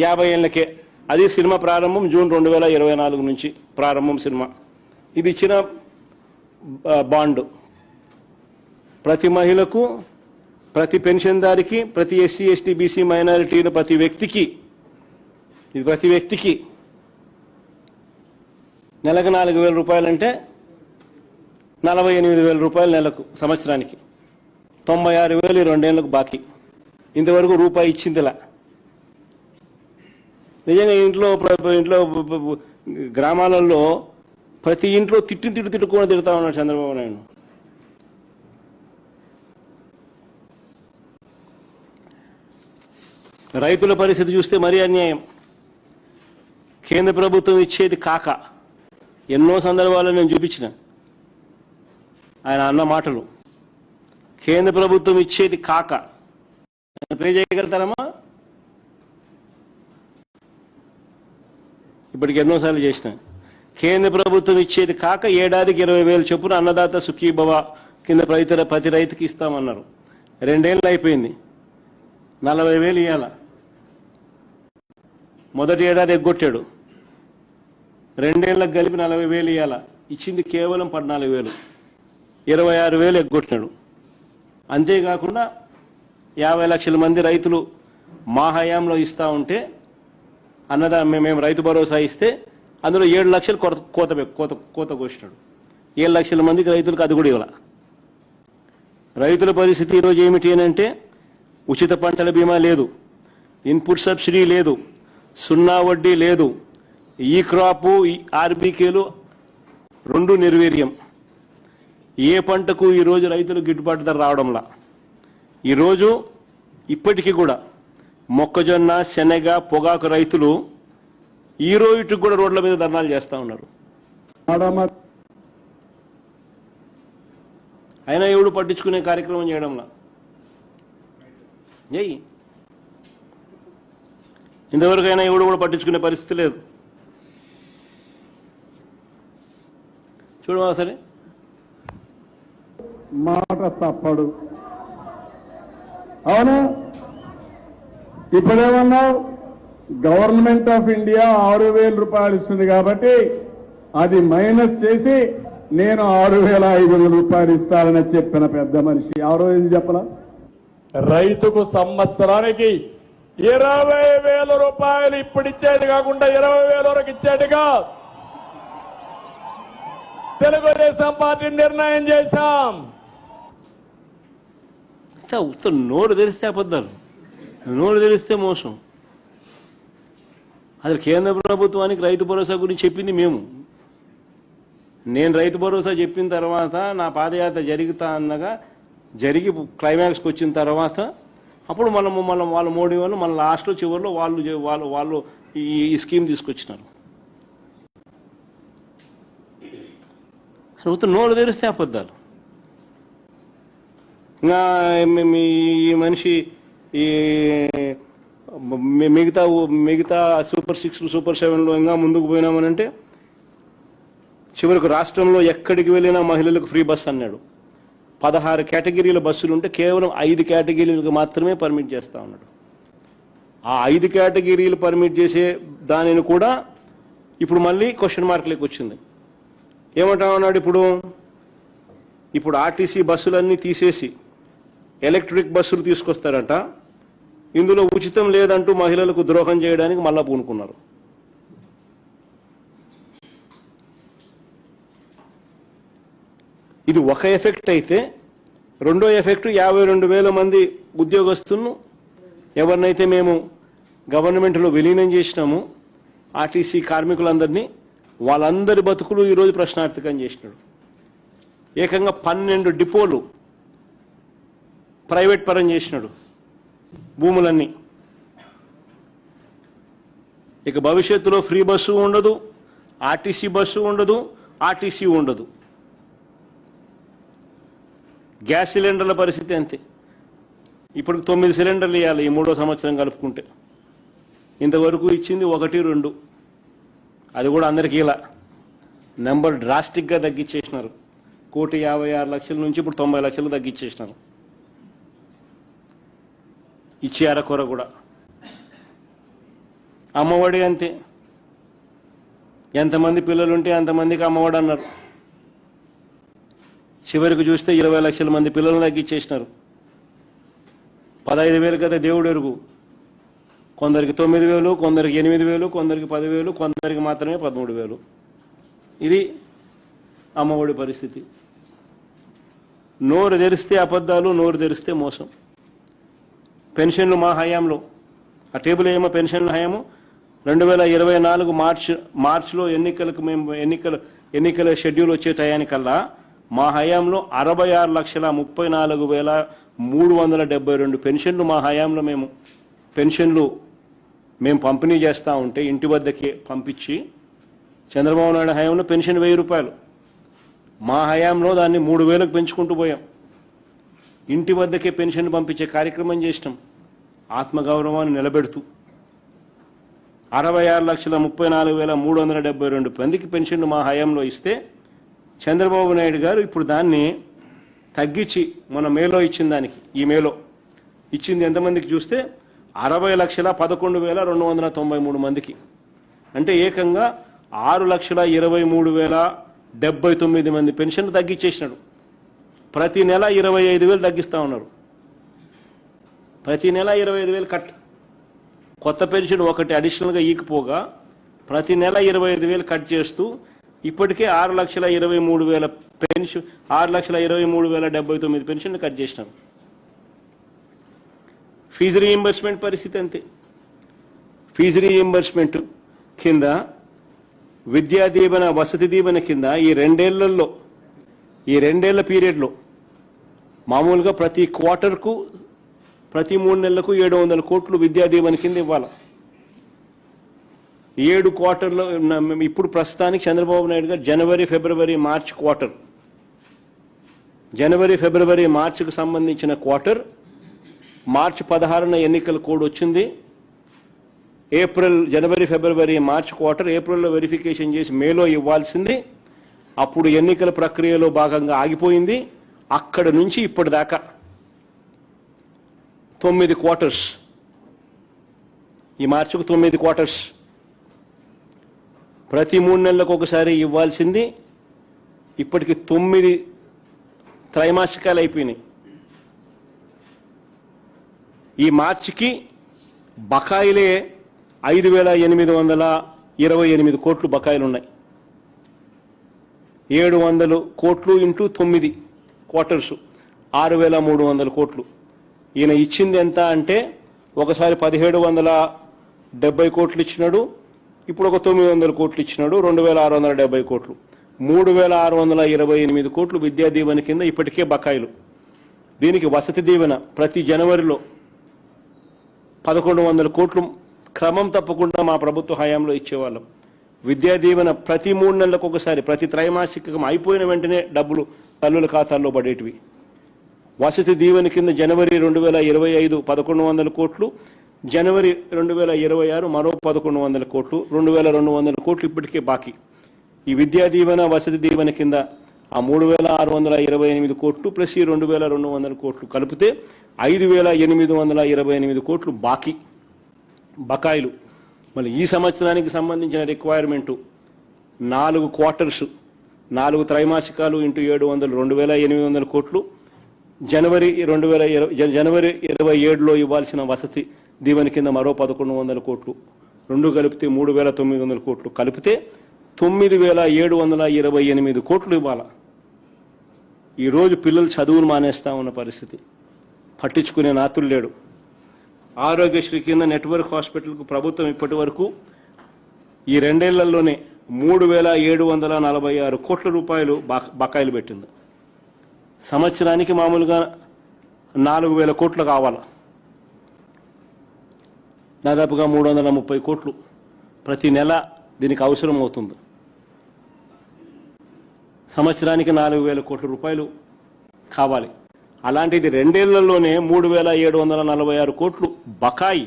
50 ఏళ్ళకే. అది సినిమా ప్రారంభం జూన్ 2024 నుంచి ప్రారంభం సినిమా. ఇది ఇచ్చిన బాండు. ప్రతి మహిళకు, ప్రతి పెన్షన్దారికి, ప్రతి ఎస్సీ, ఎస్టీ, బీసీ, మైనారిటీల ప్రతి వ్యక్తికి నెలకు 4,000 రూపాయలు అంటే 48,000 రూపాయలు నెలకు, సంవత్సరానికి 96,000 2 ఏళ్లకు బాకీ. ఇంతవరకు రూపాయి ఇచ్చిందిలా. నిజంగా ఇంట్లో గ్రామాలలో ప్రతి ఇంట్లో తిట్టుకొని తిడతా ఉన్నాడు చంద్రబాబు నాయుడు. రైతుల పరిస్థితి చూస్తే మరీ అన్యాయం. కేంద్ర ప్రభుత్వం ఇచ్చేది కాక, ఎన్నో సందర్భాల్లో నేను చూపించిన ఆయన అన్న మాటలు. కేంద్ర ప్రభుత్వం ఇచ్చేది కాక ప్రే చేయగలుగుతారమ్మా? ఇప్పటికి ఎన్నోసార్లు చేసిన. కేంద్ర ప్రభుత్వం ఇచ్చేది కాక ఏడాదికి 20,000 చొప్పున అన్నదాత సుఖీభవ కింద ప్రతి రైతుకి ఇస్తామన్నారు. 2 ఏళ్ళు అయిపోయింది, 40,000 ఇవ్వాల. మొదటి ఏడాది ఎగ్గొట్టాడు. 2 ఏళ్ళకి కలిపి 40,000 ఇవ్వాల, ఇచ్చింది కేవలం 14,000, 26,000 ఎగ్గొట్టినాడు. అంతేకాకుండా 50 లక్షల మంది రైతులు మా హయాంలో ఇస్తూ ఉంటే మేము రైతు భరోసా ఇస్తే అందులో 7 లక్షలు కోత కోసినాడు. 7 లక్షల మందికి రైతులకు అది కూడా ఇవ్వాల. రైతుల పరిస్థితి ఈరోజు ఏమిటి అని అంటే ఉచిత పంటల బీమా లేదు, ఇన్పుట్ సబ్సిడీ లేదు, 0 వడ్డీ లేదు, ఈ క్రాపు ఆర్బీకేలు 2 నిర్వీర్యం. ఏ పంటకు ఈరోజు రైతులు గిట్టుబాటు ధర రావడంలా. ఈరోజు ఇప్పటికీ కూడా మొక్కజొన్న, శనగ, పొగాకు రైతులు ఈ రోజుకి కూడా రోడ్ల మీద ధర్నాలు చేస్తూ ఉన్నారు. అయినా ఎవడు పట్టించుకునే కార్యక్రమం చేయడంలా. ఇంతవరకైనా ఎవడు కూడా పట్టించుకునే పరిస్థితి లేదు. చూడవా సరే, మాట తప్పడు. అవును, ఇప్పుడేమన్నావు, గవర్నమెంట్ ఆఫ్ ఇండియా 6,000 రూపాయలు ఇస్తుంది కాబట్టి అది మైనస్ చేసి నేను 6,500 రూపాయలు ఇస్తానని చెప్పిన పెద్ద మనిషి ఎవరో ఏం చెప్పలా? రైతుకు సంవత్సరానికి 20,000 రూపాయలు ఇప్పుడు ఇచ్చేది కాకుండా 20,000 వరకు ఇచ్చేట్టుగా తెలుగుదేశం పార్టీ నిర్ణయం చేశాం. నోరు తెరిస్తే అబద్ధాలు, నోరు తెరిస్తే మోసం. అసలు కేంద్ర ప్రభుత్వానికి రైతు భరోసా గురించి చెప్పింది మేము. నేను రైతు భరోసా చెప్పిన తర్వాత నా పాదయాత్ర జరుగుతా అన్నగా జరిగి క్లైమాక్స్కి వచ్చిన తర్వాత అప్పుడు వాళ్ళ మోడీ వాళ్ళు మన లాస్ట్లో చివరిలో వాళ్ళు ఈ స్కీమ్ తీసుకొచ్చినారు. నోరు తెరిస్తే అబద్ధాలు. ఇంకా ఈ మనిషి ఈ మిగతా సూపర్ 6 సూపర్ 7లో ఇంకా ముందుకు పోయినామనంటే చివరికి రాష్ట్రంలో ఎక్కడికి వెళ్ళినా మహిళలకు ఫ్రీ బస్ అన్నాడు. 16 కేటగిరీల బస్సులు ఉంటే కేవలం 5 కేటగిరీలకు మాత్రమే పర్మిట్ చేస్తా ఉన్నాడు. ఆ 5 కేటగిరీలు పర్మిట్ చేసే దానిని కూడా ఇప్పుడు మళ్ళీ క్వశ్చన్ మార్క్లోకి వచ్చింది. ఏమంటా ఉన్నాడు ఇప్పుడు ఆర్టీసీ బస్సులన్నీ తీసేసి ఎలక్ట్రిక్ బస్సులు తీసుకొస్తారంట. ఇందులో ఉచితం లేదంటూ మహిళలకు ద్రోహం చేయడానికి మళ్ళా పూనుకున్నారు. ఇది ఒక ఎఫెక్ట్ అయితే, రెండో ఎఫెక్ట్ 52,000 మంది ఉద్యోగస్తులను ఎవరినైతే మేము గవర్నమెంట్లో విలీనం చేసినాము, ఆర్టీసీ కార్మికులందరినీ, వాళ్ళందరి బతుకులు ఈరోజు ప్రశ్నార్థకం చేసినాడు. ఏకంగా 12 డిపోలు ప్రైవేట్ పరం చేసినాడు, భూములన్నీ. ఇక భవిష్యత్తులో ఫ్రీ బస్సు ఉండదు, ఆర్టీసీ బస్సు ఉండదు, ఆర్టీసీ ఉండదు. గ్యాస్ సిలిండర్ల పరిస్థితి అంతే. ఇప్పుడు 9 సిలిండర్లు ఇవ్వాలి ఈ 3వ సంవత్సరం కలుపుకుంటే. ఇంతవరకు ఇచ్చింది 1, 2. అది కూడా అందరికీ ఇలా నెంబర్ డ్రాస్టిక్గా తగ్గించేసినారు. 1,56 లక్షల నుంచి ఇప్పుడు 90 లక్షలు తగ్గించేసినారు. ఇచ్చే అరకొర కూడా. అమ్మఒడి అంతే, ఎంతమంది పిల్లలుంటే అంతమందికి అమ్మఒడి అన్నారు. చివరికి చూస్తే 20 లక్షల మంది పిల్లలను తగ్గించేసినారు. 15,000 కదా దేవుడు ఎరుగు. కొందరికి 9,000, కొందరికి 8,000, కొందరికి 10,000, కొందరికి మాత్రమే 13,000. ఇది అమ్మఒడి పరిస్థితి. నోరు తెరిస్తే అబద్ధాలు, నోరు తెరిస్తే మోసం. పెన్షన్లు మా హయాంలో, ఆ టేబుల్ ఏమో పెన్షన్ల హయాము 2024 మార్చిలో ఎన్నికల షెడ్యూల్ వచ్చే టయానికల్లా మా హయాంలో 66,34,372 పెన్షన్లు మా హయాంలో మేము పంపిణీ చేస్తూ ఉంటే ఇంటి వద్దకే పంపించి, చంద్రబాబు నాయుడు హయాంలో పెన్షన్ 1,000 రూపాయలు, మా హయాంలో దాన్ని 3,000కు పెంచుకుంటూ పోయాం. ఇంటి వద్దకే పెన్షన్ పంపించే కార్యక్రమం చేసినాం. ఆత్మగౌరవాన్ని నిలబెడుతూ 66,34,372 మందికి పెన్షన్లు మా హయాంలో ఇస్తే చంద్రబాబు నాయుడు గారు ఇప్పుడు దాన్ని తగ్గించి మన మేలో ఇచ్చిన దానికి, ఈ మేలో ఇచ్చింది ఎంతమందికి చూస్తే 60,11,293 మందికి, అంటే ఏకంగా 6,23,079 మంది పెన్షన్లు తగ్గించేసినాడు. ప్రతి నెల 25,000 తగ్గిస్తా ఉన్నారు. ప్రతి నెల 25,000 కట్. కొత్త పెన్షన్ ఒకటి అడిషనల్గా ఈకపోగా ప్రతి నెల 25,000 కట్ చేస్తూ ఇప్పటికే 6,23,000 పెన్షన్ 6,23,079 పెన్షన్లు కట్ చేసినారు. ఫీజు రీయింబర్స్మెంట్ పరిస్థితి అంతే. ఫీజు రీయింబర్స్మెంట్ కింద విద్యా దీవెన, వసతి దీవెన కింద ఈ రెండేళ్ల పీరియడ్లో మామూలుగా ప్రతి క్వార్టర్కు ప్రతి 3 నెలలకు 700 కోట్లు విద్యా దీవెన కింద ఇవ్వాలి. 7 క్వార్టర్లో ఇప్పుడు ప్రస్తుతానికి చంద్రబాబు నాయుడు గారు జనవరి, ఫిబ్రవరి, మార్చ్ క్వార్టర్, జనవరి, ఫిబ్రవరి, మార్చికి సంబంధించిన క్వార్టర్, మార్చి 16న ఎన్నికల కోడ్ వచ్చింది. జనవరి, ఫిబ్రవరి, మార్చ్ క్వార్టర్ ఏప్రిల్లో వెరిఫికేషన్ చేసి మేలో ఇవ్వాల్సింది. అప్పుడు ఎన్నికల ప్రక్రియలో భాగంగా ఆగిపోయింది. అక్కడ నుంచి ఇప్పటిదాకా 9 క్వార్టర్స్, ఈ మార్చికు 9 క్వార్టర్స్, ప్రతి 3 నెలలకు ఒకసారి ఇవ్వాల్సింది ఇప్పటికి 9 త్రైమాసికాలు అయిపోయినాయి. ఈ మార్చికి బకాయిలే 5,828 కోట్లు బకాయిలు ఉన్నాయి. 700 కోట్లు ఇంటూ 9 క్వార్టర్స్ 6,300 కోట్లు. ఈయన ఇచ్చింది ఎంత అంటే ఒకసారి 1,770 కోట్లు ఇచ్చినాడు, ఇప్పుడు ఒక 900 కోట్లు ఇచ్చినాడు, 2,670 కోట్లు, 3,628 కోట్లు విద్యా దీవెన కింద ఇప్పటికే బకాయిలు. దీనికి వసతి దీవెన ప్రతి జనవరిలో 1,100 కోట్లు క్రమం తప్పకుండా మా ప్రభుత్వ హయాంలో ఇచ్చేవాళ్ళం. విద్యా దీవెన ప్రతి 3 నెలలకు ఒకసారి, ప్రతి త్రైమాసికం అయిపోయిన వెంటనే డబ్బులు తల్లుల ఖాతాల్లో పడేటివి. వసతి దీవెన కింద జనవరి 2025 1,100 కోట్లు, జనవరి 2026 మరో 1,100 కోట్లు, 2,200 కోట్లు ఇప్పటికే బాకీ. ఈ విద్యా దీవెన, వసతి దీవెన కింద ఆ 3,628 కోట్లు ప్లస్ ఈ 2,200 కోట్లు కలిపితే 5,828 కోట్లు బకాయిలు. మళ్ళీ ఈ సంవత్సరానికి సంబంధించిన రిక్వైర్మెంటు 4 క్వార్టర్స్, 4 త్రైమాసికాలు ఇంటూ 700 2,800 కోట్లు, జనవరి 27లో ఇవ్వాల్సిన వసతి దీవెన కింద మరో 1,100 కోట్లు, రెండు కలిపితే 3,900 కోట్లు, కలిపితే 9,728 కోట్లు ఇవ్వాలి. ఈరోజు పిల్లలు చదువులు మానేస్తా ఉన్న పరిస్థితి, పట్టించుకునే నాతులు లేడు. ఆరోగ్యశ్రీ కింద నెట్వర్క్ హాస్పిటల్కు ప్రభుత్వం ఇప్పటి వరకు ఈ 2 ఏళ్లలోనే 3,746 కోట్ల రూపాయలు బకాయిలు పెట్టింది. సంవత్సరానికి మామూలుగా 4,000 కోట్లు కావాలి, దాదాపుగా 330 కోట్లు ప్రతి నెల దీనికి అవసరం అవుతుంది. సంవత్సరానికి 4,000 కోట్ల రూపాయలు కావాలి. అలాంటిది 2 ఏళ్లలోనే 3,746 కోట్లు బకాయి.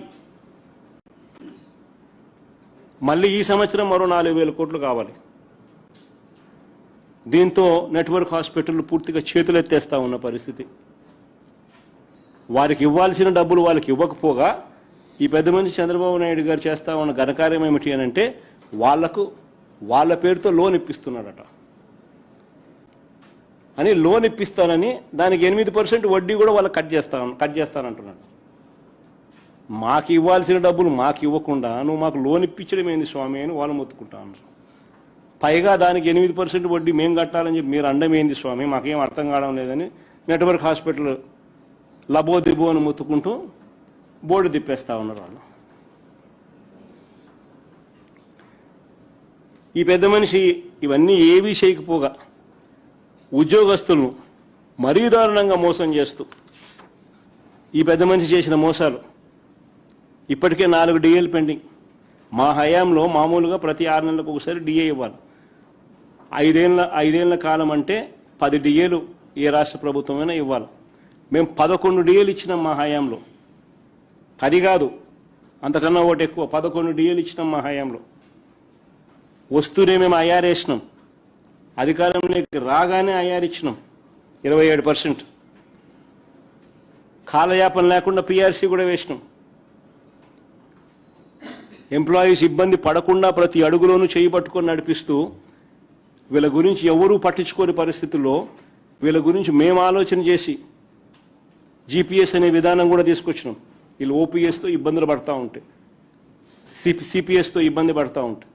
మళ్ళీ ఈ సంవత్సరం మరో 4,000 కోట్లు కావాలి. దీంతో నెట్వర్క్ హాస్పిటల్ పూర్తిగా చేతులెత్తేస్తా ఉన్న పరిస్థితి. వారికి ఇవ్వాల్సిన డబ్బులు వాళ్ళకి ఇవ్వకపోగా ఈ పెద్ద మనిషి చంద్రబాబు నాయుడు గారు చేస్తా ఉన్న ఘనకార్యం ఏమిటి అని అంటే వాళ్ళ పేరుతో లోన్ ఇప్పిస్తున్నాడట. అని లోన్ ఇప్పిస్తానని దానికి 8% వడ్డీ కూడా వాళ్ళకి కట్ చేస్తానంటున్నాడు. మాకు ఇవ్వాల్సిన డబ్బులు మాకు ఇవ్వకుండా నువ్వు మాకు లోన్ ఇప్పించడం ఏంది స్వామి అని వాళ్ళు మొత్తుకుంటా ఉన్నారు. పైగా దానికి 8% వడ్డీ మేము కట్టాలని చెప్పి మీరు అండం ఏంది స్వామి, మాకేం అర్థం కావడం లేదని నెట్వర్క్ హాస్పిటల్ లబోదిబో అని మొత్తుకుంటూ బోర్డు తిప్పేస్తా ఉన్నారు వాళ్ళు. ఈ పెద్ద మనిషి ఇవన్నీ ఏవీ చేయకపోగా ఉద్యోగస్తులను మరీ దారుణంగా మోసం చేస్తూ ఈ పెద్ద మనిషి చేసిన మోసాలు ఇప్పటికే 4 డిఏలు పెండింగ్. మా హయాంలో మామూలుగా ప్రతి 6 నెలలకు ఒకసారి డిఏ ఇవ్వాలి. 5 ఏళ్ల కాలం అంటే 10 డిఏలు ఏ రాష్ట్ర ప్రభుత్వమైనా ఇవ్వాలి. మేము 11 డిఏలు ఇచ్చినాం మా హయాంలో. 10 కాదు, అంతకన్నా ఒకటి ఎక్కువ, 11 డిఏలు ఇచ్చినాం మా హయాంలో. వస్తూనే మేము ఐఆర్ వేసినాం, అధికారంలోకి రాగానే ఐఆర్ ఇచ్చినాం 27%. కాలయాపన లేకుండా పిఆర్సీ కూడా వేసినాం. ఎంప్లాయీస్ ఇబ్బంది పడకుండా ప్రతి అడుగులోనూ చేయి పట్టుకొని నడిపిస్తూ వీళ్ళ గురించి ఎవరూ పట్టించుకోని పరిస్థితుల్లో వీళ్ళ గురించి మేము ఆలోచన చేసి జీపీఎస్ అనే విధానం కూడా తీసుకొచ్చినాం. వీళ్ళు ఓపీఎస్తో ఇబ్బందులు పడతా ఉంటే, సిపిఎస్తో ఇబ్బంది పడతా ఉంటే,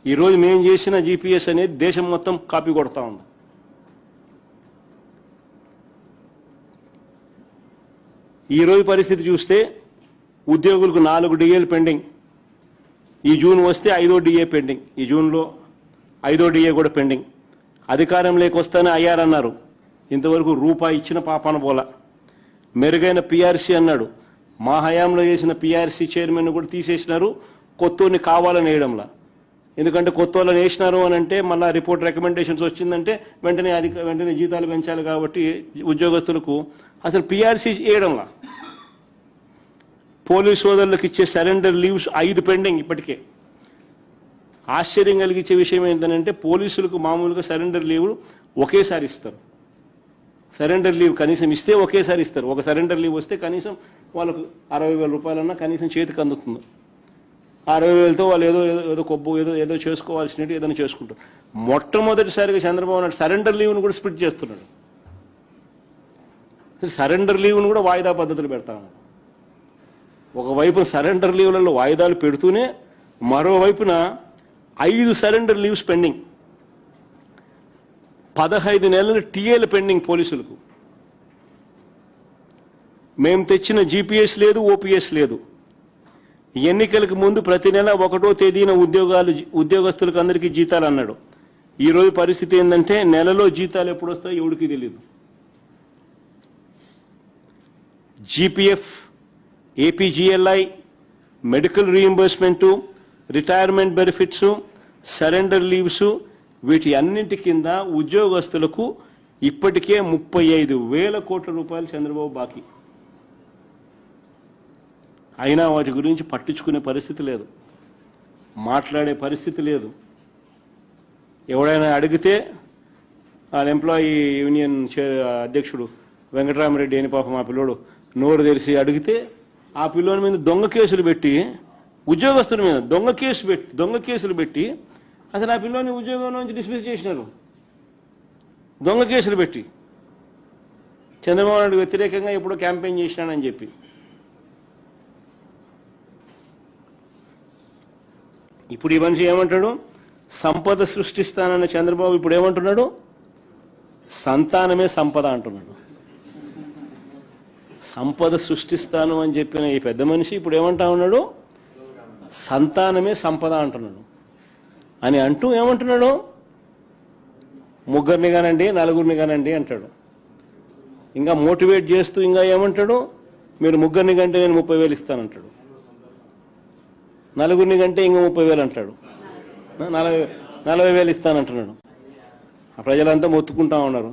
ఈరోజు మేము చేసిన జీపీఎస్ అనేది దేశం మొత్తం కాపీ కొడతా ఉంది. ఈరోజు పరిస్థితి చూస్తే ఉద్యోగులకు 4 డిఏలు పెండింగ్. ఈ జూన్ వస్తే 5వ డిఏ పెండింగ్. ఈ జూన్లో 5వ డిఏ కూడా పెండింగ్. అధికారంలోకి వస్తానే అయ్యారన్నారు, ఇంతవరకు రూపాయి ఇచ్చిన పాపాన పోలా. మెరుగైన పిఆర్సీ అన్నాడు, మా హయాంలో చేసిన పిఆర్సీ చైర్మన్ కూడా తీసేసినారు, కొత్తోని కావాలని వేయడంలా. ఎందుకంటే కొత్త వాళ్ళని వేసినారు అని అంటే మళ్ళీ రిపోర్ట్ రికమెండేషన్స్ వచ్చిందంటే వెంటనే జీతాలు పెంచాలి కాబట్టి ఉద్యోగస్తులకు అసలు పిఆర్సీ వేయడంలా. పోలీస్ సోదరులకు ఇచ్చే సరెండర్ లీవ్స్ 5 పెండింగ్ ఇప్పటికే. ఆశ్చర్యం కలిగించే విషయం ఏంటంటే పోలీసులకు మామూలుగా సరెండర్ లీవ్ ఒకేసారి ఇస్తారు. సరెండర్ లీవ్ కనీసం ఇస్తే ఒకేసారి ఇస్తారు. ఒక సరెండర్ లీవ్ వస్తే కనీసం వాళ్ళకు 60,000 రూపాయలన్నా కనీసం చేతికి అందుతుంది. 60,000తో వాళ్ళు ఏదో కొబ్బు ఏదో చేసుకోవాల్సినట్టు ఏదైనా చేసుకుంటారు. మొట్టమొదటిసారిగా చంద్రబాబు నాయుడు సరెండర్ లీవ్ను కూడా స్ప్లిట్ చేస్తున్నాడు. సరెండర్ లీవ్ను కూడా వాయిదా పద్ధతులు పెడతా ఉన్నాడు. ఒకవైపున సరెండర్ లీవ్లలో వాయిదాలు పెడుతూనే మరోవైపున 5 సరెండర్ లీవ్స్ పెండింగ్, 15 నెలల టీఏలు పెండింగ్ పోలీసులకు. మేము తెచ్చిన జీపీఎస్ లేదు, ఓపీఎస్ లేదు. ఎన్నికలకు ముందు ప్రతి నెల 1వ తేదీన ఉద్యోగస్తులకు అందరికీ జీతాలు అన్నాడు. ఈరోజు పరిస్థితి ఏంటంటే నెలలో జీతాలు ఎప్పుడు వస్తాయో ఎవరికి తెలియదు. GPF, APGLI, medical reimbursement, retirement benefits, surrender leaves, వీటి అన్నింటి కింద ఉద్యోగస్తులకు ఇప్పటికే 35,000 కోట్ల రూపాయలు చంద్రబాబు బాకీ. అయినా వాటి గురించి పట్టించుకునే పరిస్థితి లేదు, మాట్లాడే పరిస్థితి లేదు. ఎవడైనా అడిగితే వాళ్ళ ఎంప్లాయీ యూనియన్ అధ్యక్షుడు వెంకటరామరెడ్డి అని పాపం ఆ పిల్లోడు నోరు తెరిచి అడిగితే ఆ పిల్లోని మీద దొంగ కేసులు పెట్టి, ఉద్యోగస్తుల మీద దొంగ కేసులు పెట్టి అసలు ఆ పిల్లోని ఉద్యోగం నుంచి డిస్మిస్ చేసినారు. దొంగ కేసులు పెట్టి చంద్రబాబు నాయుడు వ్యతిరేకంగా ఎప్పుడో క్యాంపెయిన్ చేసినానని చెప్పి. ఇప్పుడు ఈ మనిషి ఏమంటాడు? సంపద సృష్టిస్తానన్న చంద్రబాబు ఇప్పుడు ఏమంటున్నాడు? సంతానమే సంపద అంటున్నాడు. సంపద సృష్టిస్తాను అని చెప్పిన ఈ పెద్ద మనిషి ఇప్పుడు ఏమంటా ఉన్నాడు? సంతానమే సంపద అంటున్నాడు. అని అంటూ ఏమంటున్నాడు? 3 కానండి, 4 కానండి అంటాడు. ఇంకా మోటివేట్ చేస్తూ ఇంకా ఏమంటాడు? మీరు 3 కంటే నేను 30,000 ఇస్తానంటాడు. 4 కంటే ఇంకా 30,000 అంటాడు. 40,000 ఇస్తానంటున్నాడు. ప్రజలంతా మొత్తుకుంటా ఉన్నారు,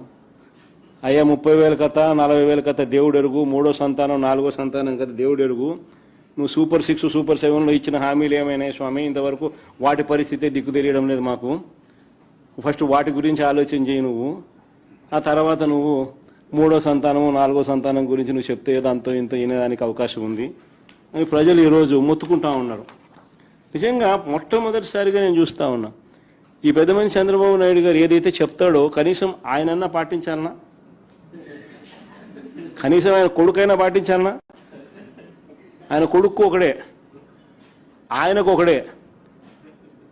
అయ్యా 30,000 కథ, 40,000 కథ దేవుడు ఎరుగు, 3వ సంతానం 4వ సంతానం కథ దేవుడు ఎరుగు. నువ్వు సూపర్ 6, సూపర్ 7లో ఇచ్చిన హామీలు ఏమైనాయి స్వామి? ఇంతవరకు వాటి పరిస్థితే దిక్కు తెలియడం లేదు మాకు. ఫస్ట్ వాటి గురించి ఆలోచన చేయి నువ్వు, ఆ తర్వాత నువ్వు 3వ సంతానం 4వ సంతానం గురించి నువ్వు చెప్తే ఏదో అంతో ఇంత వినేదానికి అవకాశం ఉంది అని ప్రజలు ఈరోజు మొత్తుకుంటా ఉన్నారు. నిజంగా మొట్టమొదటిసారిగా నేను చూస్తా ఉన్నా, ఈ పెద్ద మనిషి చంద్రబాబు నాయుడు గారు ఏదైతే చెప్తాడో కనీసం ఆయనన్నా పాటించాలనా? కనీసం ఆయన కొడుకైనా పాటించాలనా? ఆయన కొడుకు ఒకడే, ఆయనకు ఒకడే,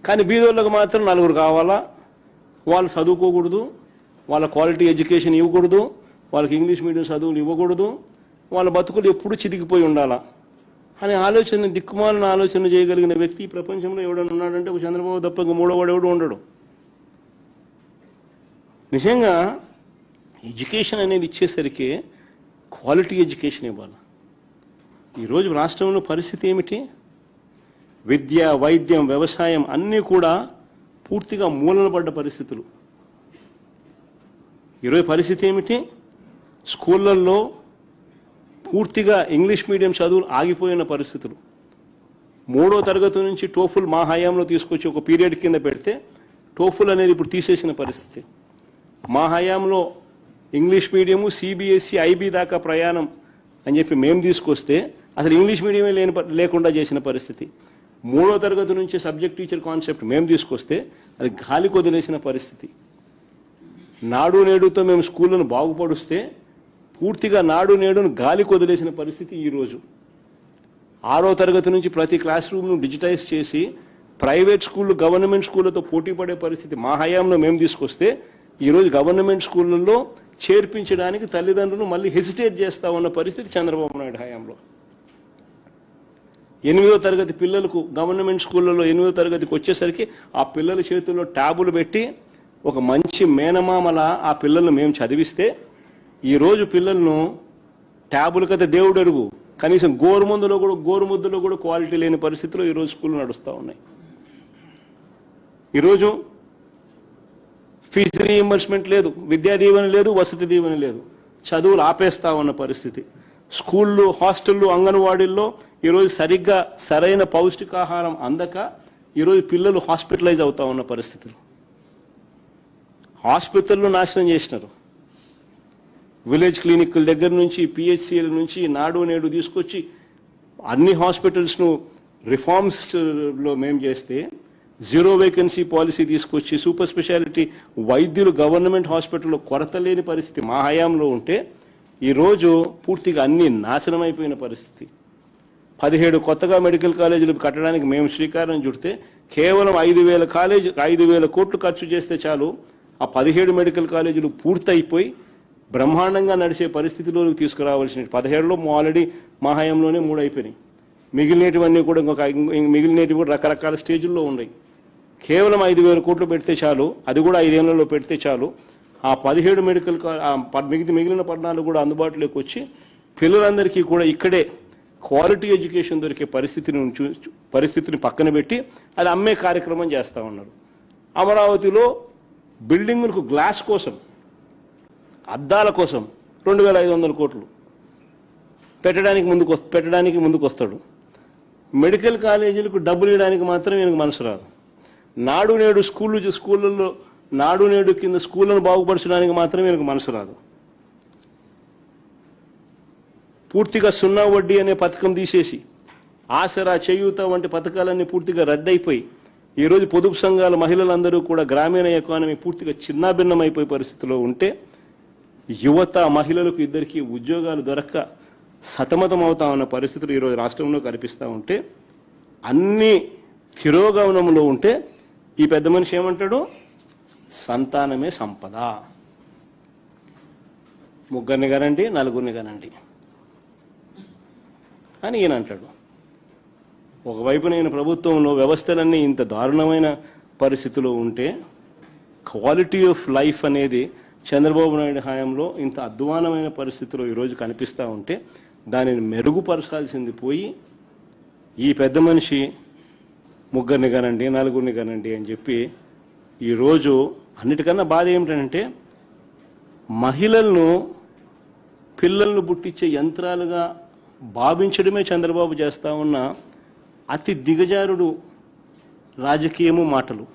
కానీ బీదోళ్ళకు మాత్రం 4 కావాలా? వాళ్ళు చదువుకోకూడదు, వాళ్ళ క్వాలిటీ ఎడ్యుకేషన్ ఇవ్వకూడదు, వాళ్ళకి ఇంగ్లీష్ మీడియం చదువులు ఇవ్వకూడదు, వాళ్ళ బతుకులు ఎప్పుడు చితికిపోయి ఉండాలా అనే ఆలోచన, దిక్కుమాలిన ఆలోచన చేయగలిగిన వ్యక్తి ఈ ప్రపంచంలో ఎవడన్నా ఉన్నాడంటే ఒక చంద్రబాబు తప్ప ఇంక 3వ వాడు ఎవడు ఉండడు. నిజంగా ఎడ్యుకేషన్ అనేది ఇచ్చేసరికి క్వాలిటీ ఎడ్యుకేషన్ ఇవ్వాలి. ఈరోజు రాష్ట్రంలో పరిస్థితి ఏమిటి? విద్య, వైద్యం, వ్యవసాయం అన్నీ కూడా పూర్తిగా మూలన పడ్డ పరిస్థితులు. ఈరోజు పరిస్థితి ఏమిటి? స్కూళ్ళల్లో పూర్తిగా ఇంగ్లీష్ మీడియం చదువులు ఆగిపోయిన పరిస్థితులు. 3వ తరగతి నుంచి టోఫుల్ మా హయాంలో తీసుకొచ్చి ఒక పీరియడ్ కింద పెడితే టోఫుల్ అనేది ఇప్పుడు తీసేసిన పరిస్థితి. మా హయాంలో ఇంగ్లీష్ మీడియము, సిబిఎస్ఈ, ఐబీ దాకా ప్రయాణం అని చెప్పి మేము తీసుకొస్తే అసలు ఇంగ్లీష్ మీడియమే లేకుండా చేసిన పరిస్థితి. 3వ తరగతి నుంచి సబ్జెక్ట్ టీచర్ కాన్సెప్ట్ మేము తీసుకొస్తే అది గాలి కొదిలేసిన పరిస్థితి. నాడు నేడుతో మేము స్కూళ్ళను బాగుపరుస్తే పూర్తిగా నాడు నేడును గాలి కొదిలేసిన పరిస్థితి ఈరోజు. 6వ తరగతి నుంచి ప్రతి క్లాస్ రూమ్ను డిజిటైజ్ చేసి ప్రైవేట్ స్కూళ్ళు గవర్నమెంట్ స్కూళ్ళతో పోటీ పడే పరిస్థితి మా హయాంలో మేము తీసుకొస్తే ఈరోజు గవర్నమెంట్ స్కూళ్ళల్లో చేర్పించడానికి తల్లిదండ్రులు మళ్ళీ హెసిటేట్ చేస్తా ఉన్న పరిస్థితి చంద్రబాబు నాయుడు హయాంలో. 8వ తరగతి పిల్లలకు గవర్నమెంట్ స్కూళ్ళలో 8వ తరగతికి వచ్చేసరికి ఆ పిల్లల చేతుల్లో ట్యాబులు పెట్టి ఒక మంచి మేనమామల ఆ పిల్లలను మేము చదివిస్తే ఈరోజు పిల్లలను ట్యాబులు కదా దేవుడు అరుగు, కనీసం గోరుముద్దలో కూడా క్వాలిటీ లేని పరిస్థితిలో ఈరోజు స్కూళ్ళు నడుస్తూ ఉన్నాయి. ఈరోజు ఫీజు రీయింబర్స్మెంట్ లేదు, విద్యా దీవెన లేదు, వసతి దీవెన లేదు, చదువులు ఆపేస్తా ఉన్న పరిస్థితి. స్కూళ్ళు, హాస్టళ్ళు, అంగన్వాడీల్లో ఈరోజు సరిగ్గా సరైన పౌష్టికాహారం అందక ఈరోజు పిల్లలు హాస్పిటలైజ్ అవుతా ఉన్న పరిస్థితులు. ఆసుపత్రులు నాశనం చేసినారు. విలేజ్ క్లినిక్ల దగ్గర నుంచి పిహెచ్సిల నుంచి నాడు నేడు తీసుకొచ్చి అన్ని హాస్పిటల్స్ను రిఫార్మ్స్లో మేము చేస్తే 0 వేకెన్సీ పాలసీ తీసుకొచ్చి సూపర్ స్పెషాలిటీ వైద్యులు గవర్నమెంట్ హాస్పిటల్లో కొరత లేని పరిస్థితి మా హయాంలో ఉంటే ఈరోజు పూర్తిగా అన్ని నాశనం అయిపోయిన పరిస్థితి. 17 కొత్తగా మెడికల్ కాలేజీలు కట్టడానికి మేము శ్రీకారం చుడితే కేవలం 5,000 కోట్లు ఖర్చు చేస్తే చాలు ఆ 17 మెడికల్ కాలేజీలు పూర్తయిపోయి బ్రహ్మాండంగా నడిచే పరిస్థితిలోకి తీసుకురావాల్సిన 17లో ఆల్రెడీ మా హయాంలోనే 3 అయిపోయినాయి. మిగిలినటివన్నీ కూడా మిగిలినవి కూడా రకరకాల స్టేజుల్లో ఉన్నాయి. కేవలం 5,000 కోట్లు పెడితే చాలు, అది కూడా 5 ఏళ్లలో పెడితే చాలు, ఆ 17 మెడికల్ మిగిలిన 14 కూడా అందుబాటులోకి వచ్చి పిల్లలందరికీ కూడా ఇక్కడే క్వాలిటీ ఎడ్యుకేషన్ దొరికే పరిస్థితిని పక్కన పెట్టి అది అమ్మే కార్యక్రమం చేస్తూ ఉన్నారు. అమరావతిలో బిల్డింగులకు గ్లాస్ కోసం, అద్దాల కోసం 2,500 కోట్లు పెట్టడానికి ముందుకు వస్తాడు. మెడికల్ కాలేజీలకు డబ్బులు ఇవ్వడానికి మాత్రం ఈయనకు మనసు రాదు. నాడు నేడు స్కూళ్ళల్లో నాడు నేడు కింద స్కూళ్ళను బాగుపరచడానికి మాత్రం ఈయనకు మనసు రాదు. పూర్తిగా 0 వడ్డీ అనే పథకం తీసేసి ఆసరా, చేయూత వంటి పథకాలన్నీ పూర్తిగా రద్దయిపోయి ఈరోజు పొదుపు సంఘాల మహిళలందరూ కూడా గ్రామీణ ఎకానమీ పూర్తిగా చిన్నాభిన్నమైపోయే పరిస్థితిలో ఉంటే యువత మహిళలకు ఇద్దరికీ ఉద్యోగాలు దొరక్క సతమతం అవుతా ఉన్న పరిస్థితులు ఈరోజు రాష్ట్రంలో కనిపిస్తూ ఉంటే అన్ని తిరోగమనంలో ఉంటే ఈ పెద్ద మనిషి ఏమంటాడు? సంతానమే సంపద, ముగ్గురిని కనండి, నలుగురిని కనండి అని ఈయన అంటాడు. ఒకవైపు నేను ప్రభుత్వంలో వ్యవస్థలన్నీ ఇంత దారుణమైన పరిస్థితిలో ఉంటే క్వాలిటీ ఆఫ్ లైఫ్ అనేది చంద్రబాబు నాయుడు హయాంలో ఇంత అధ్వానమైన పరిస్థితిలో ఈరోజు కనిపిస్తూ ఉంటే దానిని మెరుగుపరచాల్సింది పోయి ఈ పెద్ద మనిషి ముగ్గురిని కనండి, నలుగురిని కనండి అని చెప్పి ఈరోజు అన్నిటికన్నా బాధ ఏమిటంటే మహిళలను పిల్లలను పుట్టించే యంత్రాలుగా భావించడమే చంద్రబాబు చేస్తూ ఉన్న అతి దిగజారుడు రాజకీయము మాటలు.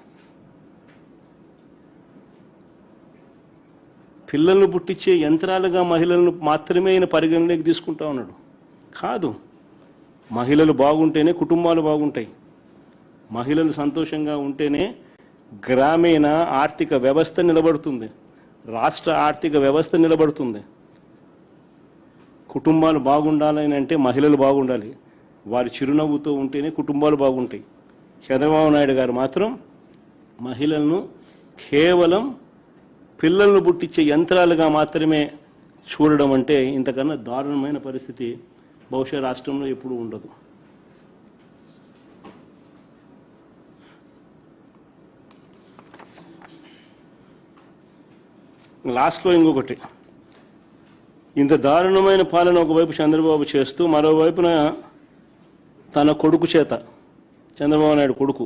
పిల్లలను పుట్టించే యంత్రాలుగా మహిళలను మాత్రమే ఆయన పరిగణలోకి తీసుకుంటా ఉన్నాడు. కాదు, మహిళలు బాగుంటేనే కుటుంబాలు బాగుంటాయి, మహిళలు సంతోషంగా ఉంటేనే గ్రామీణ ఆర్థిక వ్యవస్థ నిలబడుతుంది, రాష్ట్ర ఆర్థిక వ్యవస్థ నిలబడుతుంది. కుటుంబాలు బాగుండాలని అంటే మహిళలు బాగుండాలి, వారి చిరునవ్వుతో ఉంటేనే కుటుంబాలు బాగుంటాయి. చంద్రబాబు నాయుడు గారు మాత్రం మహిళలను కేవలం పిల్లలను పుట్టించే యంత్రాలుగా మాత్రమే చూడడం అంటే ఇంతకన్నా దారుణమైన పరిస్థితి బహుశా రాష్ట్రంలో ఎప్పుడూ ఉండదు. లాస్ట్లో ఇంకొకటి, ఇంత దారుణమైన పాలన ఒకవైపు చంద్రబాబు చేస్తూ మరోవైపున తన కొడుకు చేత, చంద్రబాబు నాయుడు కొడుకు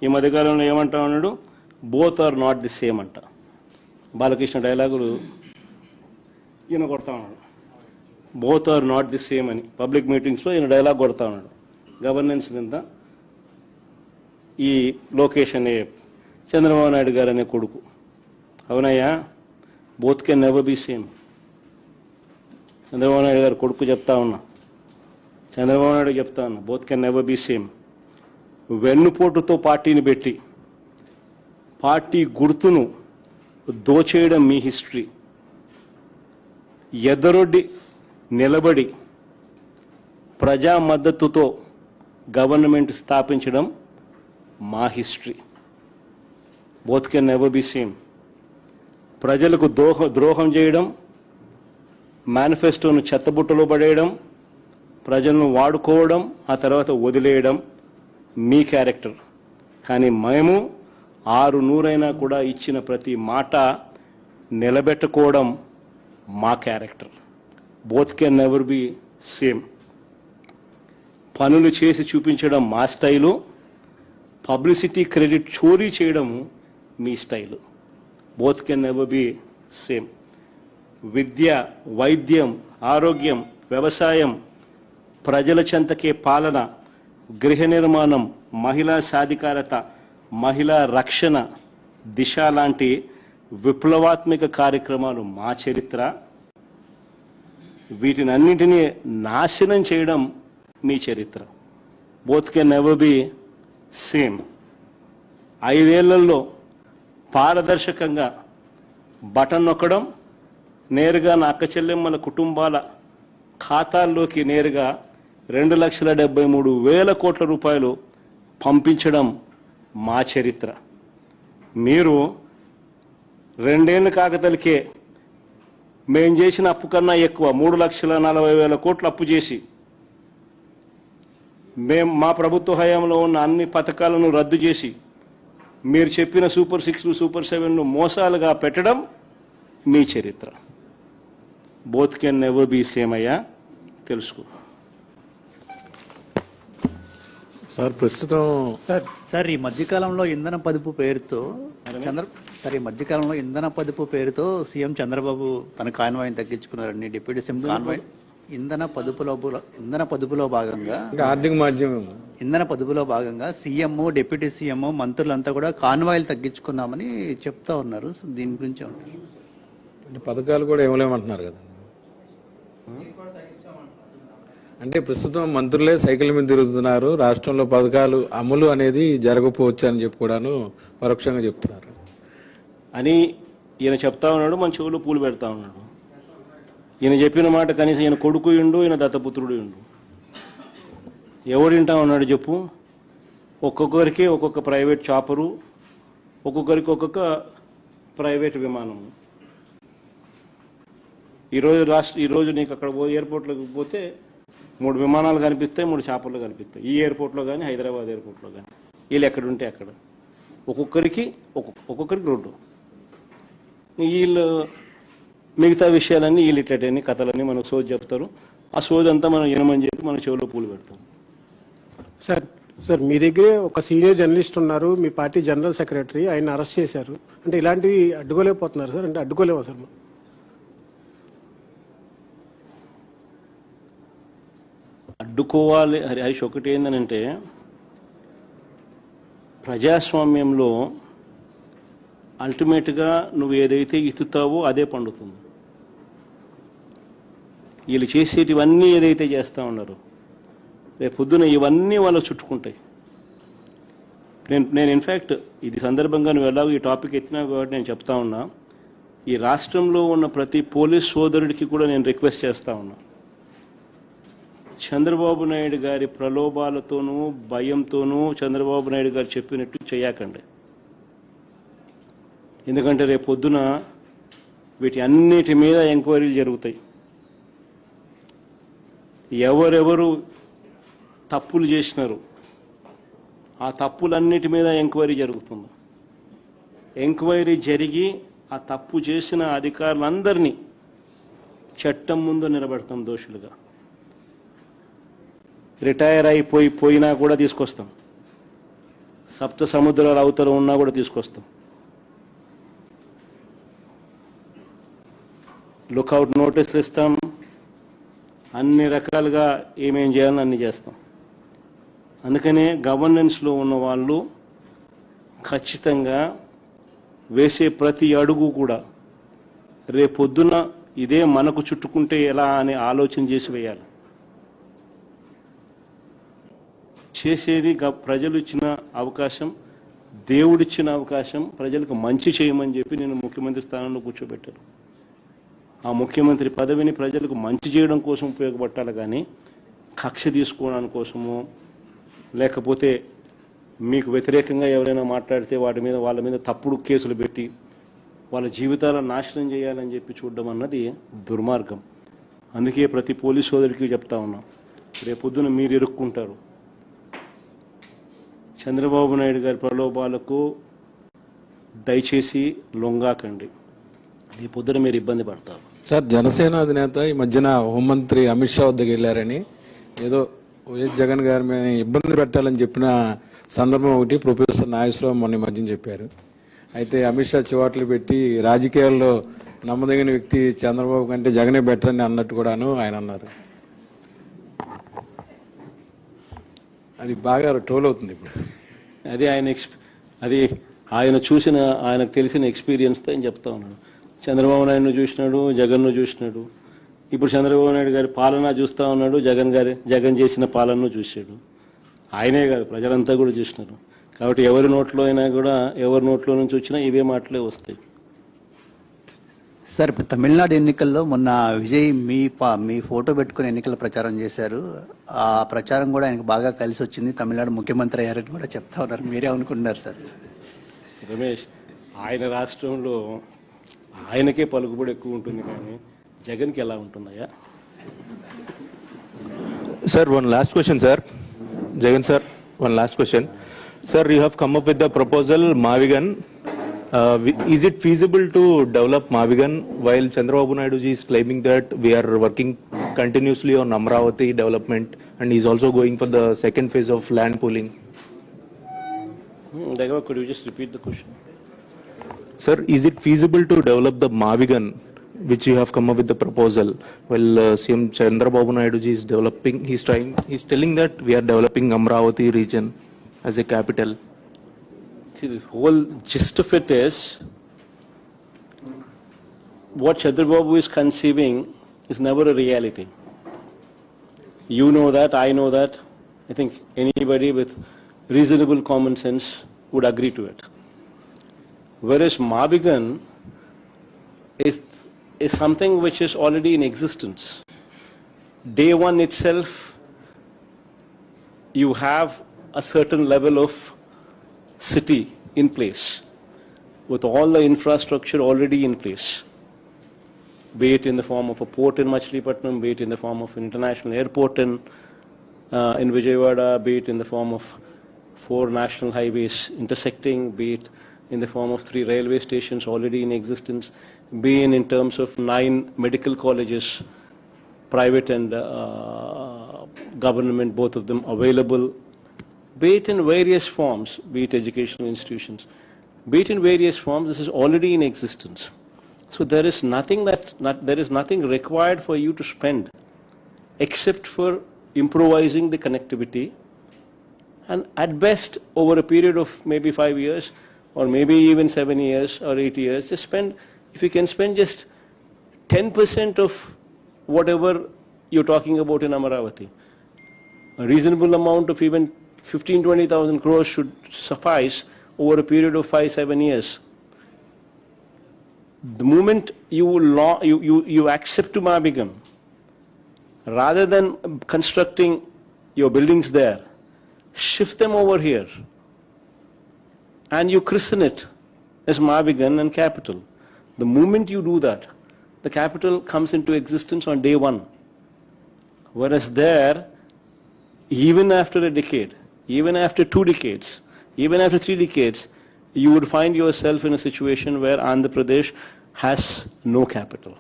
ఈ మధ్యకాలంలో ఏమంటా ఉన్నాడు? Both are not the same అంట. బాలకృష్ణ డైలాగులు ఈయన కొడతా ఉన్నాడు, both are not the same అని పబ్లిక్ మీటింగ్స్లో ఈయన డైలాగ్ కొడతా ఉన్నాడు. గవర్నెన్స్ మీద ఈ లోకేష్ అనే చంద్రబాబు నాయుడు గారు అనే కొడుకు, అవునయ్యా, both can never be same. Chandrababu Naidu garu కొడుకు చెప్తా ఉన్నా, చంద్రబాబు నాయుడు చెప్తాను, both can never be same. వెన్నుపోటుతో పార్టీని పెట్టి పార్టీ గుర్తును దోచేయడం మీ హిస్టరీ. ఎదరొడ్డి నిలబడి ప్రజా మద్దతుతో గవర్నమెంట్ స్థాపించడం మా history. Both can never be same. ప్రజలకు ద్రోహం చేయడం, మేనిఫెస్టోను చెత్తబుట్టలో పడేయడం, ప్రజలను వాడుకోవడం, ఆ తర్వాత వదిలేయడం మీ క్యారెక్టర్. కానీ మేము 600 కూడా ఇచ్చిన ప్రతి మాట నిలబెట్టుకోవడం మా character. Both can never be same. పనులు చేసి చూపించడం మా స్టైలు, పబ్లిసిటీ క్రెడిట్ చోరీ చేయడం మీ style. Both can never be same. విద్య, వైద్యం, ఆరోగ్యం, వ్యవసాయం, ప్రజల చెంతకే పాలన, గృహ నిర్మాణం, మహిళా సాధికారత, మహిళా రక్షణ, దిశ లాంటి విప్లవాత్మక కార్యక్రమాలు మా చరిత్ర. వీటినన్నింటినీ నాశనం చేయడం మీ చరిత్ర. Both can never be same. 5 ఏళ్లలో పారదర్శకంగా బటన్ నొక్కడం, నేరుగా నా అక్క చెల్లెమ్మల కుటుంబాల ఖాతాల్లోకి నేరుగా 2,73,000 కోట్ల రూపాయలు పంపించడం మా చరిత్ర. మీరు 2 ఏళ్ళు కాకతలికే మేం చేసిన అప్పు కన్నా ఎక్కువ 3,40,000 కోట్లు అప్పు చేసి మా ప్రభుత్వ హయాంలో ఉన్న అన్ని పథకాలను రద్దు చేసి మీరు చెప్పిన సూపర్ 6, సూపర్ 7ను మోసాలుగా పెట్టడం మీ చరిత్ర. Both can never be same అయ్యా, తెలుసుకో. సార్ ప్రస్తుతం సార్ ఈ మధ్యకాలంలో ఇంధన పొదుపు పేరుతో సీఎం చంద్రబాబు తన కాన్వాయ్ని తగ్గించుకున్నారని డిప్యూటీ సీఎం కాన్వాయ్ ఇంధన పొదుపులో భాగంగా ఆర్థిక మాధ్యమం ఇంధన పొదుపులో భాగంగా సీఎం, డిప్యూటీ సీఎం, మంత్రులంతా కూడా కాన్వాయ్లు తగ్గించుకున్నామని చెప్తా ఉన్నారు. సో దీని గురించి అంటే పథకాలు కూడా ఇవ్వలేమంటున్నారు కదా. అంటే ప్రస్తుతం మంత్రులే సైకిల్ మీద తిరుగుతున్నారు, రాష్ట్రంలో పథకాలు అమలు అనేది జరగకపోవచ్చు అని చెప్పి కూడాను పరోక్షంగా చెప్తున్నారు అని ఈయన చెప్తా ఉన్నాడు. మన చెవులు పూలు పెడతా ఉన్నాడు. ఈయన చెప్పిన మాట కనీసం ఈయన కొడుకు ఇండు, ఈయన దత్తపుత్రుడు ఇండు. ఎవడు వింటా ఉన్నాడు చెప్పు? ఒక్కొక్కరికి ఒక్కొక్క ప్రైవేట్ చాపరు, ఒక్కొక్కరికి ఒక్కొక్క ప్రైవేట్ విమానము. ఈరోజు నీకు అక్కడ ఎయిర్పోర్ట్లోకి పోతే 3 విమానాలు కనిపిస్తాయి, 3 చాపర్లు కనిపిస్తాయి. ఈ ఎయిర్పోర్ట్లో కానీ, హైదరాబాద్ ఎయిర్పోర్ట్లో కానీ. వీళ్ళు ఎక్కడుంటే అక్కడ ఒక్కొక్కరికి 2. వీళ్ళు మిగతా విషయాలన్నీ వీళ్ళు ఇట్లటన్నీ కథలన్నీ మనకు సోది చెప్తారు. ఆ సోది అంతా మనం వినమని చెప్పి మన చెవిలో పూలు పెడతాం. సార్ మీ దగ్గరే ఒక సీనియర్ జర్నలిస్ట్ ఉన్నారు, మీ పార్టీ జనరల్ సెక్రటరీ, ఆయన అరెస్ట్ చేశారు. అంటే ఇలాంటివి అడ్డుకోలేకపోతున్నారు సార్? అంటే అడ్డుకోలేమా సార్? అడ్డుకోవాలి హరీష్. ఒకటి ఏంటనంటే, ప్రజాస్వామ్యంలో అల్టిమేట్గా నువ్వు ఏదైతే ఇత్తుతావో అదే పండుతుంది. వీళ్ళు చేసేటివన్నీ ఏదైతే చేస్తూ ఉన్నారు, రేపు పొద్దున ఇవన్నీ వాళ్ళు చుట్టుకుంటాయి. నేను ఇన్ఫ్యాక్ట్ ఇది సందర్భంగా నువ్వు ఎలాగో ఈ టాపిక్ ఎత్తినావు కాబట్టి నేను చెప్తా ఉన్నా, ఈ రాష్ట్రంలో ఉన్న ప్రతి పోలీస్ సోదరుడికి కూడా నేను రిక్వెస్ట్ చేస్తూ ఉన్నా, చంద్రబాబు నాయుడు గారి ప్రలోభాలతోనూ భయంతోనూ చంద్రబాబు నాయుడు గారు చెప్పినట్టు చేయకండి. ఎందుకంటే రేపు పొద్దున వీటి అన్నిటి మీద ఎంక్వైరీలు జరుగుతాయి. ఎవరెవరు తప్పులు చేసినారు ఆ తప్పులన్నిటి మీద ఎంక్వైరీ జరుగుతుంది. ఎంక్వైరీ జరిగి ఆ తప్పు చేసిన అధికారులందరినీ చట్టం ముందు నిలబెడతాం దోషులుగా. రిటైర్ అయిపోయినా కూడా తీసుకొస్తాం. సప్త సముద్రాల అవతల ఉన్నా కూడా తీసుకొస్తాం. లుకౌట్ నోటీసులు ఇస్తాం. అన్ని రకాలుగా ఏమేం చేయాలని అన్ని చేస్తాం. అందుకనే గవర్నెన్స్లో ఉన్న వాళ్ళు ఖచ్చితంగా వేసే ప్రతి అడుగు కూడా రేపొద్దున ఇదే మనకు చుట్టుకుంటే ఎలా అని ఆలోచన చేసి వేయాలి. చేసేది ప్రజలు ఇచ్చిన అవకాశం, దేవుడిచ్చిన అవకాశం, ప్రజలకు మంచి చేయమని చెప్పి నేను ముఖ్యమంత్రి స్థానంలో కూర్చోబెట్టాను. ఆ ముఖ్యమంత్రి పదవిని ప్రజలకు మంచి చేయడం కోసం ఉపయోగపట్టాలి, కానీ కక్ష తీసుకోవడానికి కోసము, లేకపోతే మీకు వ్యతిరేకంగా ఎవరైనా మాట్లాడితే వాళ్ళ మీద తప్పుడు కేసులు పెట్టి వాళ్ళ జీవితాలను నాశనం చేయాలని చెప్పి చూడడం అన్నది దుర్మార్గం. అందుకే ప్రతి పోలీస్ సోదరికి చెప్తా ఉన్నాం, రేపొద్దున మీరు ఇరుక్కుంటారు. చంద్రబాబు నాయుడు గారి ప్రలోభాలకు దయచేసి లొంగాకండి, రేపొద్దున మీరు ఇబ్బంది పడతారు. సార్, జనసేన అధినేత ఈ మధ్యన హోంమంత్రి అమిత్ షా వద్దకు వెళ్ళారని, ఏదో వైఎస్ జగన్ గారి మీద ఇబ్బంది పెట్టాలని చెప్పిన సందర్భం ఒకటి ప్రొఫెసర్ నాగేశ్వరరావు మొన్న ఈ మధ్యన చెప్పారు. అయితే అమిత్ షా చివాట్లు పెట్టి రాజకీయాల్లో నమ్మదగిన వ్యక్తి చంద్రబాబు కంటే జగనే బెటర్ అని అన్నట్టు కూడాను ఆయన అన్నారు. అది బాగా ట్రోల్ అవుతుంది ఇప్పుడు. అది ఆయన చూసిన, ఆయనకు తెలిసిన ఎక్స్పీరియన్స్తో ఆయన చెప్తా ఉన్నాడు. చంద్రబాబు నాయుడును చూసినాడు, జగన్ను చూసినాడు. ఇప్పుడు చంద్రబాబు నాయుడు గారి పాలన చూస్తూ ఉన్నాడు, జగన్ చేసిన పాలనను చూశాడు. ఆయనే కాదు, ప్రజలంతా కూడా చూసినారు. కాబట్టి ఎవరి నోట్లో నుంచి వచ్చినా ఇవే మాటలే వస్తాయి. సార్, ఇప్పుడు తమిళనాడు ఎన్నికల్లో మొన్న విజయ్ మీ ఫోటో పెట్టుకుని ఎన్నికల ప్రచారం చేశారు. ఆ ప్రచారం కూడా ఆయనకు బాగా కలిసి వచ్చింది, తమిళనాడు ముఖ్యమంత్రి అయ్యారని కూడా చెప్తా ఉన్నారు. మీరే అనుకుంటున్నారు సార్? రమేష్, ఆయన రాష్ట్రంలో ఆయనకే పలుకుబడి ఎక్కువ ఉంటుంది, కానీ జగన్కి ఎలా ఉంటుందయ్యా? Sir, one last question, sir. Jagan sir, one last question. Sir, you have come up with the proposal Mavigan. Is it feasible to develop Mavigan while Chandrababu Naidu ji is claiming that we are working continuously on Amravati development and he is also going for the second phase of land pooling? Could you just repeat the question? Sir, is it feasible to develop the Mavigan which you have come up with the proposal while CM Chandrababu Naidu ji is developing, he's telling that we are developing Amravati region as a capital? See, the whole gist of it is, what Chandrababu is conceiving is never a reality. You know that, I know that. I think anybody with reasonable common sense would agree to it. Whereas Mavigan is something which is already in existence. Day one itself, you have a certain level of city in place, with all the infrastructure already in place, be it in the form of a port in Machilipatnam, be it in the form of an international airport in Vijayawada, be it in the form of 4 national highways intersecting, be it in the form of 3 railway stations already in existence, be in terms of 9 medical colleges, private and government, both of them available, be it in various forms, be it educational institutions, be it in various forms, this is already in existence. So there is nothing required for you to spend except for improvising the connectivity, and at best over a period of maybe 5 years or maybe even 7 years or 8 years, if you can spend just 10% of whatever you're talking about in Amaravati, a reasonable amount of even 15,000-20,000 crores should suffice over a period of 5-7 years. The moment you accept Mavigan, rather than constructing your buildings there, shift them over here and you christen it as Mavigan and capital. The moment you do that, the capital comes into existence on day one. Whereas there, even after a decade, even after 2 decades, even after 3 decades, you would find yourself in a situation where Andhra Pradesh has no capital.